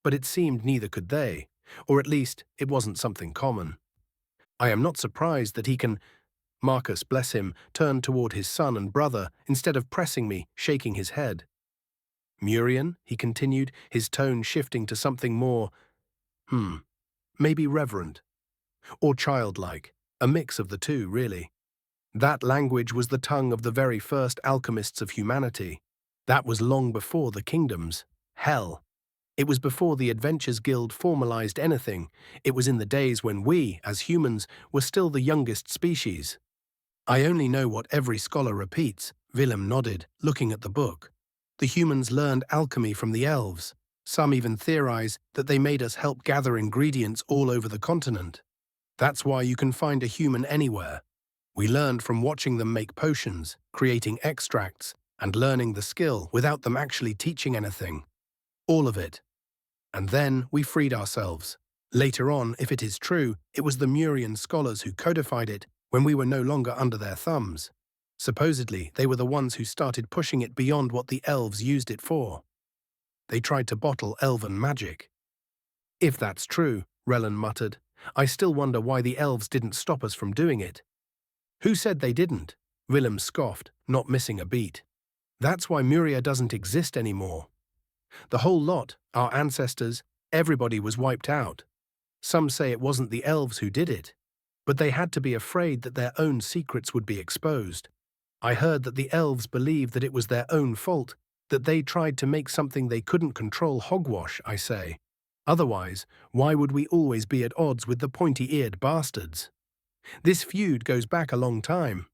Speaker 1: But it seemed neither could they, or at least it wasn't something common. "I am not surprised that he can—" Marcus, bless him, turned toward his son and brother instead of pressing me, shaking his head. "Murian," he continued, his tone shifting to something more, maybe reverent, or childlike. A mix of the two, really. That language was the tongue of the very first alchemists of humanity. That was long before the kingdoms. Hell. It was before the Adventures Guild formalized anything. It was in the days when we, as humans, were still the youngest species. I only know what every scholar repeats, Willem nodded, looking at the book. The humans learned alchemy from the elves. Some even theorize that they made us help gather ingredients all over the continent. That's why you can find a human anywhere. We learned from watching them make potions, creating extracts, and learning the skill without them actually teaching anything. All of it. And then we freed ourselves. Later on, if it is true, it was the Murian scholars who codified it when we were no longer under their thumbs. Supposedly, they were the ones who started pushing it beyond what the elves used it for. They tried to bottle elven magic. If that's true, Rellan muttered, I still wonder why the elves didn't stop us from doing it. Who said they didn't? Willem scoffed, not missing a beat. That's why Muria doesn't exist anymore. The whole lot, our ancestors, everybody was wiped out. Some say it wasn't the elves who did it, but they had to be afraid that their own secrets would be exposed. I heard that the elves believed that it was their own fault, that they tried to make something they couldn't control hogwash, I say. Otherwise, why would we always be at odds with the pointy-eared bastards? This feud goes back a long time.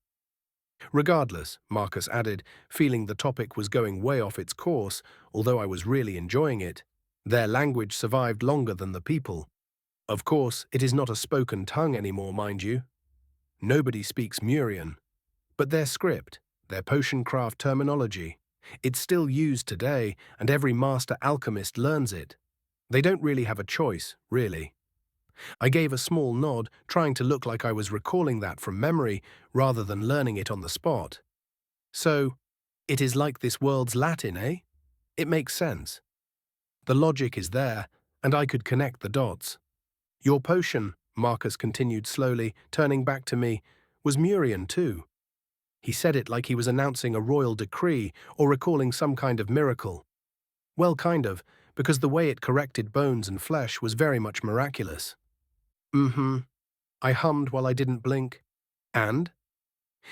Speaker 1: Regardless, Marcus added, feeling the topic was going way off its course, although I was really enjoying it. Their language survived longer than the people. Of course, it is not a spoken tongue anymore, mind you. Nobody speaks Murian. But their script, their potion craft terminology, it's still used today, and every master alchemist learns it. They don't really have a choice, really. I gave a small nod, trying to look like I was recalling that from memory rather than learning it on the spot. So, it is like this world's Latin, eh? It makes sense. The logic is there, and I could connect the dots. Your potion, Marcus continued slowly, turning back to me, was Murian too. He said it like he was announcing a royal decree or recalling some kind of miracle. Well, kind of, because the way it corrected bones and flesh was very much miraculous. I hummed while I didn't blink. And?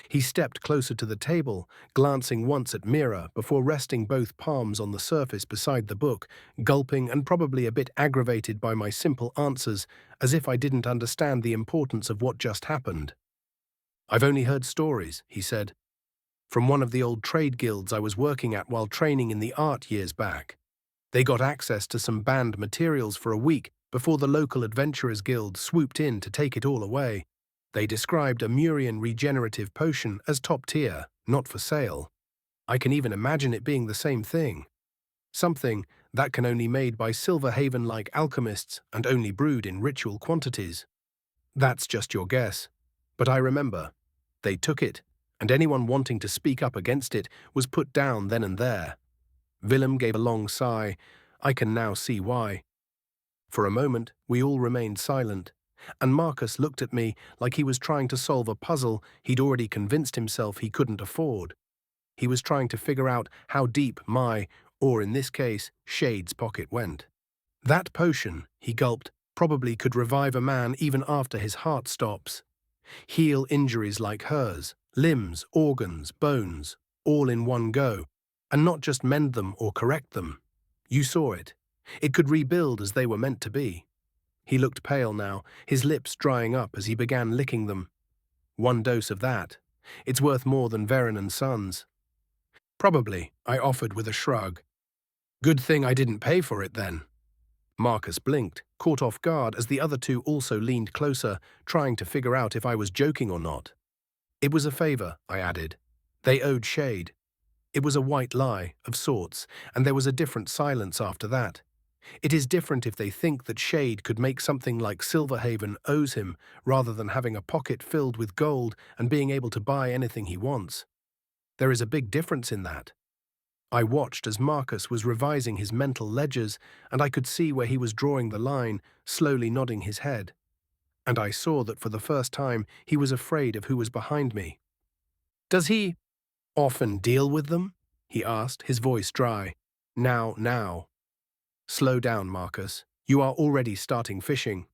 Speaker 1: He stepped closer to the table, glancing once at Mira before resting both palms on the surface beside the book, gulping and probably a bit aggravated by my simple answers, as if I didn't understand the importance of what just happened. I've only heard stories, he said, from one of the old trade guilds I was working at while training in the art years back. They got access to some banned materials for a week before the local Adventurers Guild swooped in to take it all away. They described a Murian regenerative potion as top tier, not for sale. I can even imagine it being the same thing. Something that can only made by Silverhaven-like alchemists and only brewed in ritual quantities. That's just your guess. But I remember. They took it, and anyone wanting to speak up against it was put down then and there. Willem gave a long sigh. I can now see why. For a moment, we all remained silent, and Marcus looked at me like he was trying to solve a puzzle he'd already convinced himself he couldn't afford. He was trying to figure out how deep my, or in this case, Shade's pocket went. That potion, he gulped, probably could revive a man even after his heart stops. Heal injuries like hers, limbs, organs, bones, all in one go, and not just mend them or correct them. You saw it. It could rebuild as they were meant to be. He looked pale now, his lips drying up as he began licking them. One dose of that. It's worth more than Varen and Sons. Probably, I offered with a shrug. Good thing I didn't pay for it then. Marcus blinked, caught off guard as the other two also leaned closer, trying to figure out if I was joking or not. It was a favor, I added. They owed Shade. It was a white lie, of sorts, and there was a different silence after that. It is different if they think that Shade could make something like Silverhaven owes him, rather than having a pocket filled with gold and being able to buy anything he wants. There is a big difference in that. I watched as Marcus was revising his mental ledgers, and I could see where he was drawing the line, slowly nodding his head. And I saw that for the first time he was afraid of who was behind me. Does he often deal with them? He asked, his voice dry. Now. Slow down, Marcus. You are already starting fishing.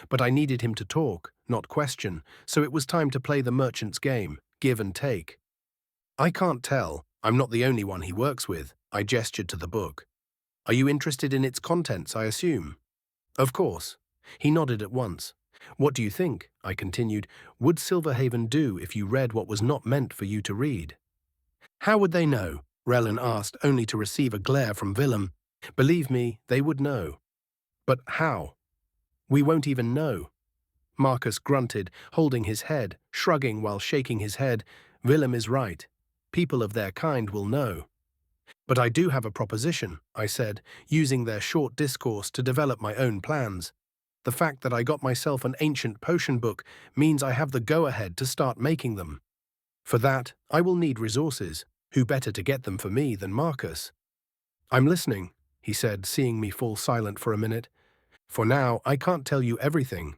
Speaker 1: But I needed him to talk, not question, so it was time to play the merchant's game, give and take. I can't tell, I'm not the only one he works with, I gestured to the book. Are you interested in its contents, I assume? Of course. He nodded at once. What do you think, I continued, would Silverhaven do if you read what was not meant for you to read? How would they know? Relin asked, only to receive a glare from Willem. Believe me, they would know. But how? We won't even know. Marcus grunted, holding his head, shrugging while shaking his head. Willem is right. People of their kind will know. But I do have a proposition, I said, using their short discourse to develop my own plans. The fact that I got myself an ancient potion book means I have the go-ahead to start making them. For that, I will need resources. Who better to get them for me than Marcus? I'm listening, he said, seeing me fall silent for a minute. For now, I can't tell you everything.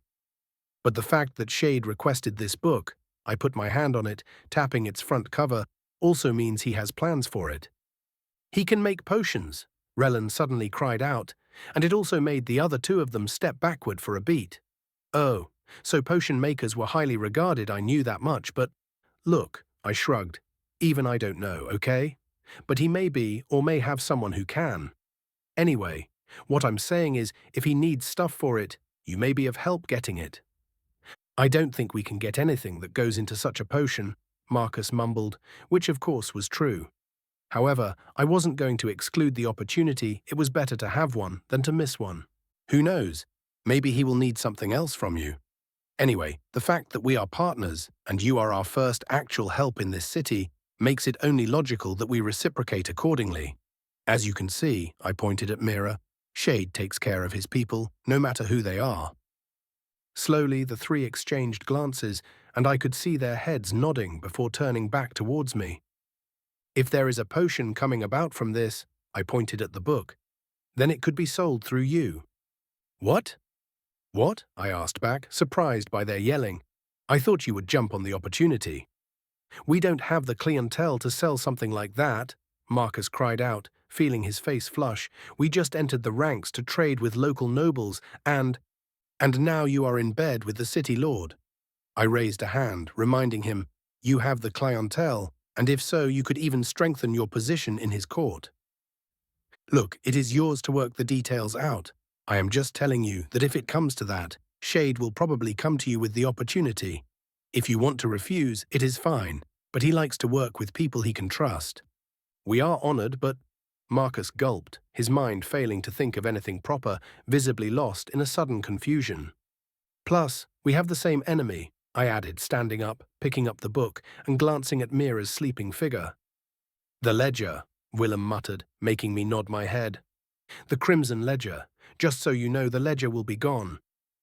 Speaker 1: But the fact that Shade requested this book, I put my hand on it, tapping its front cover, also means he has plans for it. He can make potions, Relin suddenly cried out, and it also made the other two of them step backward for a beat. Oh, so potion makers were highly regarded, I knew that much, but… Look, I shrugged. Even I don't know, okay? But he may be, or may have someone who can. Anyway, what I'm saying is, if he needs stuff for it, you may be of help getting it. I don't think we can get anything that goes into such a potion, Marcus mumbled, which of course was true. However, I wasn't going to exclude the opportunity. It was better to have one than to miss one. Who knows? Maybe he will need something else from you. Anyway, the fact that we are partners and you are our first actual help in this city makes it only logical that we reciprocate accordingly. As you can see, I pointed at Mira, Shade takes care of his people, no matter who they are. Slowly, the three exchanged glances, and I could see their heads nodding before turning back towards me. If there is a potion coming about from this, I pointed at the book, then it could be sold through you. What? What? I asked back, surprised by their yelling. I thought you would jump on the opportunity. We don't have the clientele to sell something like that, Marcus cried out, feeling his face flush. We just entered the ranks to trade with local nobles and now you are in bed with the city lord. I raised a hand, reminding him, you have the clientele, and if so, you could even strengthen your position in his court. Look, it is yours to work the details out. I am just telling you that if it comes to that, Shade will probably come to you with the opportunity. If you want to refuse, it is fine, but he likes to work with people he can trust. We are honored, but… Marcus gulped, his mind failing to think of anything proper, visibly lost in a sudden confusion. Plus, we have the same enemy, I added, standing up, picking up the book, and glancing at Mira's sleeping figure. The ledger, Willem muttered, making me nod my head. The Crimson Ledger. Just so you know, the ledger will be gone.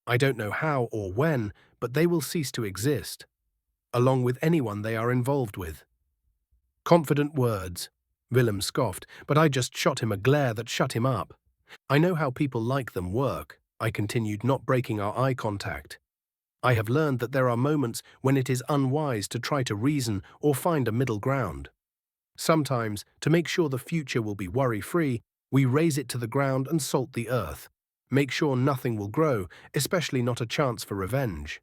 Speaker 1: I don't know how or when, but they will cease to exist, along with anyone they are involved with. Confident words. Willem scoffed, but I just shot him a glare that shut him up. I know how people like them work, I continued, not breaking our eye contact. I have learned that there are moments when it is unwise to try to reason or find a middle ground. Sometimes, to make sure the future will be worry-free, we raze it to the ground and salt the earth. Make sure nothing will grow, especially not a chance for revenge.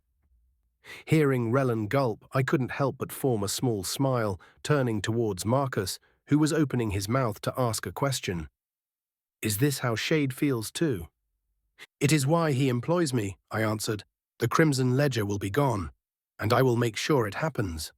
Speaker 1: Hearing Relin gulp, I couldn't help but form a small smile, turning towards Marcus, who was opening his mouth to ask a question. Is this how Shade feels too? It is why he employs me, I answered. The Crimson Ledger will be gone, and I will make sure it happens.